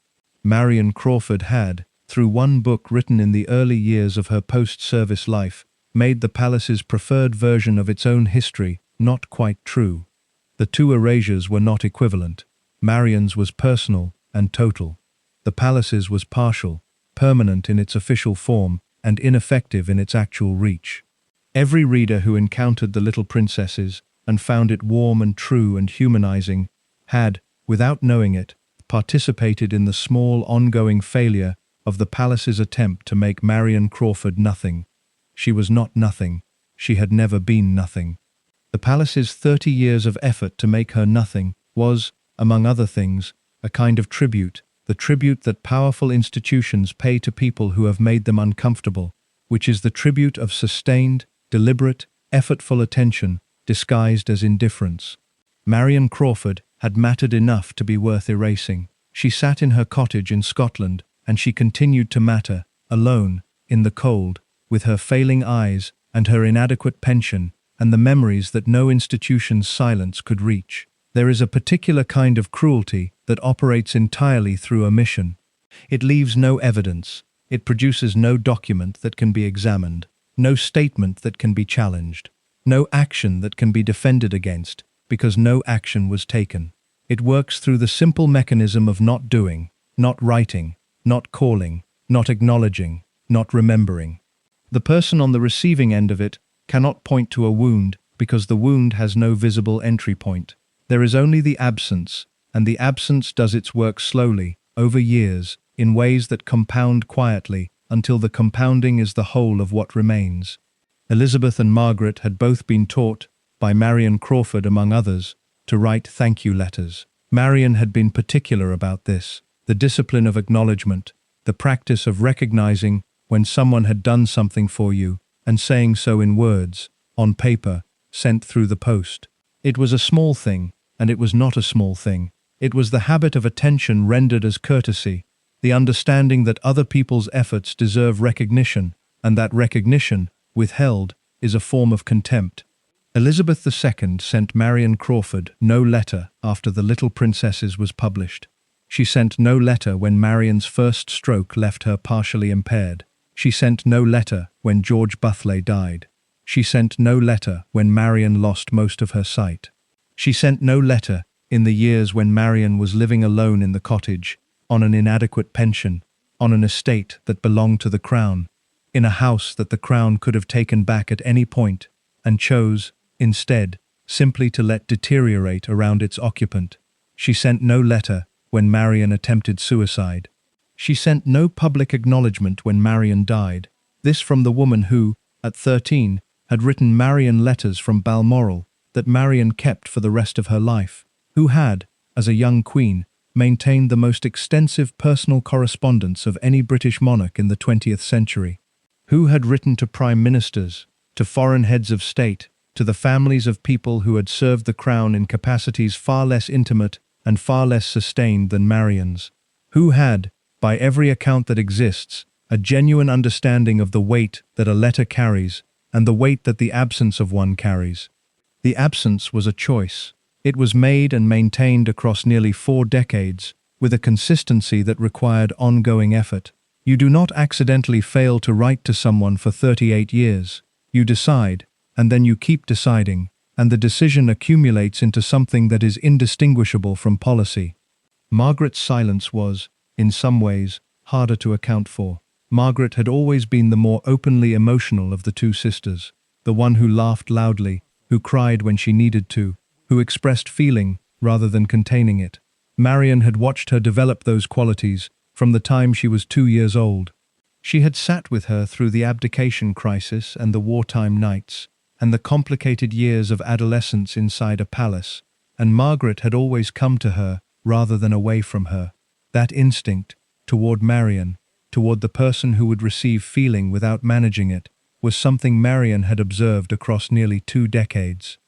A: Marion Crawford had, through one book written in the early years of her post-service life, made the palace's preferred version of its own history not quite true. The two erasures were not equivalent. Marion's was personal and total. The palace's was partial, permanent in its official form, and ineffective in its actual reach. Every reader who encountered The Little Princesses and found it warm and true and humanizing had, without knowing it, participated in the small ongoing failure of the palace's attempt to make Marion Crawford nothing. She was not nothing. She had never been nothing. The palace's 30 years of effort to make her nothing was, among other things, a kind of tribute, the tribute that powerful institutions pay to people who have made them uncomfortable, which is the tribute of sustained, deliberate, effortful attention disguised as indifference. Marion Crawford had mattered enough to be worth erasing. She sat in her cottage in Scotland, and she continued to matter, alone, in the cold, with her failing eyes and her inadequate pension, and the memories that no institution's silence could reach. There is a particular kind of cruelty that operates entirely through omission. It leaves no evidence. It produces no document that can be examined, no statement that can be challenged, no action that can be defended against, because no action was taken. It works through the simple mechanism of not doing, not writing, not calling, not acknowledging, not remembering. The person on the receiving end of it cannot point to a wound because the wound has no visible entry point. There is only the absence, and the absence does its work slowly, over years, in ways that compound quietly until the compounding is the whole of what remains. Elizabeth and Margaret had both been taught, by Marion Crawford among others, to write thank you letters. Marion had been particular about this, the discipline of acknowledgment, the practice of recognizing when someone had done something for you and saying so in words, on paper, sent through the post. It was a small thing, and it was not a small thing. It was the habit of attention rendered as courtesy, the understanding that other people's efforts deserve recognition, and that recognition, withheld, is a form of contempt. Elizabeth II sent Marion Crawford no letter after The Little Princesses was published. She sent no letter when Marion's first stroke left her partially impaired. She sent no letter when George Butley died. She sent no letter when Marion lost most of her sight. She sent no letter in the years when Marion was living alone in the cottage, on an inadequate pension, on an estate that belonged to the Crown, in a house that the Crown could have taken back at any point, and chose, instead, simply to let deteriorate around its occupant. She sent no letter when Marion attempted suicide. She sent no public acknowledgment when Marion died. This from the woman who, at 13, had written Marion letters from Balmoral that Marion kept for the rest of her life, who had, as a young queen, maintained the most extensive personal correspondence of any British monarch in the 20th century, who had written to prime ministers, to foreign heads of state, to the families of people who had served the Crown in capacities far less intimate and far less sustained than Marion's, who had, by every account that exists, a genuine understanding of the weight that a letter carries and the weight that the absence of one carries. The absence was a choice. It was made and maintained across nearly 4 decades, with a consistency that required ongoing effort. You do not accidentally fail to write to someone for 38 years. You decide, and then you keep deciding, and the decision accumulates into something that is indistinguishable from policy. Margaret's silence was, in some ways, harder to account for. Margaret had always been the more openly emotional of the two sisters, the one who laughed loudly, who cried when she needed to, who expressed feeling rather than containing it. Marion had watched her develop those qualities from the time she was 2 years old. She had sat with her through the abdication crisis and the wartime nights, and the complicated years of adolescence inside a palace, and Margaret had always come to her rather than away from her. That instinct, toward Marion, toward the person who would receive feeling without managing it, was something Marion had observed across nearly 2 decades.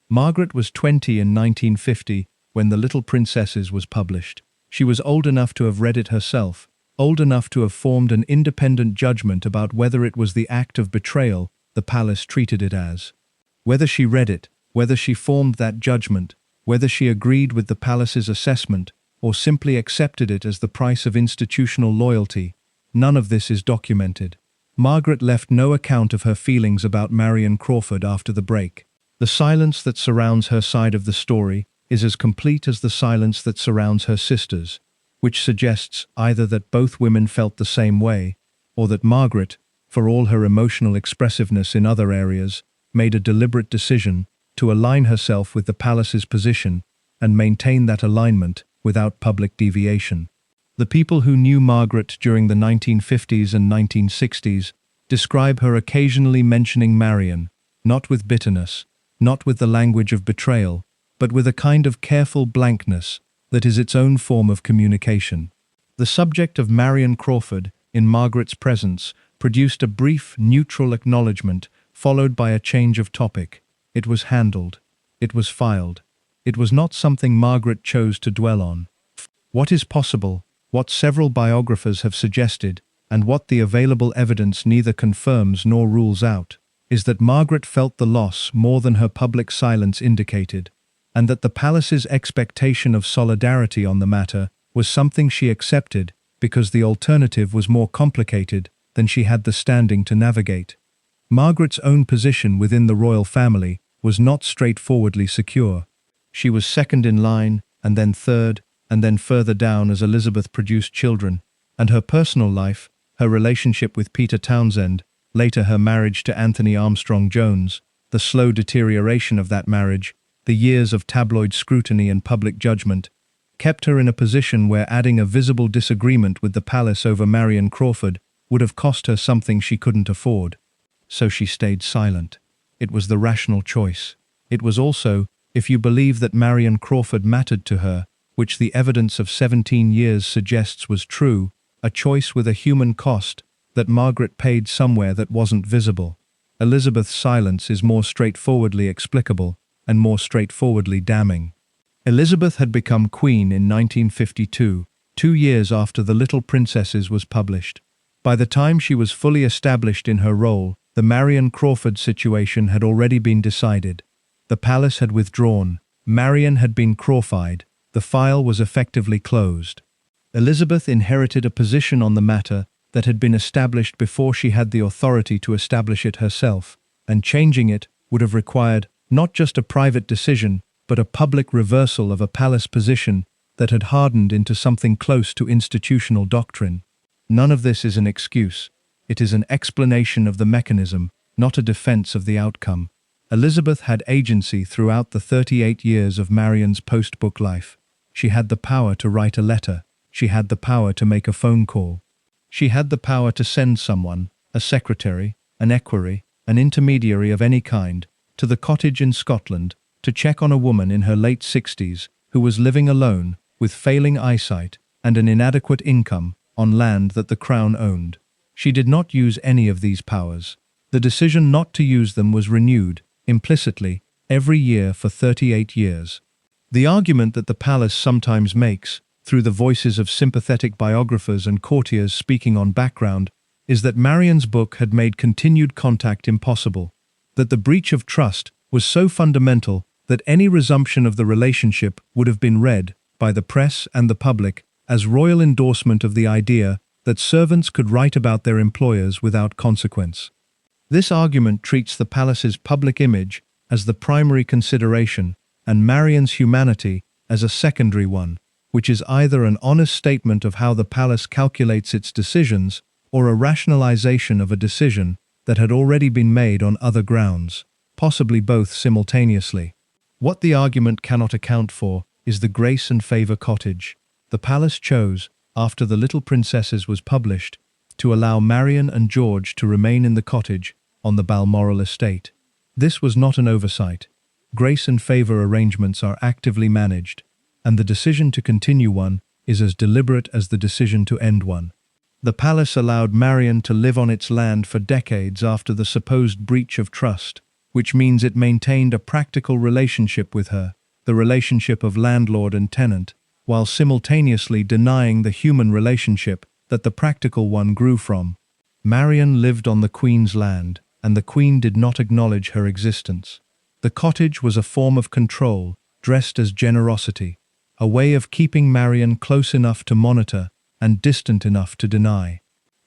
A: Margaret was 20 in 1950 when The Little Princesses was published. She was old enough to have read it herself, old enough to have formed an independent judgment about whether it was the act of betrayal the palace treated it as. Whether she read it, whether she formed that judgment, whether she agreed with the palace's assessment, or simply accepted it as the price of institutional loyalty, none of this is documented. Margaret left no account of her feelings about Marion Crawford after the break. The silence that surrounds her side of the story is as complete as the silence that surrounds her sisters, which suggests either that both women felt the same way, or that Margaret, for all her emotional expressiveness in other areas, made a deliberate decision to align herself with the palace's position and maintain that alignment without public deviation. The people who knew Margaret during the 1950s and 1960s describe her occasionally mentioning Marion, not with bitterness, not with the language of betrayal, but with a kind of careful blankness that is its own form of communication. The subject of Marion Crawford, in Margaret's presence, produced a brief, neutral acknowledgment, followed by a change of topic. It was handled. It was filed. It was not something Margaret chose to dwell on. What is possible, what several biographers have suggested, and what the available evidence neither confirms nor rules out, is that Margaret felt the loss more than her public silence indicated, and that the palace's expectation of solidarity on the matter was something she accepted because the alternative was more complicated than she had the standing to navigate. Margaret's own position within the royal family was not straightforwardly secure. She was second in line, and then third, and then further down as Elizabeth produced children, and her personal life, her relationship with Peter Townsend, later her marriage to Anthony Armstrong-Jones, the slow deterioration of that marriage, the years of tabloid scrutiny and public judgment, kept her in a position where adding a visible disagreement with the palace over Marion Crawford would have cost her something she couldn't afford. So she stayed silent. It was the rational choice. It was also, if you believe that Marion Crawford mattered to her, which the evidence of 17 years suggests was true, a choice with a human cost that Margaret paid somewhere that wasn't visible. Elizabeth's silence is more straightforwardly explicable and more straightforwardly damning. Elizabeth had become queen in 1952, 2 years after The Little Princesses was published. By the time she was fully established in her role, the Marion Crawford situation had already been decided. The palace had withdrawn. Marion had been Crawfied. The file was effectively closed. Elizabeth inherited a position on the matter that had been established before she had the authority to establish it herself, and changing it would have required not just a private decision, but a public reversal of a palace position that had hardened into something close to institutional doctrine. None of this is an excuse. It is an explanation of the mechanism, not a defense of the outcome. Elizabeth had agency throughout the 38 years of Marion's post-book life. She had the power to write a letter. She had the power to make a phone call. She had the power to send someone, a secretary, an equerry, an intermediary of any kind, to the cottage in Scotland to check on a woman in her late 60s who was living alone, with failing eyesight and an inadequate income, on land that the Crown owned. She did not use any of these powers. The decision not to use them was renewed, implicitly, every year for 38 years. The argument that the palace sometimes makes, through the voices of sympathetic biographers and courtiers speaking on background, is that Marion's book had made continued contact impossible, that the breach of trust was so fundamental that any resumption of the relationship would have been read, by the press and the public, as royal endorsement of the idea that servants could write about their employers without consequence. This argument treats the palace's public image as the primary consideration and Marion's humanity as a secondary one, which is either an honest statement of how the palace calculates its decisions or a rationalization of a decision that had already been made on other grounds, possibly both simultaneously. What the argument cannot account for is the Grace and Favour cottage. The palace chose, after The Little Princesses was published, to allow Marion and George to remain in the cottage on the Balmoral estate. This was not an oversight. Grace and favour arrangements are actively managed, and the decision to continue one is as deliberate as the decision to end one. The palace allowed Marion to live on its land for decades after the supposed breach of trust, which means it maintained a practical relationship with her, the relationship of landlord and tenant, while simultaneously denying the human relationship that the practical one grew from. Marion lived on the Queen's land, and the Queen did not acknowledge her existence. The cottage was a form of control, dressed as generosity, a way of keeping Marion close enough to monitor and distant enough to deny.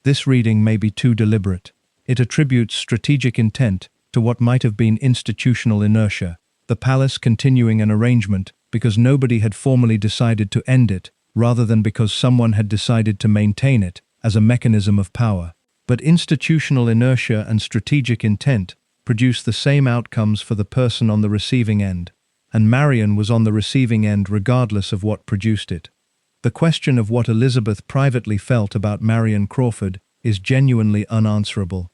A: This reading may be too deliberate. It attributes strategic intent to what might have been institutional inertia, the palace continuing an arrangement because nobody had formally decided to end it, rather than because someone had decided to maintain it as a mechanism of power. But institutional inertia and strategic intent produce the same outcomes for the person on the receiving end, and Marion was on the receiving end regardless of what produced it. The question of what Elizabeth privately felt about Marion Crawford is genuinely unanswerable.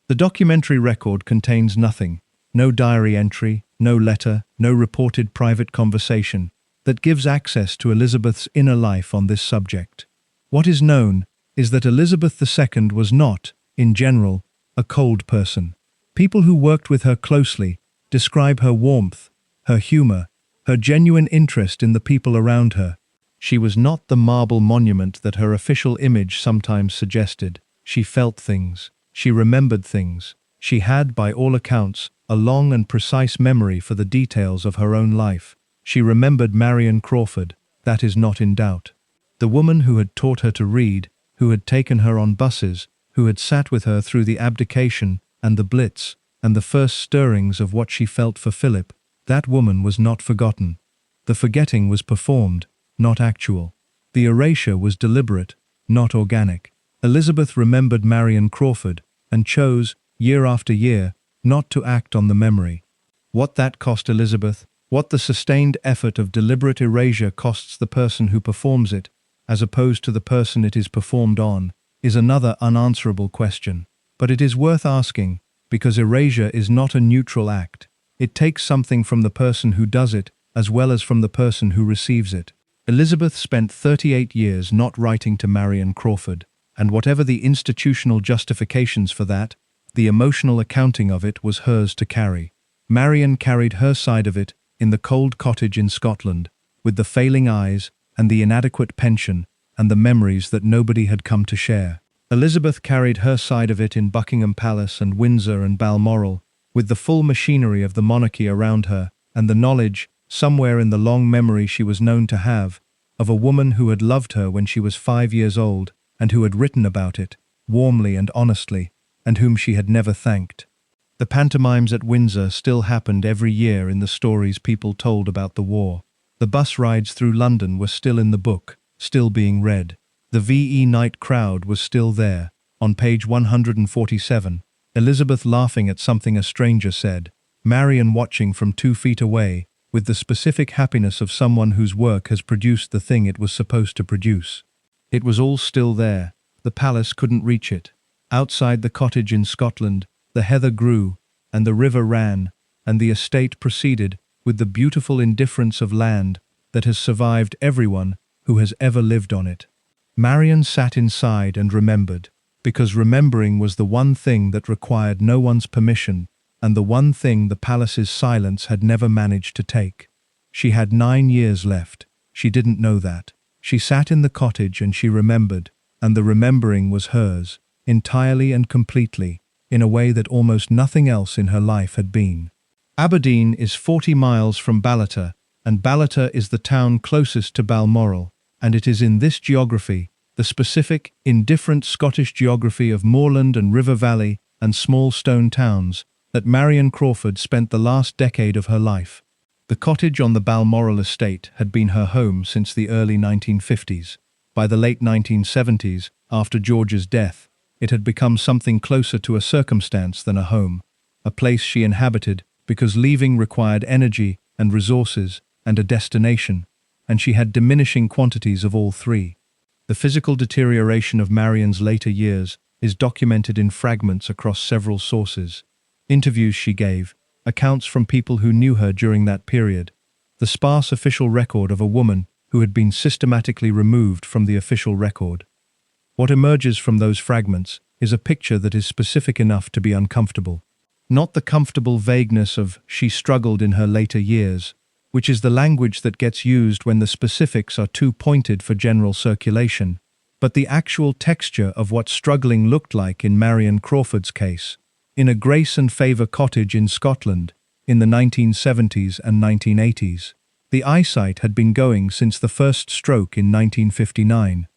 A: The documentary record contains nothing, no diary entry, no letter, no reported private conversation, that gives access to Elizabeth's inner life on this subject. What is known is that Elizabeth II was not, in general, a cold person. People who worked with her closely describe her warmth, her humor, her genuine interest in the people around her. She was not the marble monument that her official image sometimes suggested. She felt things. She remembered things. She had, by all accounts, a long and precise memory for the details of her own life. She remembered Marion Crawford, that is not in doubt. The woman who had taught her to read, who had taken her on buses, who had sat with her through the abdication and the Blitz, and the first stirrings of what she felt for Philip, that woman was not forgotten. The forgetting was performed, not actual. The erasure was deliberate, not organic. Elizabeth remembered Marion Crawford, and chose, year after year, not to act on the memory. What that cost Elizabeth, what the sustained effort of deliberate erasure costs the person who performs it, as opposed to the person it is performed on, is another unanswerable question. But it is worth asking, because erasure is not a neutral act. It takes something from the person who does it, as well as from the person who receives it. Elizabeth spent 38 years not writing to Marion Crawford, and whatever the institutional justifications for that, the emotional accounting of it was hers to carry. Marion carried her side of it in the cold cottage in Scotland, with the failing eyes and the inadequate pension and the memories that nobody had come to share. Elizabeth carried her side of it in Buckingham Palace and Windsor and Balmoral, with the full machinery of the monarchy around her and the knowledge, somewhere in the long memory she was known to have, of a woman who had loved her when she was 5 years old and who had written about it, warmly and honestly, and whom she had never thanked. The pantomimes at Windsor still happened every year in the stories people told about the war. The bus rides through London were still in the book, still being read. The VE night crowd was still there. On page 147, Elizabeth laughing at something a stranger said, Marion watching from 2 feet away, with the specific happiness of someone whose work has produced the thing it was supposed to produce. It was all still there. The palace couldn't reach it. Outside the cottage in Scotland, the heather grew, and the river ran, and the estate proceeded with the beautiful indifference of land that has survived everyone who has ever lived on it. Marion sat inside and remembered, because remembering was the one thing that required no one's permission, and the one thing the palace's silence had never managed to take. She had 9 years left. She didn't know that. She sat in the cottage and she remembered, and the remembering was hers, entirely and completely, in a way that almost nothing else in her life had been. Aberdeen is 40 miles from Ballater, and Ballater is the town closest to Balmoral, and it is in this geography, the specific, indifferent Scottish geography of moorland and river valley and small stone towns, that Marion Crawford spent the last decade of her life. The cottage on the Balmoral estate had been her home since the early 1950s. By the late 1970s, after George's death, it had become something closer to a circumstance than a home, a place she inhabited because leaving required energy and resources and a destination, and she had diminishing quantities of all three. The physical deterioration of Marion's later years is documented in fragments across several sources. Interviews she gave, accounts from people who knew her during that period, the sparse official record of a woman who had been systematically removed from the official record. What emerges from those fragments is a picture that is specific enough to be uncomfortable. Not the comfortable vagueness of "she struggled in her later years," which is the language that gets used when the specifics are too pointed for general circulation, but the actual texture of what struggling looked like in Marion Crawford's case, in a grace and favour cottage in Scotland, in the 1970s and 1980s. The eyesight had been going since the first stroke in 1959.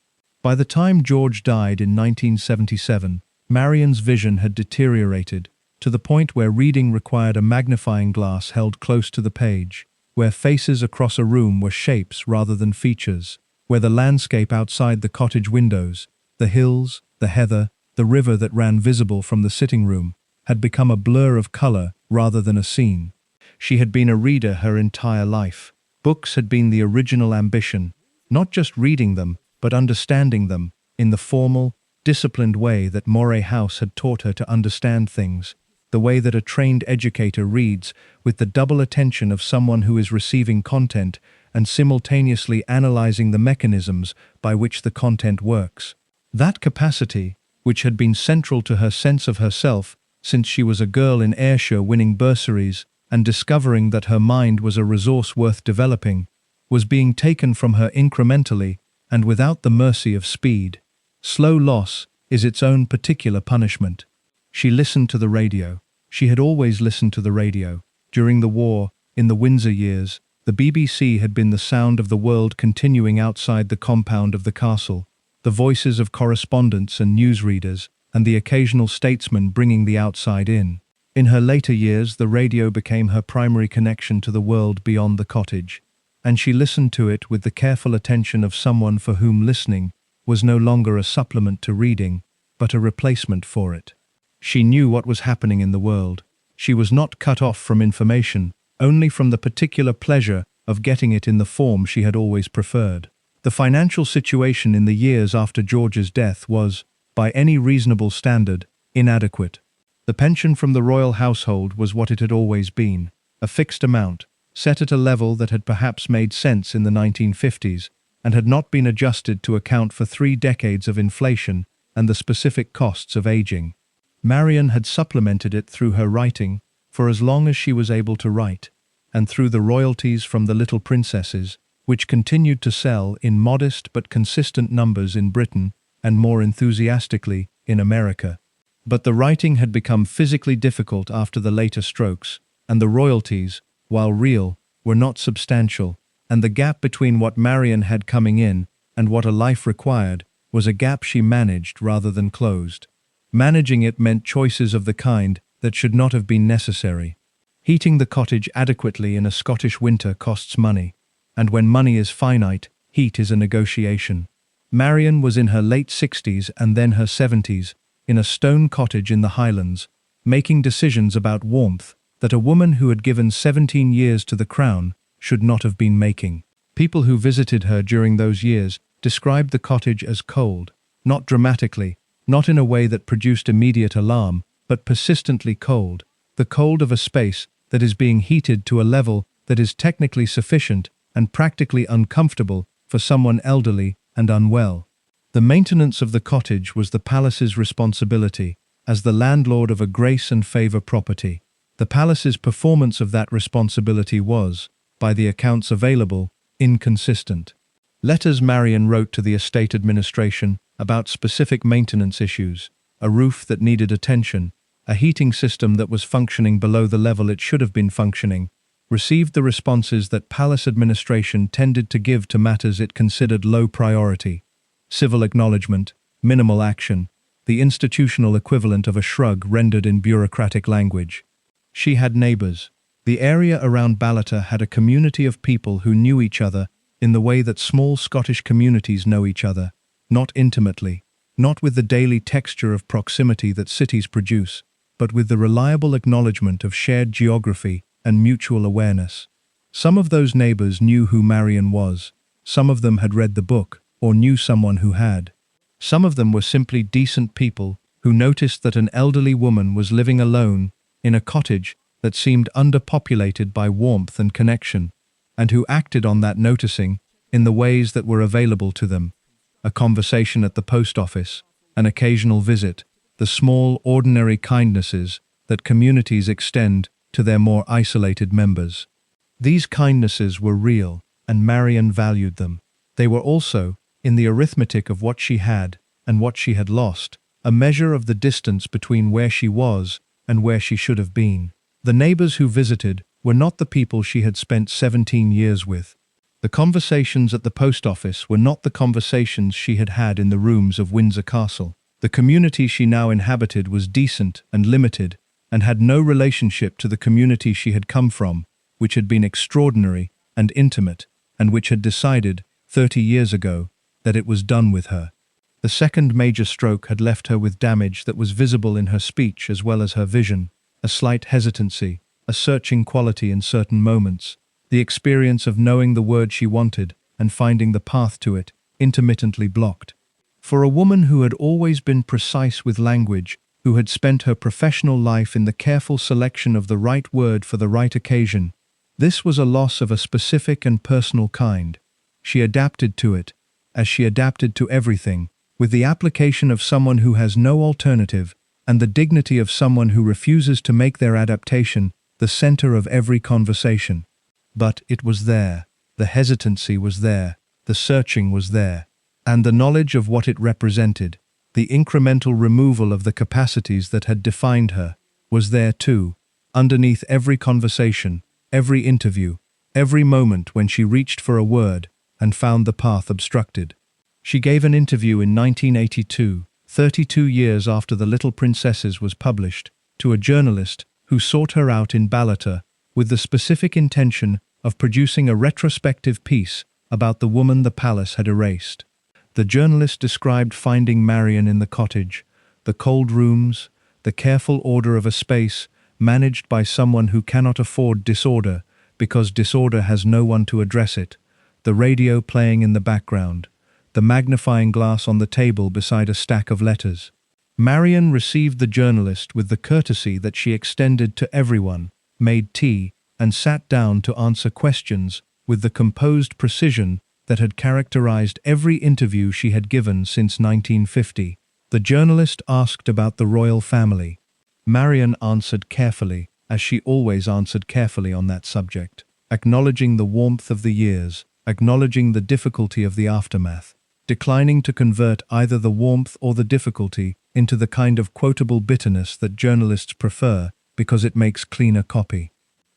A: By the time George died in 1977, Marion's vision had deteriorated, to the point where reading required a magnifying glass held close to the page, where faces across a room were shapes rather than features, where the landscape outside the cottage windows, the hills, the heather, the river that ran visible from the sitting room, had become a blur of color rather than a scene. She had been a reader her entire life. Books had been the original ambition, not just reading them, but understanding them, in the formal, disciplined way that Moray House had taught her to understand things, the way that a trained educator reads, with the double attention of someone who is receiving content and simultaneously analyzing the mechanisms by which the content works. That capacity, which had been central to her sense of herself since she was a girl in Ayrshire winning bursaries and discovering that her mind was a resource worth developing, was being taken from her incrementally and without the mercy of speed. Slow loss is its own particular punishment. She listened to the radio. She had always listened to the radio. During the war, in the Windsor years, the BBC had been the sound of the world continuing outside the compound of the castle, the voices of correspondents and newsreaders, and the occasional statesman bringing the outside in. In her later years, the radio became her primary connection to the world beyond the cottage, and she listened to it with the careful attention of someone for whom listening was no longer a supplement to reading, but a replacement for it. She knew what was happening in the world. She was not cut off from information, only from the particular pleasure of getting it in the form she had always preferred. The financial situation in the years after George's death was, by any reasonable standard, inadequate. The pension from the royal household was what it had always been, a fixed amount, set at a level that had perhaps made sense in the 1950s, and had not been adjusted to account for 3 decades of inflation and the specific costs of aging. Marion had supplemented it through her writing for as long as she was able to write, and through the royalties from The Little Princesses, which continued to sell in modest but consistent numbers in Britain and more enthusiastically in America. But the writing had become physically difficult after the later strokes, and the royalties, while real, were not substantial, and the gap between what Marion had coming in and what a life required was a gap she managed rather than closed. Managing it meant choices of the kind that should not have been necessary. Heating the cottage adequately in a Scottish winter costs money, and when money is finite, heat is a negotiation. Marion was in her late 60s and then her 70s, in a stone cottage in the Highlands, making decisions about warmth that a woman who had given 17 years to the crown should not have been making. People who visited her during those years described the cottage as cold, not dramatically, not in a way that produced immediate alarm, but persistently cold, the cold of a space that is being heated to a level that is technically sufficient and practically uncomfortable for someone elderly and unwell. The maintenance of the cottage was the palace's responsibility, as the landlord of a grace and favour property. The palace's performance of that responsibility was, by the accounts available, inconsistent. Letters Marion wrote to the estate administration about specific maintenance issues, a roof that needed attention, a heating system that was functioning below the level it should have been functioning, received the responses that palace administration tended to give to matters it considered low priority: civil acknowledgment, minimal action, the institutional equivalent of a shrug rendered in bureaucratic language. She had neighbours. The area around Ballater had a community of people who knew each other in the way that small Scottish communities know each other, not intimately, not with the daily texture of proximity that cities produce, but with the reliable acknowledgement of shared geography and mutual awareness. Some of those neighbours knew who Marion was. Some of them had read the book, or knew someone who had. Some of them were simply decent people who noticed that an elderly woman was living alone in a cottage that seemed underpopulated by warmth and connection, and who acted on that noticing in the ways that were available to them: a conversation at the post office, an occasional visit, the small, ordinary kindnesses that communities extend to their more isolated members. These kindnesses were real, and Marion valued them. They were also, in the arithmetic of what she had and what she had lost, a measure of the distance between where she was and where she should have been. The neighbours who visited were not the people she had spent 17 years with. The conversations at the post office were not the conversations she had had in the rooms of Windsor Castle. The community she now inhabited was decent and limited, and had no relationship to the community she had come from, which had been extraordinary and intimate, and which had decided, 30 years ago, that it was done with her. The second major stroke had left her with damage that was visible in her speech as well as her vision, a slight hesitancy, a searching quality in certain moments, the experience of knowing the word she wanted and finding the path to it, intermittently blocked. For a woman who had always been precise with language, who had spent her professional life in the careful selection of the right word for the right occasion, this was a loss of a specific and personal kind. She adapted to it, as she adapted to everything, with the application of someone who has no alternative, and the dignity of someone who refuses to make their adaptation the center of every conversation. But it was there. The hesitancy was there. The searching was there. And the knowledge of what it represented, the incremental removal of the capacities that had defined her, was there too, underneath every conversation, every interview, every moment when she reached for a word and found the path obstructed. She gave an interview in 1982, 32 years after The Little Princesses was published, to a journalist who sought her out in Balata with the specific intention of producing a retrospective piece about the woman the palace had erased. The journalist described finding Marion in the cottage, the cold rooms, the careful order of a space managed by someone who cannot afford disorder because disorder has no one to address it, the radio playing in the background, the magnifying glass on the table beside a stack of letters. Marion received the journalist with the courtesy that she extended to everyone, made tea, and sat down to answer questions with the composed precision that had characterized every interview she had given since 1950. The journalist asked about the royal family. Marion answered carefully, as she always answered carefully on that subject, acknowledging the warmth of the years, acknowledging the difficulty of the aftermath, declining to convert either the warmth or the difficulty into the kind of quotable bitterness that journalists prefer because it makes cleaner copy.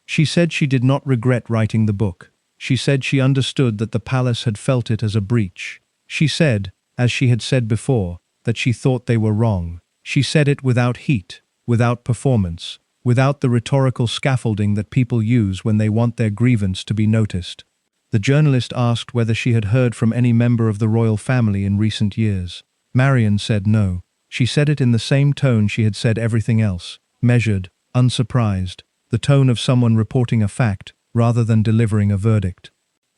A: She said she did not regret writing the book. She said she understood that the palace had felt it as a breach. She said, as she had said before, that she thought they were wrong. She said it without heat, without performance, without the rhetorical scaffolding that people use when they want their grievance to be noticed. The journalist asked whether she had heard from any member of the royal family in recent years. Marion said no. She said it in the same tone she had said everything else, measured, unsurprised, the tone of someone reporting a fact rather than delivering a verdict.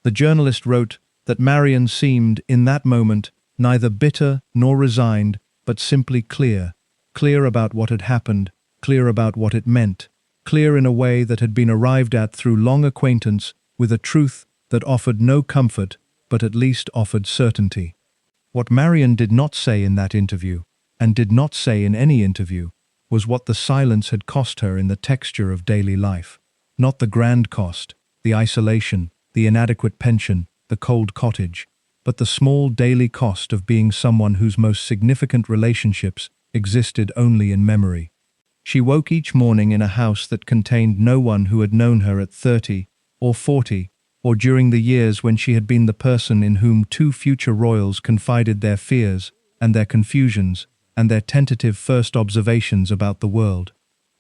A: The journalist wrote that Marion seemed, in that moment, neither bitter nor resigned, but simply clear about what had happened, clear about what it meant, clear in a way that had been arrived at through long acquaintance with a truth that offered no comfort, but at least offered certainty. What Marion did not say in that interview, and did not say in any interview, was what the silence had cost her in the texture of daily life. Not the grand cost, the isolation, the inadequate pension, the cold cottage, but the small daily cost of being someone whose most significant relationships existed only in memory. She woke each morning in a house that contained no one who had known her at 30 or 40, or during the years when she had been the person in whom two future royals confided their fears and their confusions and their tentative first observations about the world.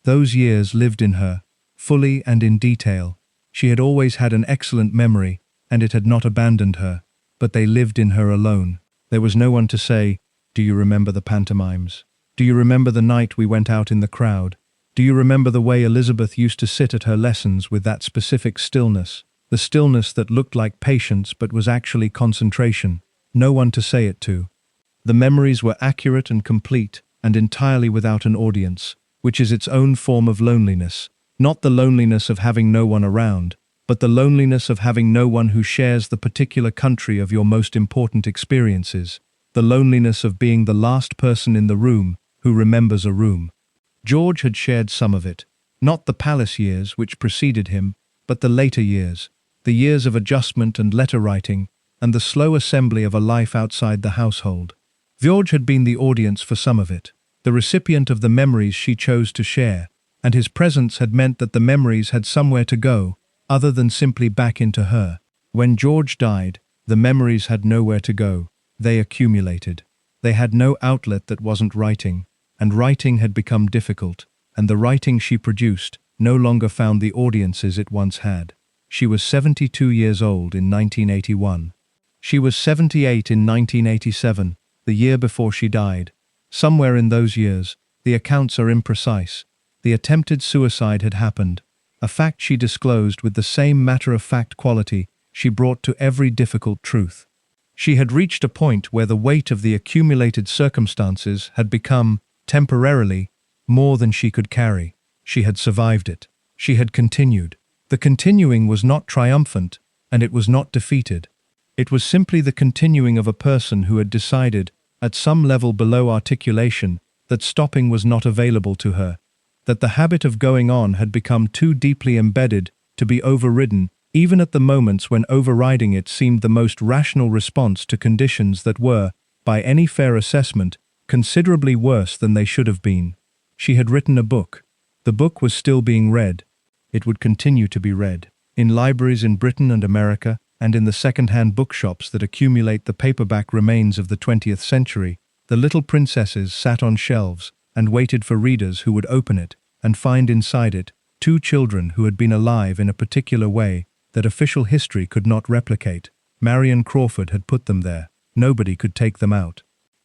A: Those years lived in her, fully and in detail. She had always had an excellent memory, and it had not abandoned her, but they lived in her alone. There was no one to say, "Do you remember the pantomimes? Do you remember the night we went out in the crowd? Do you remember the way Elizabeth used to sit at her lessons with that specific stillness? The stillness that looked like patience but was actually concentration. No one to say it to." The memories were accurate and complete, and entirely without an audience, which is its own form of loneliness. Not the loneliness of having no one around, but the loneliness of having no one who shares the particular country of your most important experiences. The loneliness of being the last person in the room who remembers a room. George had shared some of it. Not the palace years which preceded him, but the later years. The years of adjustment and letter writing, and the slow assembly of a life outside the household. George had been the audience for some of it, the recipient of the memories she chose to share, and his presence had meant that the memories had somewhere to go, other than simply back into her. When George died, the memories had nowhere to go. They accumulated. They had no outlet that wasn't writing, and writing had become difficult, and the writing she produced no longer found the audiences it once had. She was 72 years old in 1981. She was 78 in 1987, the year before she died. Somewhere in those years, the accounts are imprecise. The attempted suicide had happened, a fact she disclosed with the same matter-of-fact quality she brought to every difficult truth. She had reached a point where the weight of the accumulated circumstances had become, temporarily, more than she could carry. She had survived it. She had continued. The continuing was not triumphant, and it was not defeated. It was simply the continuing of a person who had decided, at some level below articulation, that stopping was not available to her, that the habit of going on had become too deeply embedded to be overridden, even at the moments when overriding it seemed the most rational response to conditions that were, by any fair assessment, considerably worse than they should have been. She had written a book. The book was still being read. It would continue to be read. In libraries in Britain and America, and in the second-hand bookshops that accumulate the paperback remains of the 20th century, the little princesses sat on shelves and waited for readers who would open it and find inside it two children who had been alive in a particular way that official history could not replicate. Marion Crawford had put them there. Nobody could take them out.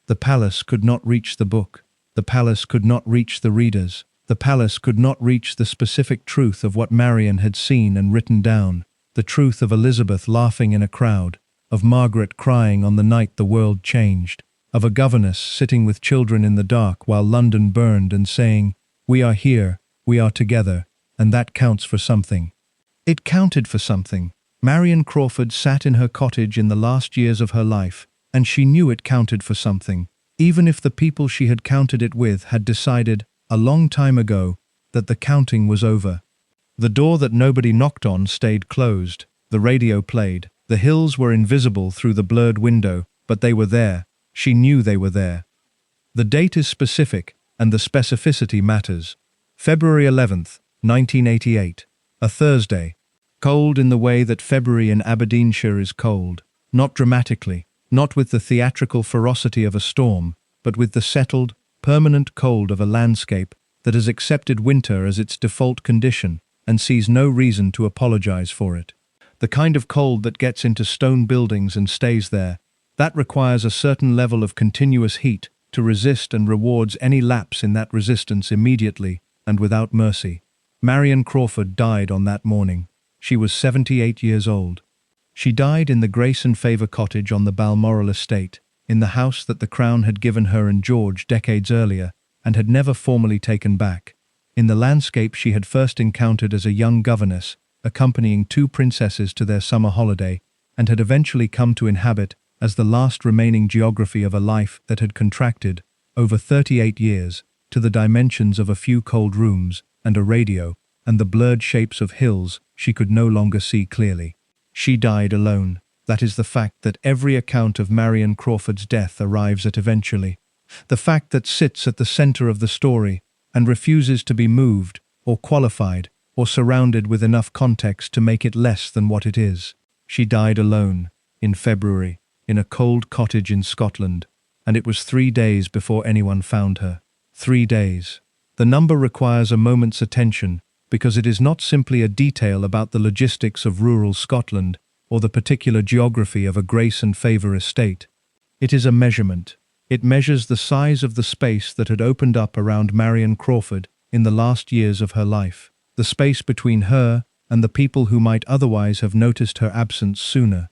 A: The palace could not reach the book. The palace could not reach the readers. The palace could not reach the specific truth of what Marion had seen and written down, the truth of Elizabeth laughing in a crowd, of Margaret crying on the night the world changed, of a governess sitting with children in the dark while London burned and saying, "We are here, we are together, and that counts for something." It counted for something. Marion Crawford sat in her cottage in the last years of her life, and she knew it counted for something, even if the people she had counted it with had decided, a long time ago, that the counting was over. The door that nobody knocked on stayed closed. The radio played. The hills were invisible through the blurred window, but they were there. She knew they were there. The date is specific, and the specificity matters. February 11th, 1988. A Thursday. Cold in the way that February in Aberdeenshire is cold. Not dramatically, not with the theatrical ferocity of a storm, but with the settled, permanent cold of a landscape that has accepted winter as its default condition and sees no reason to apologize for it. The kind of cold that gets into stone buildings and stays there, that requires a certain level of continuous heat to resist and rewards any lapse in that resistance immediately and without mercy. Marion Crawford died on that morning. She was 78 years old. She died in the Grace and Favour cottage on the Balmoral estate, in the house that the Crown had given her and George decades earlier and had never formally taken back, in the landscape she had first encountered as a young governess, accompanying two princesses to their summer holiday, and had eventually come to inhabit as the last remaining geography of a life that had contracted, over 38 years, to the dimensions of a few cold rooms and a radio, and the blurred shapes of hills she could no longer see clearly. She died alone. That is the fact that every account of Marion Crawford's death arrives at eventually. The fact that sits at the center of the story and refuses to be moved or qualified or surrounded with enough context to make it less than what it is. She died alone, in February, in a cold cottage in Scotland, and it was 3 days before anyone found her. 3 days. The number requires a moment's attention because it is not simply a detail about the logistics of rural Scotland or the particular geography of a Grace and Favour estate. It is a measurement. It measures the size of the space that had opened up around Marion Crawford in the last years of her life, the space between her and the people who might otherwise have noticed her absence sooner.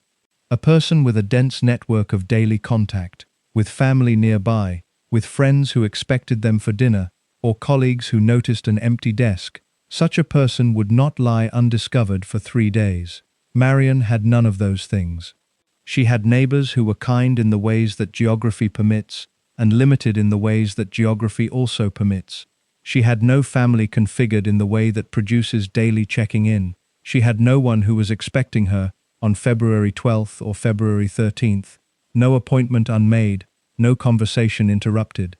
A: A person with a dense network of daily contact, with family nearby, with friends who expected them for dinner, or colleagues who noticed an empty desk, such a person would not lie undiscovered for 3 days. Marion had none of those things. She had neighbors who were kind in the ways that geography permits, and limited in the ways that geography also permits. She had no family configured in the way that produces daily checking in. She had no one who was expecting her on February 12th or February 13th. No appointment unmade, no conversation interrupted.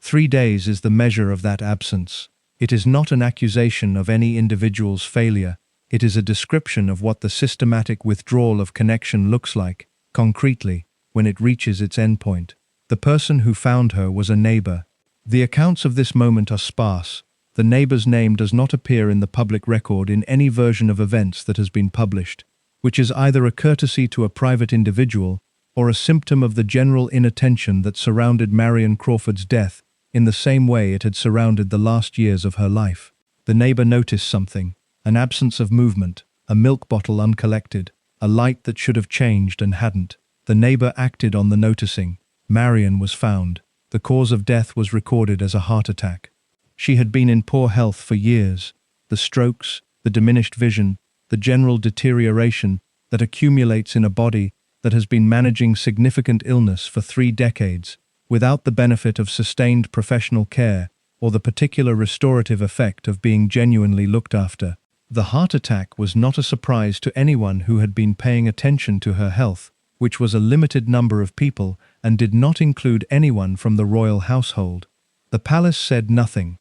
A: 3 days is the measure of that absence. It is not an accusation of any individual's failure. It is a description of what the systematic withdrawal of connection looks like, concretely, when it reaches its endpoint. The person who found her was a neighbor. The accounts of this moment are sparse. The neighbor's name does not appear in the public record in any version of events that has been published, which is either a courtesy to a private individual or a symptom of the general inattention that surrounded Marion Crawford's death in the same way it had surrounded the last years of her life. The neighbor noticed something, an absence of movement, a milk bottle uncollected, a light that should have changed and hadn't. The neighbor acted on the noticing. Marion was found. The cause of death was recorded as a heart attack. She had been in poor health for years. The strokes, the diminished vision, the general deterioration that accumulates in a body that has been managing significant illness for 3 decades, without the benefit of sustained professional care or the particular restorative effect of being genuinely looked after. The heart attack was not a surprise to anyone who had been paying attention to her health, which was a limited number of people and did not include anyone from the royal household. The palace said nothing.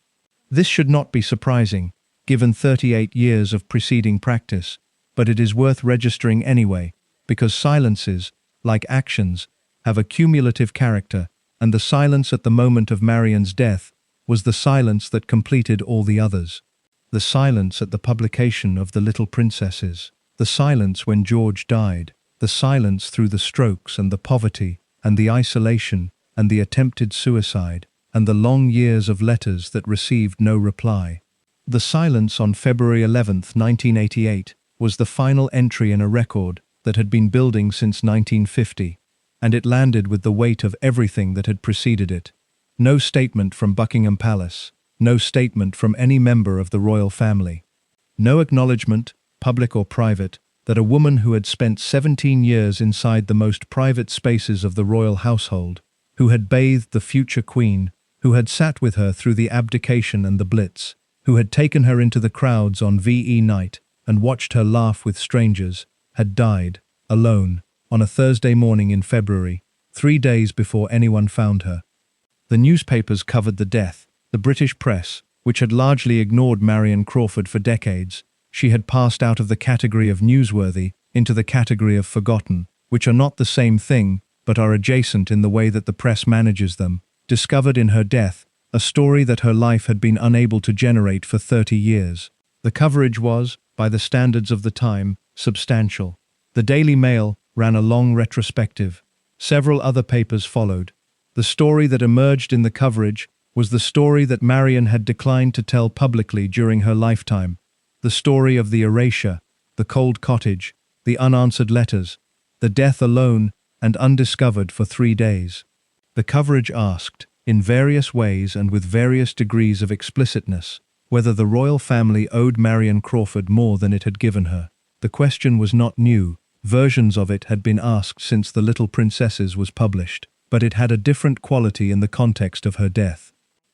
A: This should not be surprising, given 38 years of preceding practice, but it is worth registering anyway, because silences, like actions, have a cumulative character, and the silence at the moment of Marion's death was the silence that completed all the others. The silence at the publication of The Little Princesses, the silence when George died, the silence through the strokes and the poverty and the isolation and the attempted suicide and the long years of letters that received no reply. The silence on February 11, 1988, was the final entry in a record that had been building since 1950, and it landed with the weight of everything that had preceded it. No statement from Buckingham Palace, no statement from any member of the royal family. No acknowledgement, public or private, that a woman who had spent 17 years inside the most private spaces of the royal household, who had bathed the future queen, who had sat with her through the abdication and the Blitz, who had taken her into the crowds on VE night and watched her laugh with strangers, had died, alone, on a Thursday morning in February, 3 days before anyone found her. The newspapers covered the death. The British press, which had largely ignored Marion Crawford for decades, she had passed out of the category of newsworthy into the category of forgotten, which are not the same thing, but are adjacent in the way that the press manages them, discovered in her death a story that her life had been unable to generate for 30 years. The coverage was, by the standards of the time, substantial. The Daily Mail ran a long retrospective. Several other papers followed. The story that emerged in the coverage was the story that Marion had declined to tell publicly during her lifetime, the story of the erasure, the cold cottage, the unanswered letters, the death alone and undiscovered for 3 days. The coverage asked, in various ways and with various degrees of explicitness, whether the royal family owed Marion Crawford more than it had given her. The question was not new. Versions of it had been asked since The Little Princesses was published, but it had a different quality in the context of her death.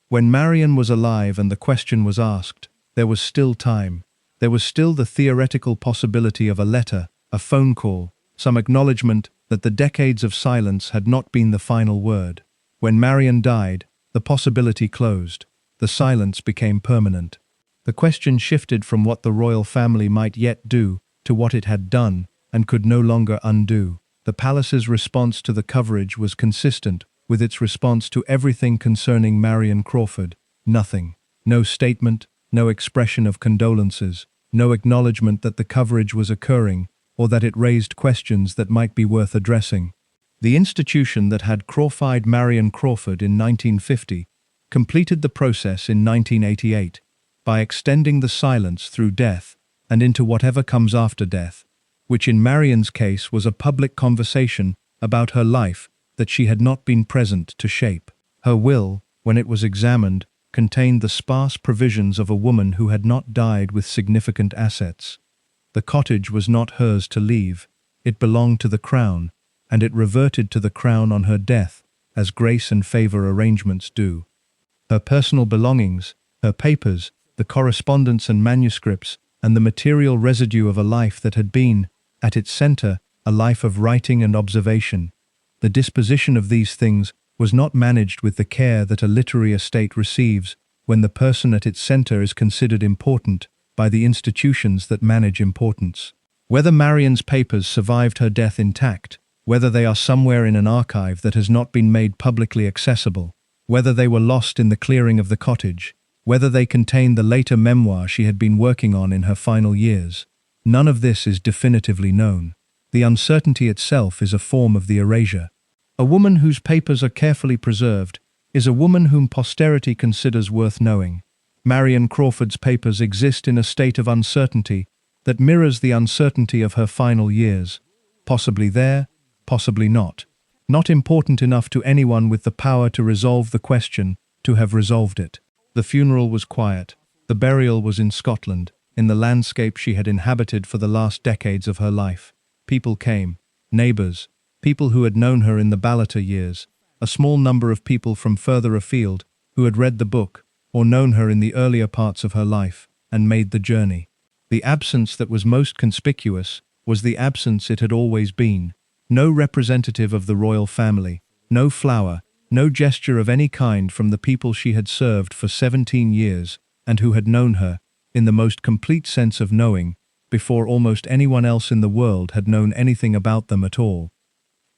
A: When Marion was alive and the question was asked, there was still time. There was still the theoretical possibility of a letter, a phone call, some acknowledgement that the decades of silence had not been the final word. When Marion died, the possibility closed. The silence became permanent. The question shifted from what the royal family might yet do to what it had done and could no longer undo. The palace's response to the coverage was consistent with its response to everything concerning Marion Crawford. Nothing. No statement, no expression of condolences, no acknowledgement that the coverage was occurring or that it raised questions that might be worth addressing. The institution that had Crawfied Marion Crawford in 1950 completed the process in 1988 by extending the silence through death and into whatever comes after death, which in Marion's case was a public conversation about her life that she had not been present to shape. Her will, when it was examined, contained the sparse provisions of a woman who had not died with significant assets. The cottage was not hers to leave. It belonged to the crown, and it reverted to the crown on her death, as grace and favor arrangements do. Her personal belongings, her papers, the correspondence and manuscripts, and the material residue of a life that had been, at its center, a life of writing and observation. The disposition of these things was not managed with the care that a literary estate receives when the person at its center is considered important by the institutions that manage importance. Whether Marion's papers survived her death intact, whether they are somewhere in an archive that has not been made publicly accessible, whether they were lost in the clearing of the cottage, whether they contain the later memoir she had been working on in her final years, none of this is definitively known. The uncertainty itself is a form of the erasure. A woman whose papers are carefully preserved is a woman whom posterity considers worth knowing. Marion Crawford's papers exist in a state of uncertainty that mirrors the uncertainty of her final years. Possibly there, possibly not. Not important enough to anyone with the power to resolve the question to have resolved it. The funeral was quiet. The burial was in Scotland, in the landscape she had inhabited for the last decades of her life. People came, neighbours, people who had known her in the Ballater years, a small number of people from further afield who had read the book or known her in the earlier parts of her life and made the journey. The absence that was most conspicuous was the absence it had always been. No representative of the royal family, no flower, no gesture of any kind from the people she had served for 17 years and who had known her, in the most complete sense of knowing, before almost anyone else in the world had known anything about them at all.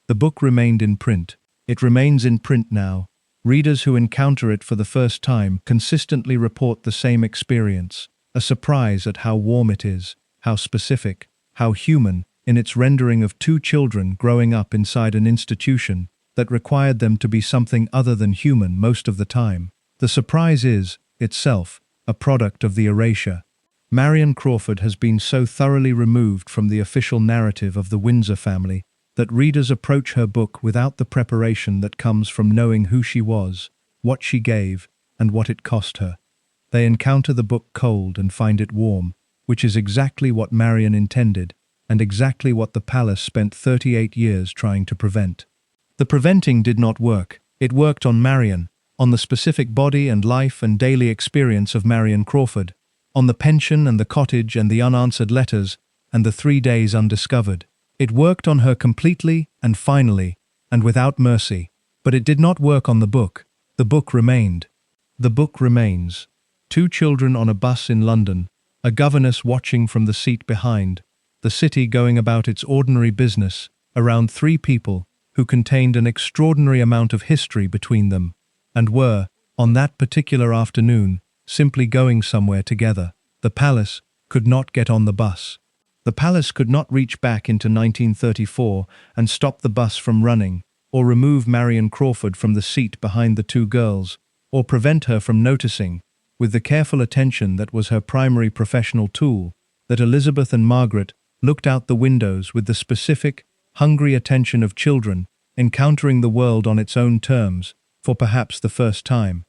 A: The book remained in print. It remains in print now. Readers who encounter it for the first time consistently report the same experience, a surprise at how warm it is, how specific, how human, in its rendering of two children growing up inside an institution that required them to be something other than human most of the time. The surprise is, itself, a product of the erasure. Marion Crawford has been so thoroughly removed from the official narrative of the Windsor family that readers approach her book without the preparation that comes from knowing who she was, what she gave, and what it cost her. They encounter the book cold and find it warm, which is exactly what Marion intended, and exactly what the palace spent 38 years trying to prevent. The preventing did not work. It worked on Marion, on the specific body and life and daily experience of Marion Crawford, on the pension and the cottage and the unanswered letters and the 3 days undiscovered. It worked on her completely and finally, and without mercy, but it did not work on the book. The book remained. The book remains. 2 children on a bus in London, a governess watching from the seat behind, the city going about its ordinary business, around 3 people who contained an extraordinary amount of history between them, and were, on that particular afternoon, simply going somewhere together. The palace could not get on the bus. The palace could not reach back into 1934 and stop the bus from running, or remove Marion Crawford from the seat behind the 2 girls, or prevent her from noticing, with the careful attention that was her primary professional tool, that Elizabeth and Margaret looked out the windows with the specific, hungry attention of children encountering the world on its own terms, for perhaps the first time.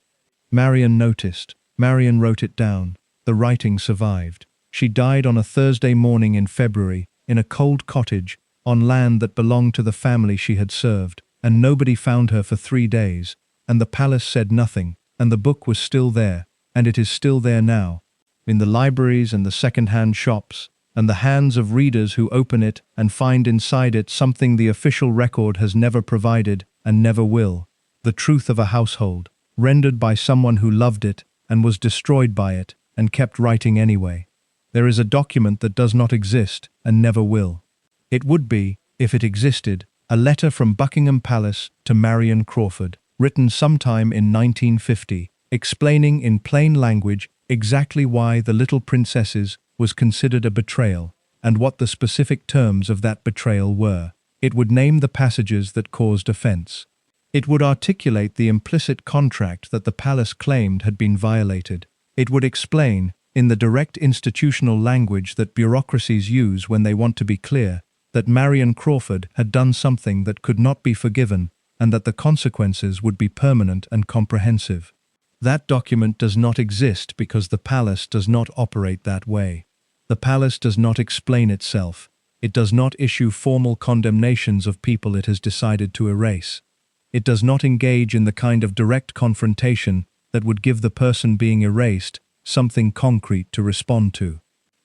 A: Marion noticed. Marion wrote it down. The writing survived. She died on a Thursday morning in February, in a cold cottage, on land that belonged to the family she had served, and nobody found her for 3 days, and the palace said nothing, and the book was still there, and it is still there now, in the libraries and the second-hand shops, and the hands of readers who open it and find inside it something the official record has never provided and never will, the truth of a household, rendered by someone who loved it and was destroyed by it and kept writing anyway. There is a document that does not exist and never will. It would be, if it existed, a letter from Buckingham Palace to Marion Crawford, written sometime in 1950, explaining in plain language exactly why The Little Princesses was considered a betrayal, and what the specific terms of that betrayal were. It would name the passages that caused offence. It would articulate the implicit contract that the palace claimed had been violated. It would explain, in the direct institutional language that bureaucracies use when they want to be clear, that Marion Crawford had done something that could not be forgiven, and that the consequences would be permanent and comprehensive. That document does not exist because the palace does not operate that way. The palace does not explain itself. It does not issue formal condemnations of people it has decided to erase. It does not engage in the kind of direct confrontation that would give the person being erased something concrete to respond to.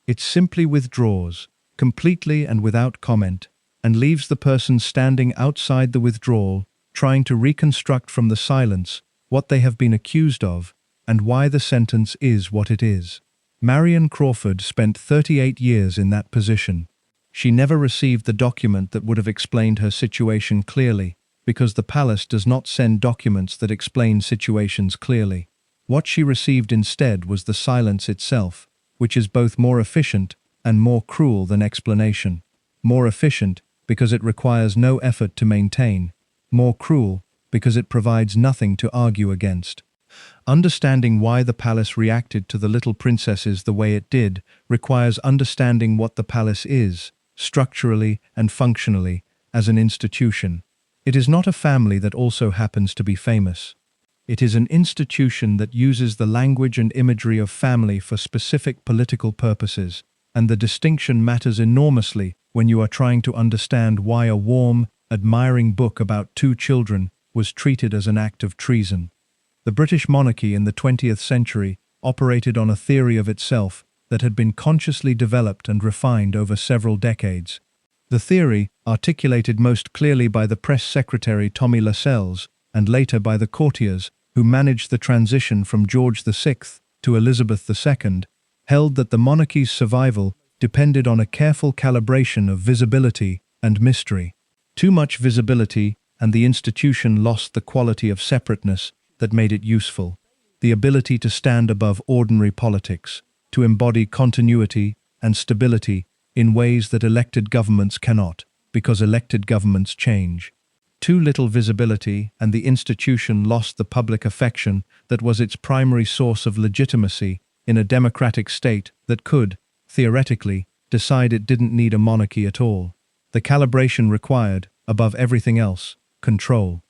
A: It simply withdraws, completely and without comment, and leaves the person standing outside the withdrawal, trying to reconstruct from the silence what they have been accused of and why the sentence is what it is. Marion Crawford spent 38 years in that position. She never received the document that would have explained her situation clearly, because the palace does not send documents that explain situations clearly. What she received instead was the silence itself, which is both more efficient and more cruel than explanation. More efficient because it requires no effort to maintain, more cruel, because it provides nothing to argue against. Understanding why the palace reacted to the little princesses the way it did requires understanding what the palace is, structurally and functionally, as an institution. It is not a family that also happens to be famous. It is an institution that uses the language and imagery of family for specific political purposes, and the distinction matters enormously when you are trying to understand why a warm, admiring book about two children was treated as an act of treason. The British monarchy in the 20th century operated on a theory of itself that had been consciously developed and refined over several decades. The theory, articulated most clearly by the press secretary Tommy Lascelles, and later by the courtiers who managed the transition from George VI to Elizabeth II, held that the monarchy's survival depended on a careful calibration of visibility and mystery. Too much visibility, and the institution lost the quality of separateness that made it useful, the ability to stand above ordinary politics, to embody continuity and stability in ways that elected governments cannot, because elected governments change. Too little visibility, and the institution lost the public affection that was its primary source of legitimacy in a democratic state that could, theoretically, decide it didn't need a monarchy at all. The calibration required, above everything else, control.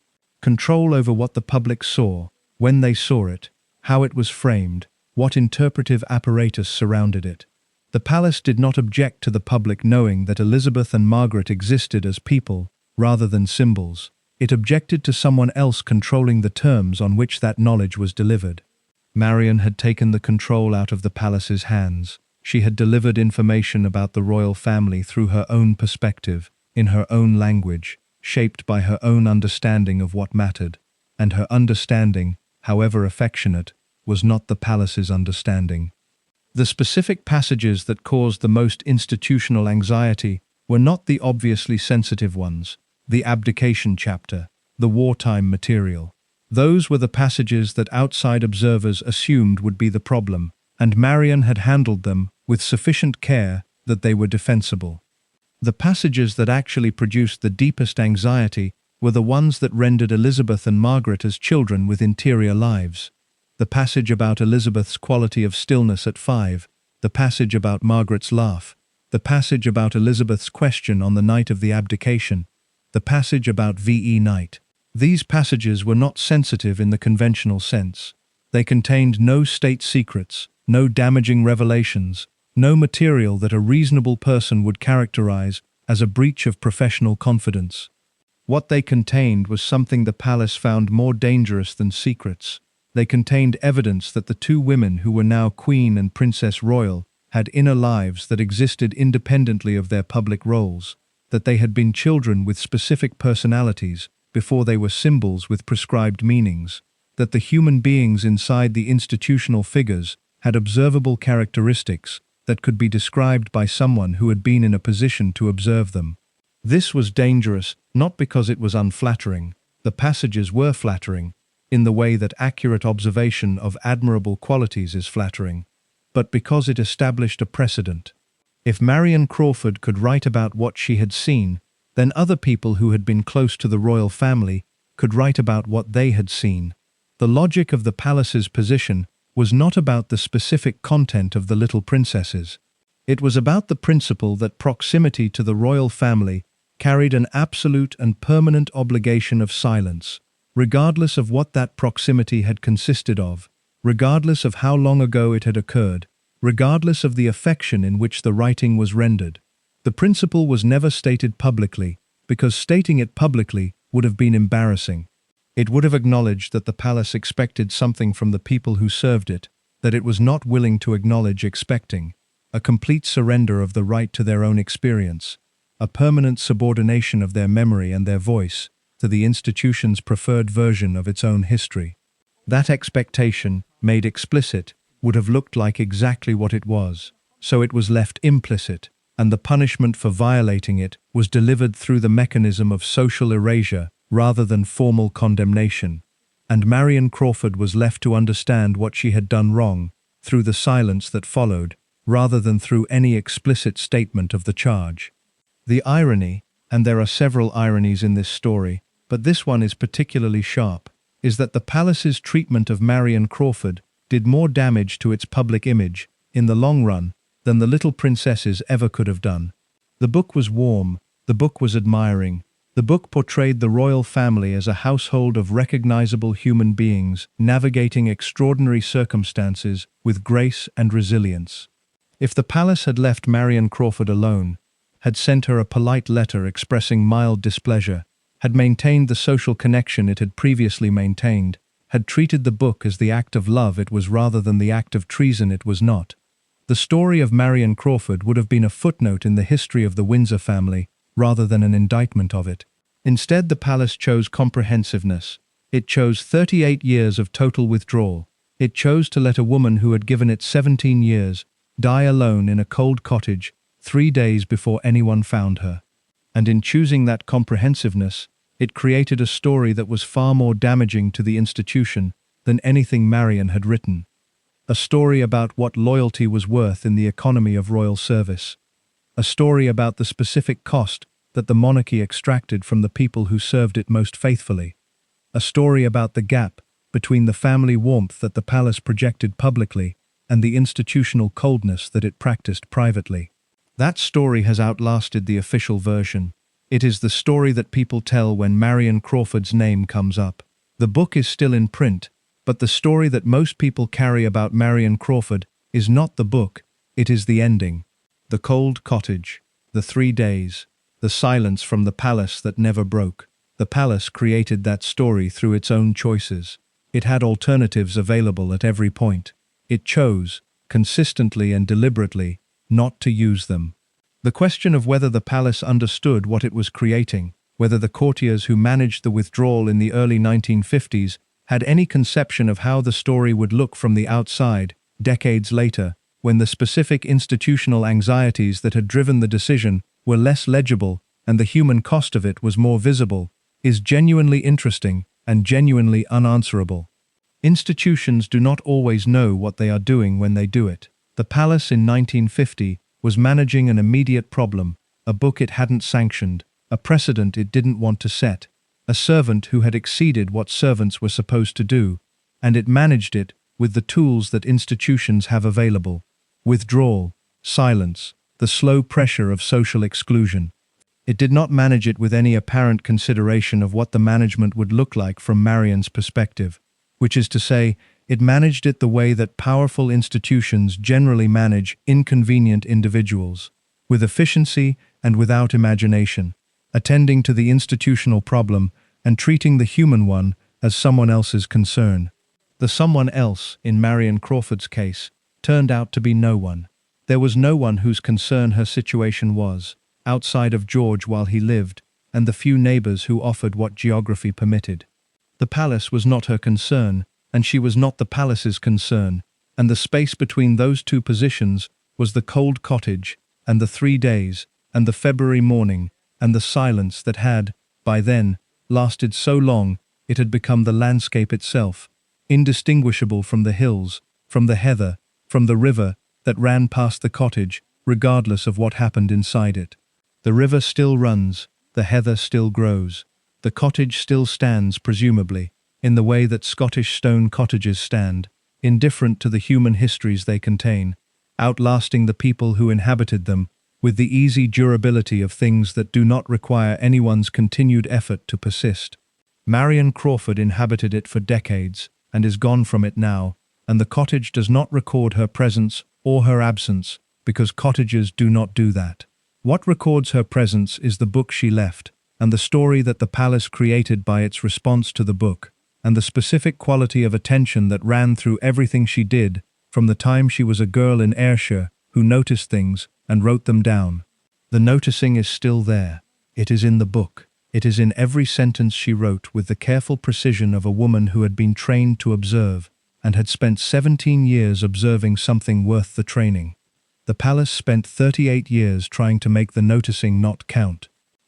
A: Control over what the public saw, when they saw it, how it was framed, what interpretive apparatus surrounded it. The palace did not object to the public knowing that Elizabeth and Margaret existed as people, rather than symbols. It objected to someone else controlling the terms on which that knowledge was delivered. Marion had taken the control out of the palace's hands. She had delivered information about the royal family through her own perspective, in her own language, shaped by her own understanding of what mattered. And her understanding, however affectionate, was not the palace's understanding. The specific passages that caused the most institutional anxiety were not the obviously sensitive ones, the abdication chapter, the wartime material. Those were the passages that outside observers assumed would be the problem, and Marion had handled them with sufficient care that they were defensible. The passages that actually produced the deepest anxiety were the ones that rendered Elizabeth and Margaret as children with interior lives. The passage about Elizabeth's quality of stillness at 5, the passage about Margaret's laugh, the passage about Elizabeth's question on the night of the abdication, the passage about VE night. These passages were not sensitive in the conventional sense. They contained no state secrets, no damaging revelations, no material that a reasonable person would characterize as a breach of professional confidence. What they contained was something the palace found more dangerous than secrets. They contained evidence that the two women who were now Queen and Princess Royal had inner lives that existed independently of their public roles, that they had been children with specific personalities before they were symbols with prescribed meanings, that the human beings inside the institutional figures had observable characteristics that could be described by someone who had been in a position to observe them. This was dangerous, not because it was unflattering. The passages were flattering, in the way that accurate observation of admirable qualities is flattering, but because it established a precedent. If Marion Crawford could write about what she had seen, then other people who had been close to the royal family could write about what they had seen. The logic of the palace's position was not about the specific content of the little princesses. It was about the principle that proximity to the royal family carried an absolute and permanent obligation of silence, regardless of what that proximity had consisted of, regardless of how long ago it had occurred, regardless of the affection in which the writing was rendered. The principle was never stated publicly, because stating it publicly would have been embarrassing. It would have acknowledged that the palace expected something from the people who served it, that it was not willing to acknowledge expecting, a complete surrender of the right to their own experience, a permanent subordination of their memory and their voice to the institution's preferred version of its own history. That expectation, made explicit, would have looked like exactly what it was, so it was left implicit, and the punishment for violating it was delivered through the mechanism of social erasure rather than formal condemnation, and Marion Crawford was left to understand what she had done wrong through the silence that followed, rather than through any explicit statement of the charge. The irony, and there are several ironies in this story, but this one is particularly sharp, is that the palace's treatment of Marion Crawford did more damage to its public image, in the long run, than the little princesses ever could have done. The book was warm, the book was admiring, the book portrayed the royal family as a household of recognizable human beings navigating extraordinary circumstances with grace and resilience. If the palace had left Marion Crawford alone, had sent her a polite letter expressing mild displeasure, had maintained the social connection it had previously maintained, had treated the book as the act of love it was rather than the act of treason it was not, the story of Marion Crawford would have been a footnote in the history of the Windsor family rather than an indictment of it. Instead, the palace chose comprehensiveness. It chose 38 years of total withdrawal. It chose to let a woman who had given it 17 years die alone in a cold cottage 3 days before anyone found her. And in choosing that comprehensiveness, it created a story that was far more damaging to the institution than anything Marion had written. A story about what loyalty was worth in the economy of royal service. A story about the specific cost that the monarchy extracted from the people who served it most faithfully. A story about the gap between the family warmth that the palace projected publicly and the institutional coldness that it practiced privately. That story has outlasted the official version. It is the story that people tell when Marion Crawford's name comes up. The book is still in print, but the story that most people carry about Marion Crawford is not the book, it is the ending. The cold cottage, the 3 days, the silence from the palace that never broke. The palace created that story through its own choices. It had alternatives available at every point. It chose, consistently and deliberately, not to use them. The question of whether the palace understood what it was creating, whether the courtiers who managed the withdrawal in the early 1950s had any conception of how the story would look from the outside, decades later, when the specific institutional anxieties that had driven the decision were less legible and the human cost of it was more visible, is genuinely interesting and genuinely unanswerable. Institutions do not always know what they are doing when they do it. The palace in 1950 was managing an immediate problem, a book it hadn't sanctioned, a precedent it didn't want to set, a servant who had exceeded what servants were supposed to do, and it managed it with the tools that institutions have available: withdrawal, silence, the slow pressure of social exclusion. It did not manage it with any apparent consideration of what the management would look like from Marion's perspective, which is to say, it managed it the way that powerful institutions generally manage inconvenient individuals, with efficiency and without imagination, attending to the institutional problem and treating the human one as someone else's concern. The someone else, in Marion Crawford's case, turned out to be no one. There was no one whose concern her situation was, outside of George while he lived, and the few neighbors who offered what geography permitted. The palace was not her concern, and she was not the palace's concern, and the space between those two positions was the cold cottage, and the 3 days, and the February morning, and the silence that had, by then, lasted so long it had become the landscape itself, indistinguishable from the hills, from the heather, from the river that ran past the cottage, regardless of what happened inside it. The river still runs, the heather still grows, the cottage still stands, presumably, in the way that Scottish stone cottages stand, indifferent to the human histories they contain, outlasting the people who inhabited them, with the easy durability of things that do not require anyone's continued effort to persist. Marion Crawford inhabited it for decades, and is gone from it now, and the cottage does not record her presence or her absence, because cottages do not do that. What records her presence is the book she left, and the story that the palace created by its response to the book, and the specific quality of attention that ran through everything she did, from the time she was a girl in Ayrshire who noticed things and wrote them down. The noticing is still there. It is in the book. It is in every sentence she wrote with the careful precision of a woman who had been trained to observe, and had spent 17 years observing something worth the training. The palace spent 38 years trying to make the noticing not count.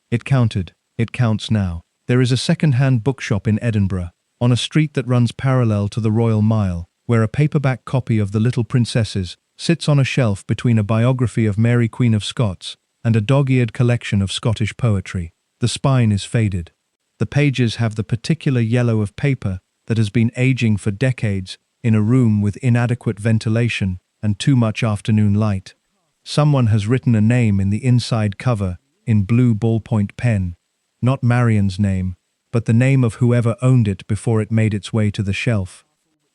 A: It counted. It counts now. There is a second-hand bookshop in Edinburgh, on a street that runs parallel to the Royal Mile, where a paperback copy of The Little Princesses sits on a shelf between a biography of Mary Queen of Scots and a dog-eared collection of Scottish poetry. The spine is faded. The pages have the particular yellow of paper that has been aging for decades in a room with inadequate ventilation and too much afternoon light. Someone has written a name in the inside cover in blue ballpoint pen. Not Marion's name, but the name of whoever owned it before it made its way to the shelf.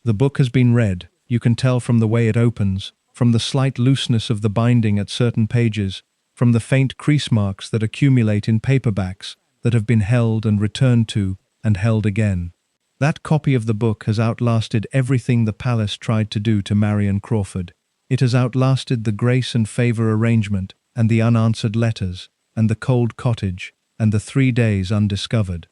A: The book has been read. You can tell from the way it opens, from the slight looseness of the binding at certain pages, from the faint crease marks that accumulate in paperbacks that have been held and returned to and held again. That copy of the book has outlasted everything the palace tried to do to Marion Crawford. It has outlasted the grace and favor arrangement, and the unanswered letters, and the cold cottage, and the 3 days undiscovered.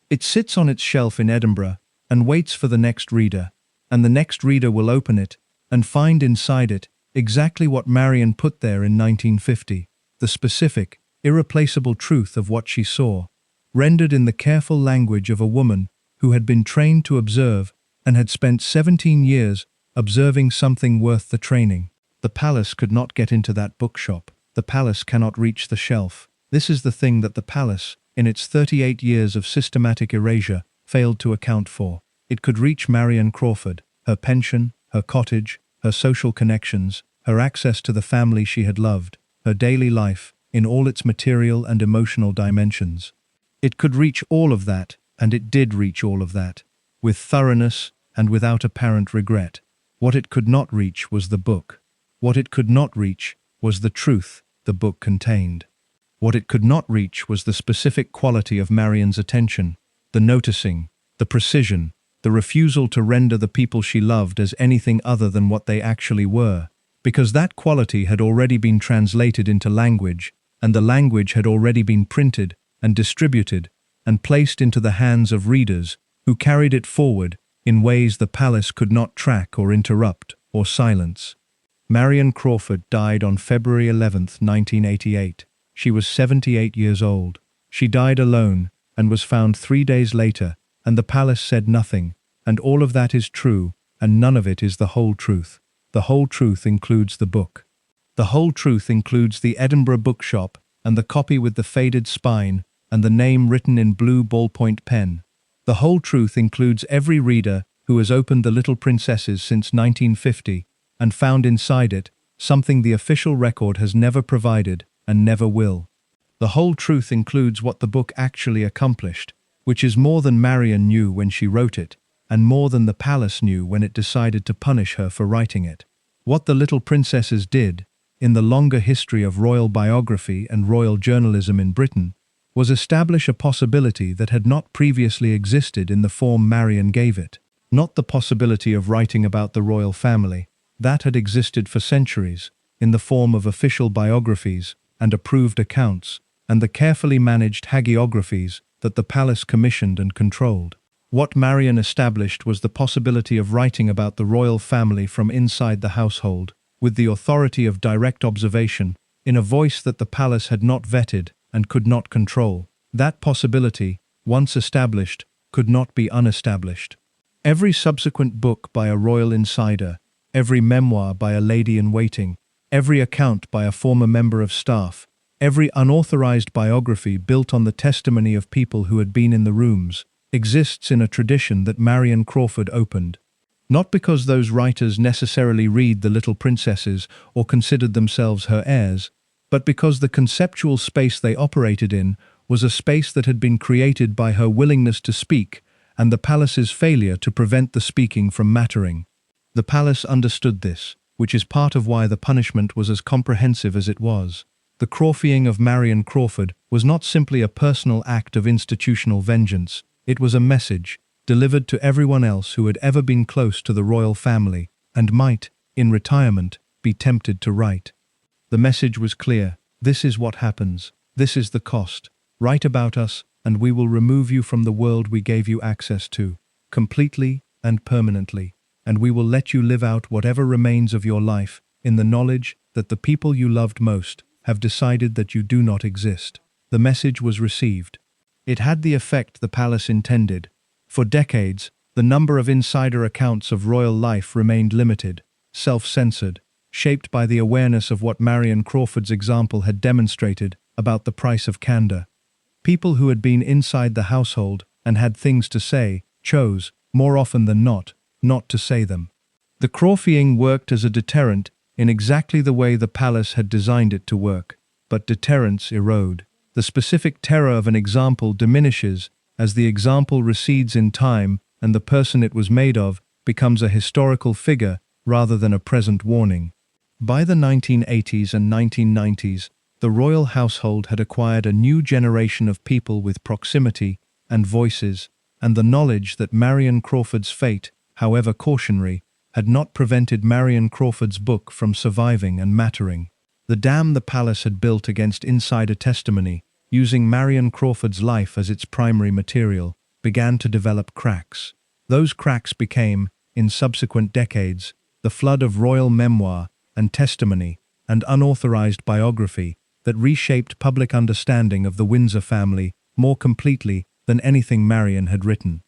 A: It sits on its shelf in Edinburgh and waits for the next reader, and the next reader will open it and find inside it exactly what Marion put there in 1950, the specific, irreplaceable truth of what she saw, rendered in the careful language of a woman who had been trained to observe and had spent 17 years observing something worth the training. The palace could not get into that bookshop. The palace cannot reach the shelf. This is the thing that the palace, in its 38 years of systematic erasure, failed to account for. It could reach Marion Crawford, her pension, her cottage, her social connections, her access to the family she had loved, her daily life, in all its material and emotional dimensions. It could reach all of that, and it did reach all of that, with thoroughness and without apparent regret. What it could not reach was the book. What it could not reach was the truth the book contained. What it could not reach was the specific quality of Marion's attention, the noticing, the precision, the refusal to render the people she loved as anything other than what they actually were, because that quality had already been translated into language, and the language had already been printed and distributed and placed into the hands of readers who carried it forward in ways the palace could not track or interrupt or silence. Marion Crawford died on February 11, 1988. She was 78 years old. She died alone and was found 3 days later, and the palace said nothing, and all of that is true, and none of it is the whole truth. The whole truth includes the book. The whole truth includes the Edinburgh bookshop and the copy with the faded spine and the name written in blue ballpoint pen. The whole truth includes every reader who has opened The Little Princesses since 1950 and found inside it something the official record has never provided and never will. The whole truth includes what the book actually accomplished, which is more than Marion knew when she wrote it, and more than the palace knew when it decided to punish her for writing it. What The Little Princesses did, in the longer history of royal biography and royal journalism in Britain, was establish a possibility that had not previously existed in the form Marion gave it. Not the possibility of writing about the royal family. That had existed for centuries, in the form of official biographies and approved accounts, and the carefully managed hagiographies that the palace commissioned and controlled. What Marion established was the possibility of writing about the royal family from inside the household, with the authority of direct observation, in a voice that the palace had not vetted and could not control. That possibility, once established, could not be unestablished. Every subsequent book by a royal insider, every memoir by a lady-in-waiting, every account by a former member of staff, every unauthorized biography built on the testimony of people who had been in the rooms, exists in a tradition that Marion Crawford opened. Not because those writers necessarily read The Little Princesses or considered themselves her heirs, but because the conceptual space they operated in was a space that had been created by her willingness to speak and the palace's failure to prevent the speaking from mattering. The palace understood this, which is part of why the punishment was as comprehensive as it was. The crawfying of Marion Crawford was not simply a personal act of institutional vengeance. It was a message, delivered to everyone else who had ever been close to the royal family and might, in retirement, be tempted to write. The message was clear. This is what happens. This is the cost. Write about us, and we will remove you from the world we gave you access to, completely and permanently, and we will let you live out whatever remains of your life in the knowledge that the people you loved most have decided that you do not exist. The message was received. It had the effect the palace intended. For decades, the number of insider accounts of royal life remained limited, self-censored, shaped by the awareness of what Marion Crawford's example had demonstrated about the price of candor. People who had been inside the household and had things to say chose, more often than not to say them. The Crawfying worked as a deterrent in exactly the way the palace had designed it to work, but deterrents erode. The specific terror of an example diminishes as the example recedes in time and the person it was made of becomes a historical figure rather than a present warning. By the 1980s and 1990s, the royal household had acquired a new generation of people with proximity and voices, and the knowledge that Marion Crawford's fate, however cautionary, had not prevented Marion Crawford's book from surviving and mattering. The dam the palace had built against insider testimony, using Marion Crawford's life as its primary material, began to develop cracks. Those cracks became, in subsequent decades, the flood of royal memoir and testimony and unauthorized biography that reshaped public understanding of the Windsor family more completely than anything Marion had written.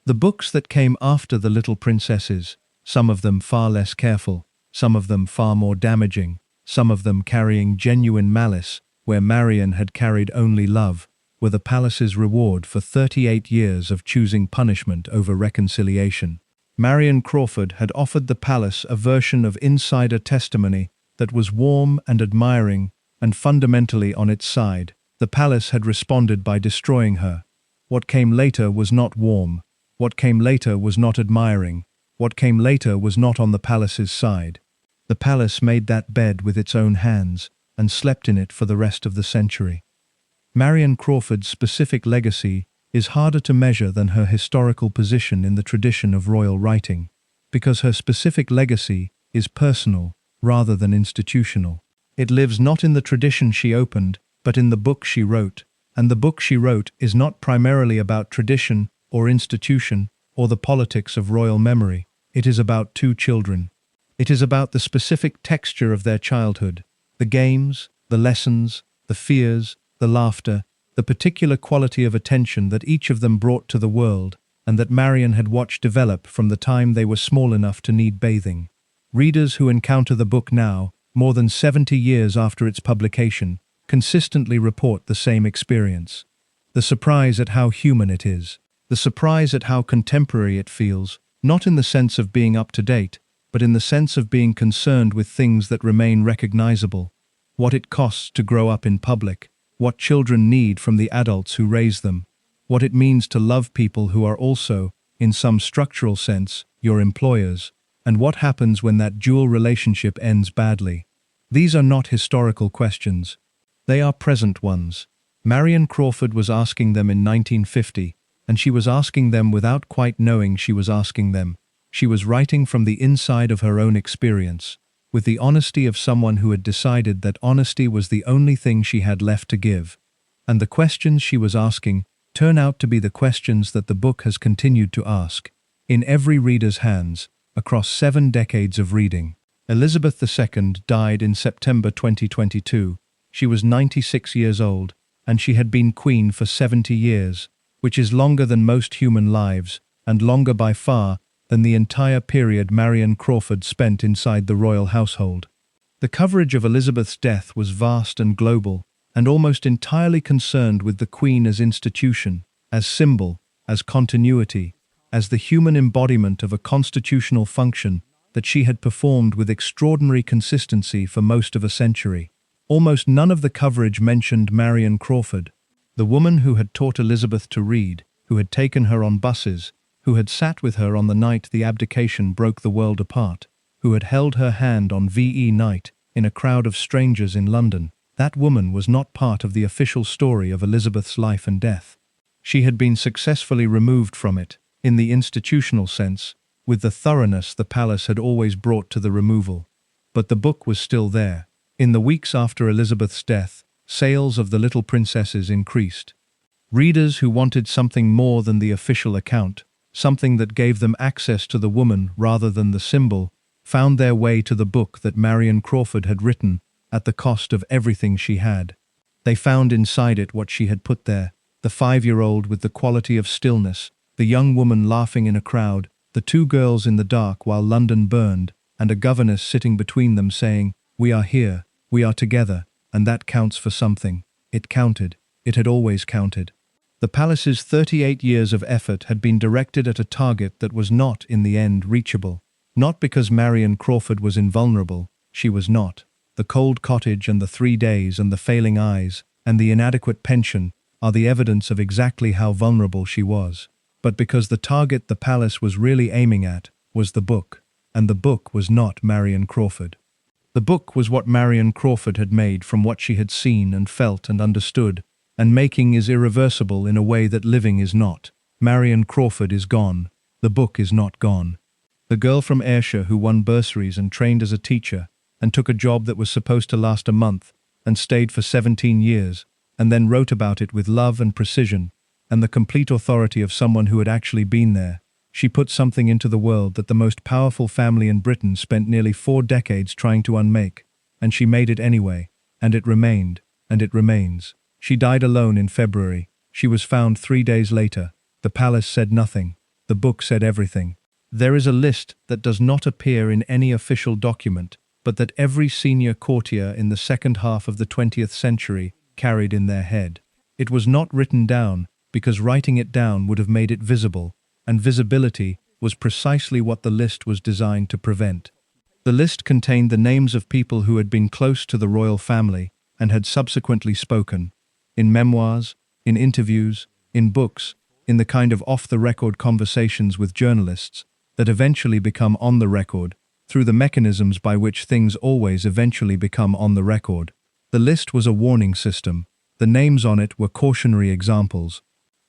A: The books that came after The Little Princesses, some of them far less careful, some of them far more damaging, some of them carrying genuine malice, where Marion had carried only love, were the palace's reward for 38 years of choosing punishment over reconciliation. Marion Crawford had offered the palace a version of insider testimony that was warm and admiring and fundamentally on its side. The palace had responded by destroying her. What came later was not warm. What came later was not admiring. What came later was not on the palace's side. The palace made that bed with its own hands and slept in it for the rest of the century. Marion Crawford's specific legacy is harder to measure than her historical position in the tradition of royal writing, because her specific legacy is personal rather than institutional. It lives not in the tradition she opened, but in the book she wrote, and the book she wrote is not primarily about tradition or institution or the politics of royal memory. It is about two children. It is about the specific texture of their childhood, the games, the lessons, the fears, the laughter, the particular quality of attention that each of them brought to the world, and that Marion had watched develop from the time they were small enough to need bathing. Readers who encounter the book now, more than 70 years after its publication, consistently report the same experience. The surprise at how human it is. The surprise at how contemporary it feels, not in the sense of being up to date, but in the sense of being concerned with things that remain recognizable. What it costs to grow up in public, what children need from the adults who raise them, what it means to love people who are also, in some structural sense, your employers, and what happens when that dual relationship ends badly. These are not historical questions. They are present ones. Marion Crawford was asking them in 1950, and she was asking them without quite knowing she was asking them. She was writing from the inside of her own experience, with the honesty of someone who had decided that honesty was the only thing she had left to give. And the questions she was asking turn out to be the questions that the book has continued to ask, in every reader's hands, across 7 decades of reading. Elizabeth II died in September 2022. She was 96 years old, and she had been queen for 70 years, which is longer than most human lives, and longer by far than the entire period Marion Crawford spent inside the royal household. The coverage of Elizabeth's death was vast and global, and almost entirely concerned with the Queen as institution, as symbol, as continuity, as the human embodiment of a constitutional function that she had performed with extraordinary consistency for most of a century. Almost none of the coverage mentioned Marion Crawford, the woman who had taught Elizabeth to read, who had taken her on buses, who had sat with her on the night the abdication broke the world apart, who had held her hand on VE night in a crowd of strangers in London. That woman was not part of the official story of Elizabeth's life and death. She had been successfully removed from it, in the institutional sense, with the thoroughness the palace had always brought to the removal. But the book was still there. In the weeks after Elizabeth's death, sales of The Little Princesses increased. Readers who wanted something more than the official account, something that gave them access to the woman rather than the symbol, found their way to the book that Marion Crawford had written at the cost of everything she had. They found inside it what she had put there, the 5-year-old with the quality of stillness, the young woman laughing in a crowd, the 2 girls in the dark while London burned, and a governess sitting between them saying, "We are here, we are together, and that counts for something." It counted. it had always counted. The palace's 38 years of effort had been directed at a target that was not, in the end, reachable. Not because Marion Crawford was invulnerable, she was not. The cold cottage and the 3 days and the failing eyes and the inadequate pension are the evidence of exactly how vulnerable she was. But because the target the palace was really aiming at was the book, and the book was not Marion Crawford. The book was what Marion Crawford had made from what she had seen and felt and understood, and making is irreversible in a way that living is not. Marion Crawford is gone. The book is not gone. The girl from Ayrshire who won bursaries and trained as a teacher, and took a job that was supposed to last a month, and stayed for 17 years, and then wrote about it with love and precision, and the complete authority of someone who had actually been there. She put something into the world that the most powerful family in Britain spent nearly 4 decades trying to unmake, and she made it anyway, and it remained, and it remains. She died alone in February. She was found 3 days later. The palace said nothing. The book said everything. There is a list that does not appear in any official document, but that every senior courtier in the second half of the 20th century carried in their head. It was not written down, because writing it down would have made it visible, and visibility was precisely what the list was designed to prevent. The list contained the names of people who had been close to the royal family and had subsequently spoken, in memoirs, in interviews, in books, in the kind of off-the-record conversations with journalists that eventually become on the record, through the mechanisms by which things always eventually become on the record. The list was a warning system. The names on it were cautionary examples.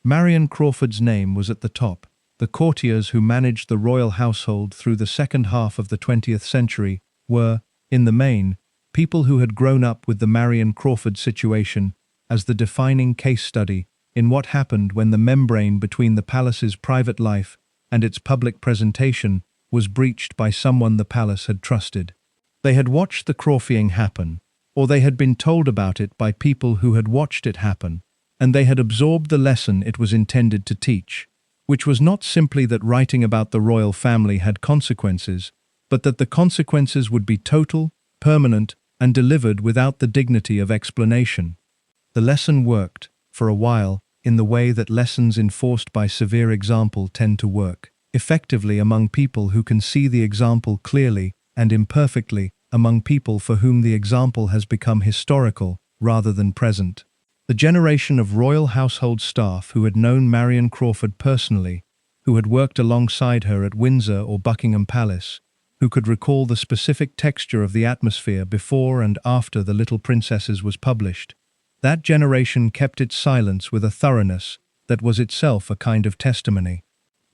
A: Marion Crawford's name was at the top. The courtiers who managed the royal household through the second half of the 20th century were, in the main, people who had grown up with the Marion Crawford situation as the defining case study in what happened when the membrane between the palace's private life and its public presentation was breached by someone the palace had trusted. They had watched the Crawfying happen, or they had been told about it by people who had watched it happen, and they had absorbed the lesson it was intended to teach, which was not simply that writing about the royal family had consequences, but that the consequences would be total, permanent, and delivered without the dignity of explanation. The lesson worked, for a while, in the way that lessons enforced by severe example tend to work, effectively among people who can see the example clearly, and imperfectly among people for whom the example has become historical rather than present. The generation of royal household staff who had known Marion Crawford personally, who had worked alongside her at Windsor or Buckingham Palace, who could recall the specific texture of the atmosphere before and after The Little Princesses was published, that generation kept its silence with a thoroughness that was itself a kind of testimony.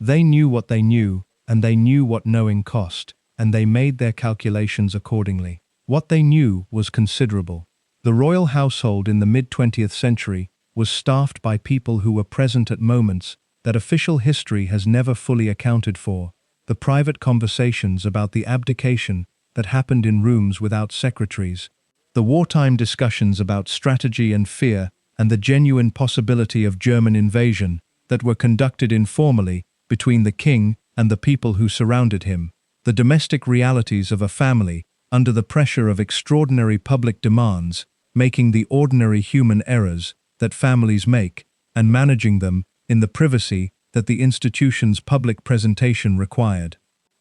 A: They knew what they knew, and they knew what knowing cost, and they made their calculations accordingly. What they knew was considerable. The royal household in the mid-20th century was staffed by people who were present at moments that official history has never fully accounted for, the private conversations about the abdication that happened in rooms without secretaries, the wartime discussions about strategy and fear, and the genuine possibility of German invasion that were conducted informally between the king and the people who surrounded him, the domestic realities of a family under the pressure of extraordinary public demands, making the ordinary human errors that families make, and managing them in the privacy that the institution's public presentation required.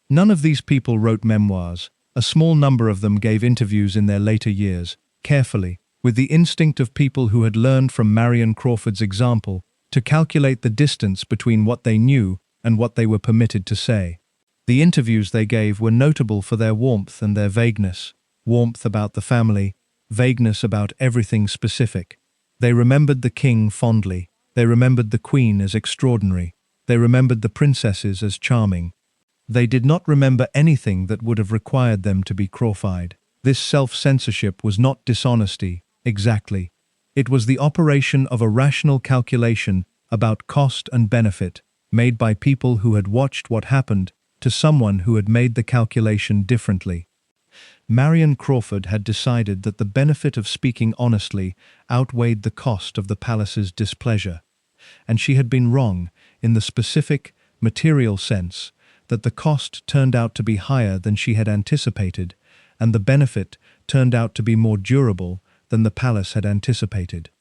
A: None of these people wrote memoirs. A small number of them gave interviews in their later years, carefully, with the instinct of people who had learned from Marion Crawford's example to calculate the distance between what they knew and what they were permitted to say. The interviews they gave were notable for their warmth and their vagueness. Warmth about the family, vagueness about everything specific. They remembered the king fondly. They remembered the queen as extraordinary. They remembered the princesses as charming. They did not remember anything that would have required them to be Crawfied. This self-censorship was not dishonesty, exactly. It was the operation of a rational calculation about cost and benefit, made by people who had watched what happened to someone who had made the calculation differently. Marion Crawford had decided that the benefit of speaking honestly outweighed the cost of the palace's displeasure, and she had been wrong in the specific, material sense that the cost turned out to be higher than she had anticipated, and the benefit turned out to be more durable than the palace had anticipated.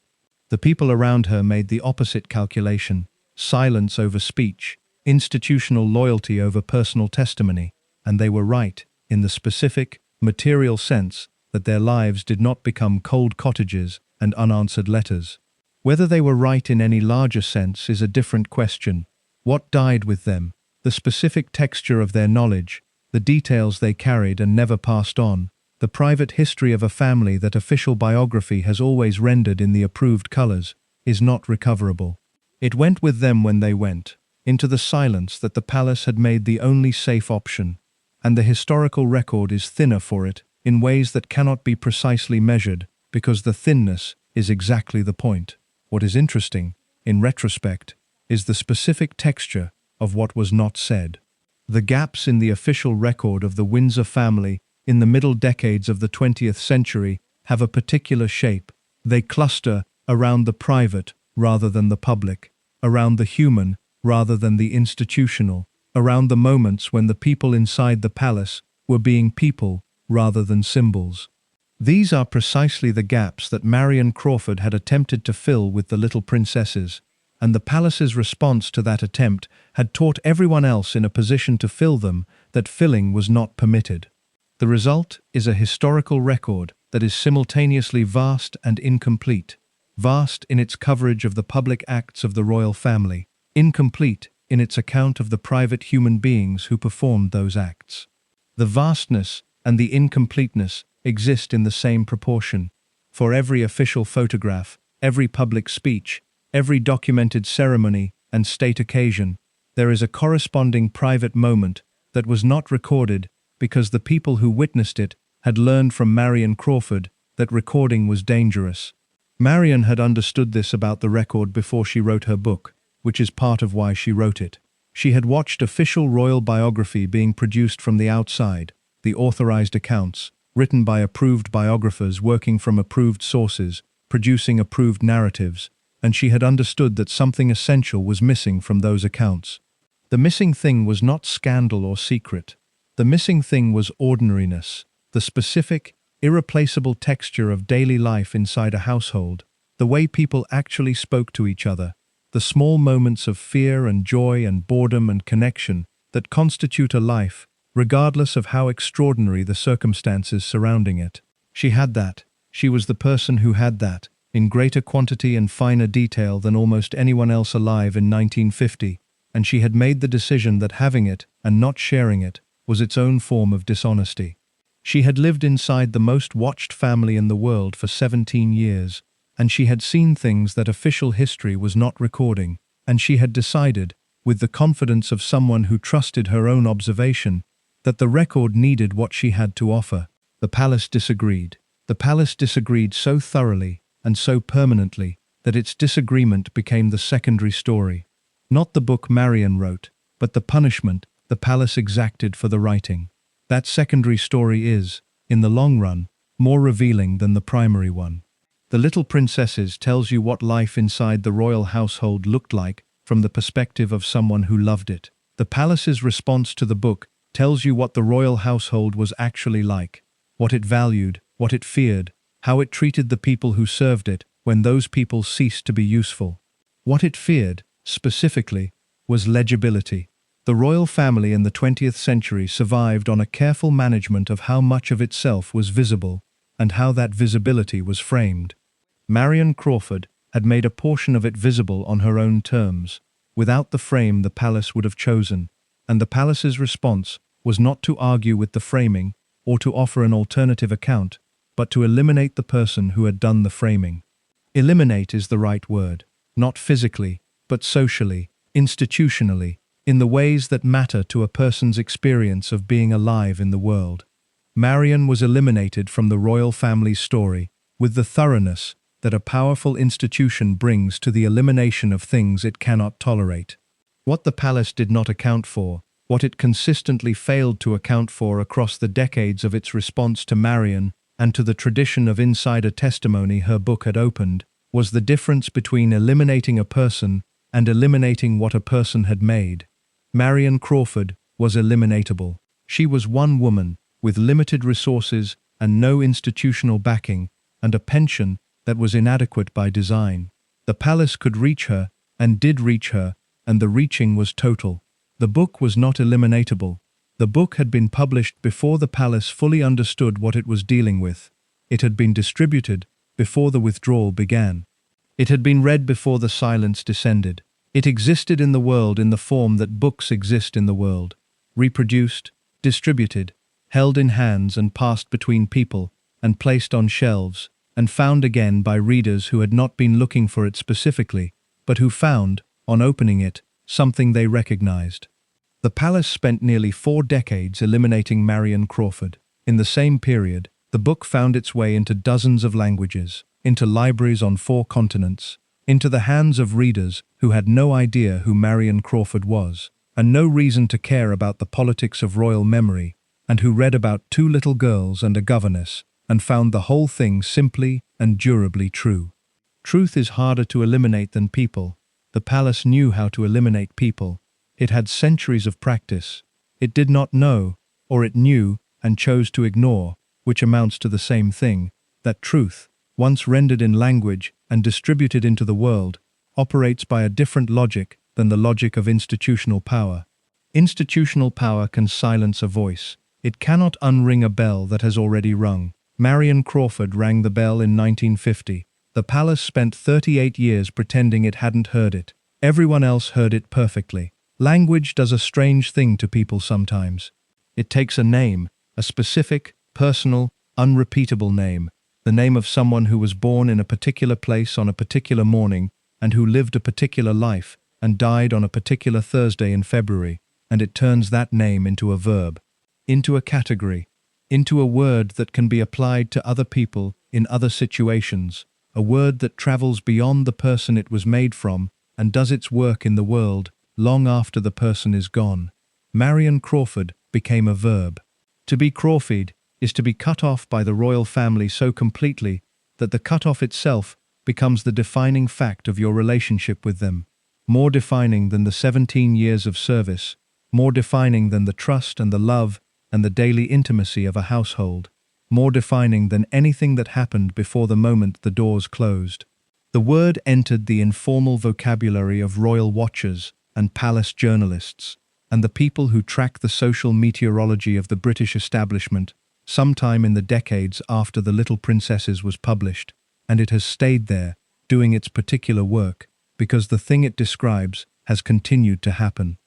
A: The people around her made the opposite calculation: silence over speech, institutional loyalty over personal testimony, and they were right, in the specific, material sense, that their lives did not become cold cottages and unanswered letters. Whether they were right in any larger sense is a different question. What died with them? The specific texture of their knowledge, the details they carried and never passed on, the private history of a family that official biography has always rendered in the approved colors, is not recoverable. It went with them when they went, into the silence that the palace had made the only safe option, and the historical record is thinner for it, in ways that cannot be precisely measured, because the thinness is exactly the point. What is interesting, in retrospect, is the specific texture of what was not said. The gaps in the official record of the Windsor family in the middle decades of the 20th century have a particular shape. They cluster around the private rather than the public, around the human rather than the institutional, around the moments when the people inside the palace were being people rather than symbols. These are precisely the gaps that Marion Crawford had attempted to fill with the little princesses, and the palace's response to that attempt had taught everyone else in a position to fill them that filling was not permitted. The result is a historical record that is simultaneously vast and incomplete, vast in its coverage of the public acts of the royal family, incomplete in its account of the private human beings who performed those acts. The vastness and the incompleteness exist in the same proportion. For every official photograph, every public speech, every documented ceremony and state occasion, there is a corresponding private moment that was not recorded because the people who witnessed it had learned from Marion Crawford that recording was dangerous. Marion had understood this about the record before she wrote her book, which is part of why she wrote it. She had watched official royal biography being produced from the outside, the authorized accounts, written by approved biographers working from approved sources, producing approved narratives, and she had understood that something essential was missing from those accounts. The missing thing was not scandal or secret. The missing thing was ordinariness, the specific, irreplaceable texture of daily life inside a household, the way people actually spoke to each other, the small moments of fear and joy and boredom and connection that constitute a life, regardless of how extraordinary the circumstances surrounding it. She had that. She was the person who had that, in greater quantity and finer detail than almost anyone else alive in 1950, and she had made the decision that having it, and not sharing it, was its own form of dishonesty. She had lived inside the most watched family in the world for 17 years, and she had seen things that official history was not recording, and she had decided, with the confidence of someone who trusted her own observation, that the record needed what she had to offer. The palace disagreed. The palace disagreed so thoroughly and so permanently that its disagreement became the secondary story. Not the book Marion wrote, but the punishment the palace exacted for the writing. That secondary story is, in the long run, more revealing than the primary one. The Little Princesses tells you what life inside the royal household looked like from the perspective of someone who loved it. The palace's response to the book tells you what the royal household was actually like, what it valued, what it feared, how it treated the people who served it when those people ceased to be useful. What it feared, specifically, was legibility. The royal family in the 20th century survived on a careful management of how much of itself was visible and how that visibility was framed. Marion Crawford had made a portion of it visible on her own terms, without the frame the palace would have chosen, and the palace's response was not to argue with the framing or to offer an alternative account, but to eliminate the person who had done the framing. Eliminate is the right word, not physically, but socially, institutionally, in the ways that matter to a person's experience of being alive in the world. Marion was eliminated from the royal family's story with the thoroughness that a powerful institution brings to the elimination of things it cannot tolerate. What the palace did not account for, what it consistently failed to account for across the decades of its response to Marion and to the tradition of insider testimony her book had opened, was the difference between eliminating a person and eliminating what a person had made. Marion Crawford was eliminatable. She was one woman, with limited resources and no institutional backing, and a pension that was inadequate by design. The palace could reach her, and did reach her, and the reaching was total. The book was not eliminatable. The book had been published before the palace fully understood what it was dealing with. It had been distributed before the withdrawal began. It had been read before the silence descended. It existed in the world in the form that books exist in the world. Reproduced, distributed, held in hands and passed between people, and placed on shelves, and found again by readers who had not been looking for it specifically, but who found, on opening it, something they recognized. The palace spent nearly 4 decades eliminating Marion Crawford. In the same period, the book found its way into dozens of languages, into libraries on 4 continents, into the hands of readers who had no idea who Marion Crawford was, and no reason to care about the politics of royal memory, and who read about 2 little girls and a governess, and found the whole thing simply and durably true. Truth is harder to eliminate than people. The palace knew how to eliminate people. It had centuries of practice. It did not know, or it knew and chose to ignore, which amounts to the same thing, that truth, once rendered in language and distributed into the world, operates by a different logic than the logic of institutional power. Institutional power can silence a voice. It cannot unring a bell that has already rung. Marion Crawford rang the bell in 1950. The palace spent 38 years pretending it hadn't heard it. Everyone else heard it perfectly. Language does a strange thing to people sometimes. It takes a name, a specific, personal, unrepeatable name, the name of someone who was born in a particular place on a particular morning, and who lived a particular life, and died on a particular Thursday in February, and it turns that name into a verb, into a category, into a word that can be applied to other people in other situations, a word that travels beyond the person it was made from and does its work in the world long after the person is gone. Marion Crawford became a verb. To be Crawfied is to be cut off by the royal family so completely that the cut-off itself becomes the defining fact of your relationship with them, more defining than the 17 years of service, more defining than the trust and the love and the daily intimacy of a household, more defining than anything that happened before the moment the doors closed. The word entered the informal vocabulary of royal watchers and palace journalists, and the people who track the social meteorology of the British establishment, sometime in the decades after The Little Princesses was published, and it has stayed there, doing its particular work, because the thing it describes has continued to happen.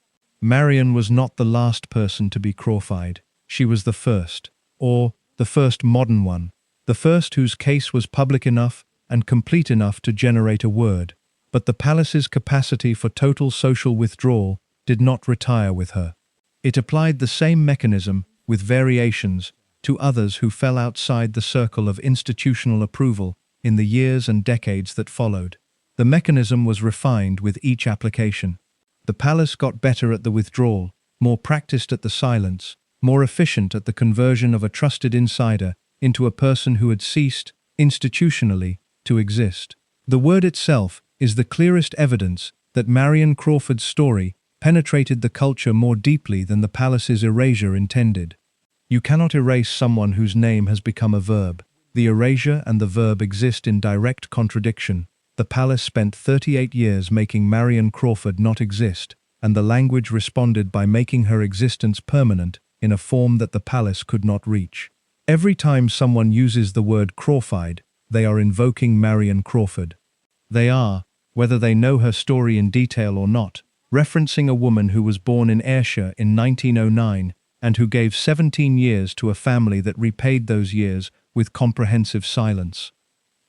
A: Marion was not the last person to be Crawfied. She was the first, or the first modern one, the first whose case was public enough and complete enough to generate a word. But the palace's capacity for total social withdrawal did not retire with her. It applied the same mechanism, with variations, to others who fell outside the circle of institutional approval in the years and decades that followed. The mechanism was refined with each application. The palace got better at the withdrawal, more practiced at the silence, more efficient at the conversion of a trusted insider into a person who had ceased, institutionally, to exist. The word itself is the clearest evidence that Marion Crawford's story penetrated the culture more deeply than the palace's erasure intended. You cannot erase someone whose name has become a verb. The erasure and the verb exist in direct contradiction. The palace spent 38 years making Marion Crawford not exist, and the language responded by making her existence permanent in a form that the palace could not reach. Every time someone uses the word Crawfied, they are invoking Marion Crawford. They are, whether they know her story in detail or not, referencing a woman who was born in Ayrshire in 1909 and who gave 17 years to a family that repaid those years with comprehensive silence.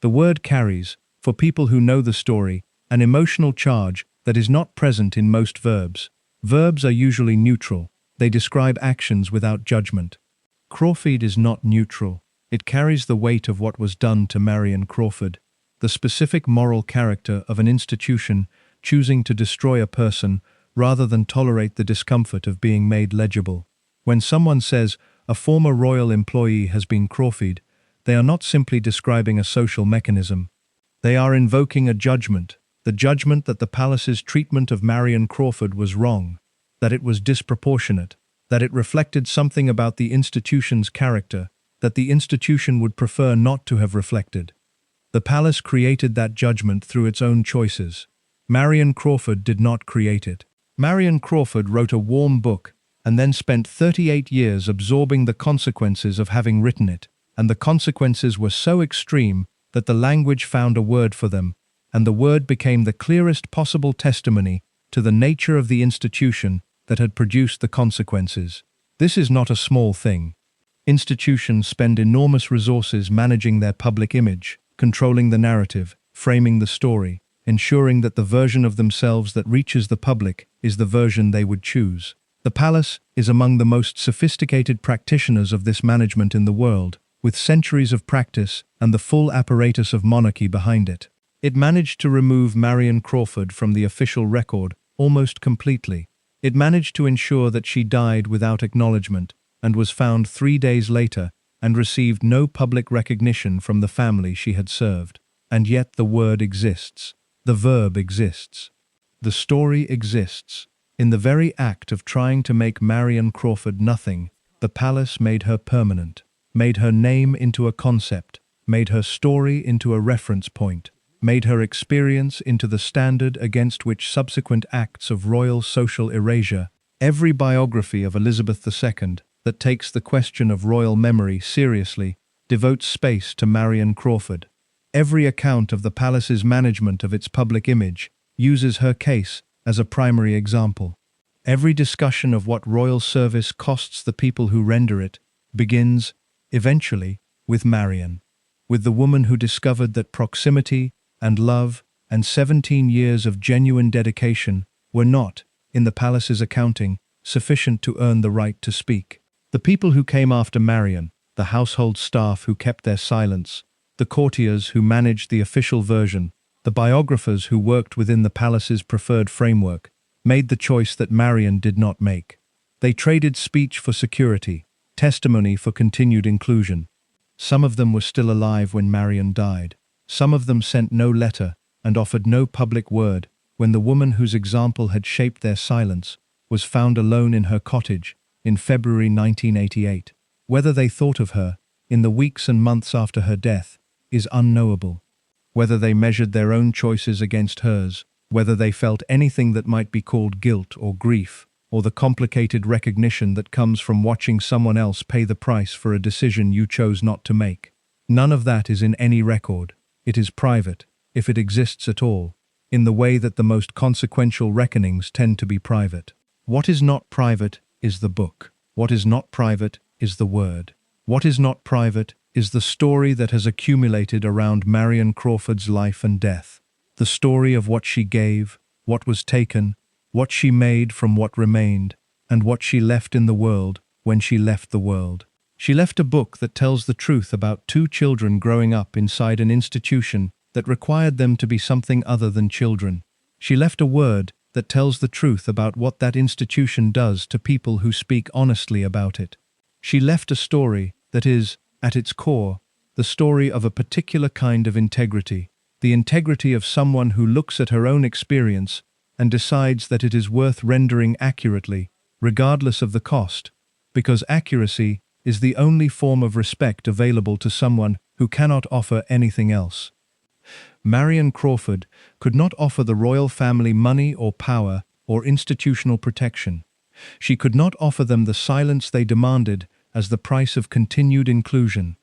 A: The word carries, for people who know the story, an emotional charge that is not present in most verbs. Verbs are usually neutral. They describe actions without judgment. Crawfied is not neutral. It carries the weight of what was done to Marion Crawford, the specific moral character of an institution choosing to destroy a person rather than tolerate the discomfort of being made legible. When someone says, a former royal employee has been Crawfied, they are not simply describing a social mechanism. They are invoking a judgment, the judgment that the palace's treatment of Marion Crawford was wrong, that it was disproportionate, that it reflected something about the institution's character that the institution would prefer not to have reflected. The palace created that judgment through its own choices. Marion Crawford did not create it. Marion Crawford wrote a warm book and then spent 38 years absorbing the consequences of having written it, and the consequences were so extreme that the language found a word for them, and the word became the clearest possible testimony to the nature of the institution that had produced the consequences. This is not a small thing. Institutions spend enormous resources managing their public image, controlling the narrative, framing the story, ensuring that the version of themselves that reaches the public is the version they would choose. The palace is among the most sophisticated practitioners of this management in the world, with centuries of practice and the full apparatus of monarchy behind it. It managed to remove Marion Crawford from the official record almost completely. It managed to ensure that she died without acknowledgment and was found 3 days later and received no public recognition from the family she had served. And yet the word exists. The verb exists. The story exists. In the very act of trying to make Marion Crawford nothing, the palace made her permanent, made her name into a concept, made her story into a reference point, made her experience into the standard against which subsequent acts of royal social erasure. Every biography of Elizabeth II that takes the question of royal memory seriously devotes space to Marion Crawford. Every account of the palace's management of its public image uses her case as a primary example. Every discussion of what royal service costs the people who render it begins, eventually, with Marion, with the woman who discovered that proximity and love and 17 years of genuine dedication were not, in the palace's accounting, sufficient to earn the right to speak. The people who came after Marion, the household staff who kept their silence, the courtiers who managed the official version, the biographers who worked within the palace's preferred framework, made the choice that Marion did not make. They traded speech for security, testimony for continued inclusion. Some of them were still alive when Marion died. Some of them sent no letter and offered no public word when the woman whose example had shaped their silence was found alone in her cottage in February 1988. Whether they thought of her, in the weeks and months after her death, is unknowable. Whether they measured their own choices against hers, whether they felt anything that might be called guilt or grief, or the complicated recognition that comes from watching someone else pay the price for a decision you chose not to make. None of that is in any record. It is private, if it exists at all, in the way that the most consequential reckonings tend to be private. What is not private is the book. What is not private is the word. What is not private is the story that has accumulated around Marion Crawford's life and death. The story of what she gave, what was taken, what she made from what remained, and what she left in the world when she left the world. She left a book that tells the truth about 2 children growing up inside an institution that required them to be something other than children. She left a word that tells the truth about what that institution does to people who speak honestly about it. She left a story that is, at its core, the story of a particular kind of integrity, the integrity of someone who looks at her own experience and decides that it is worth rendering accurately, regardless of the cost, because accuracy is the only form of respect available to someone who cannot offer anything else. Marion Crawford could not offer the royal family money or power or institutional protection. She could not offer them the silence they demanded as the price of continued inclusion.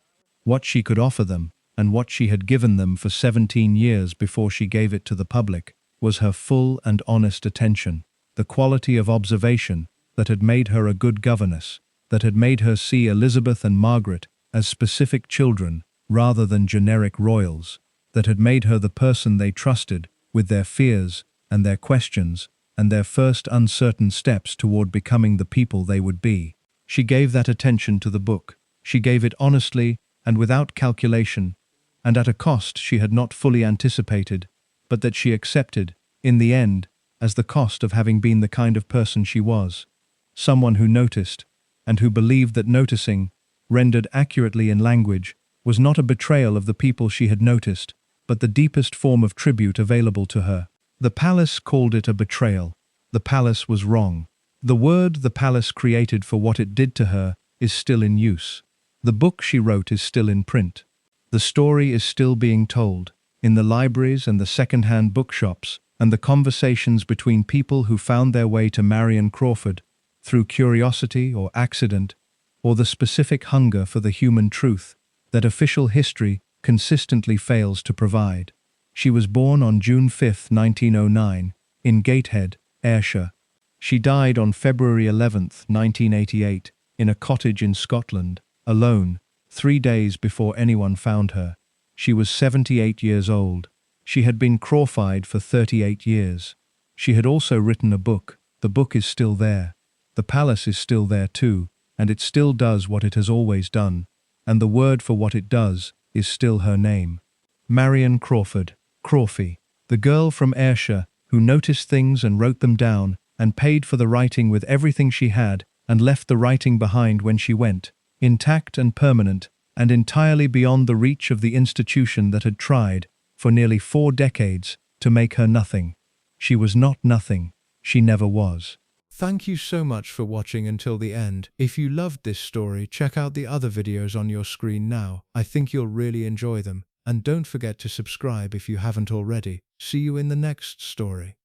A: What she could offer them, and what she had given them for 17 years before she gave it to the public, was her full and honest attention, the quality of observation that had made her a good governess, that had made her see Elizabeth and Margaret as specific children rather than generic royals, that had made her the person they trusted with their fears and their questions and their first uncertain steps toward becoming the people they would be. She gave that attention to the book. She gave it honestly and without calculation, and at a cost she had not fully anticipated, but that she accepted, in the end, as the cost of having been the kind of person she was. Someone who noticed, and who believed that noticing, rendered accurately in language, was not a betrayal of the people she had noticed, but the deepest form of tribute available to her. The palace called it a betrayal. The palace was wrong. The word the palace created for what it did to her is still in use. The book she wrote is still in print. The story is still being told, in the libraries and the second-hand bookshops, and the conversations between people who found their way to Marion Crawford through curiosity or accident, or the specific hunger for the human truth that official history consistently fails to provide. She was born on June 5, 1909, in Gateshead, Ayrshire. She died on February 11, 1988, in a cottage in Scotland, alone, 3 days before anyone found her. She was 78 years old. She had been Crawfied for 38 years. She had also written a book. The book is still there. The palace is still there too, and it still does what it has always done, and the word for what it does is still her name. Marion Crawford, Crawfie, the girl from Ayrshire who noticed things and wrote them down and paid for the writing with everything she had and left the writing behind when she went, intact and permanent, and entirely beyond the reach of the institution that had tried, for nearly 4 decades, to make her nothing. She was not nothing. She never was. Thank you so much for watching until the end. If you loved this story, check out the other videos on your screen now. I think you'll really enjoy them. And don't forget to subscribe if you haven't already. See you in the next story.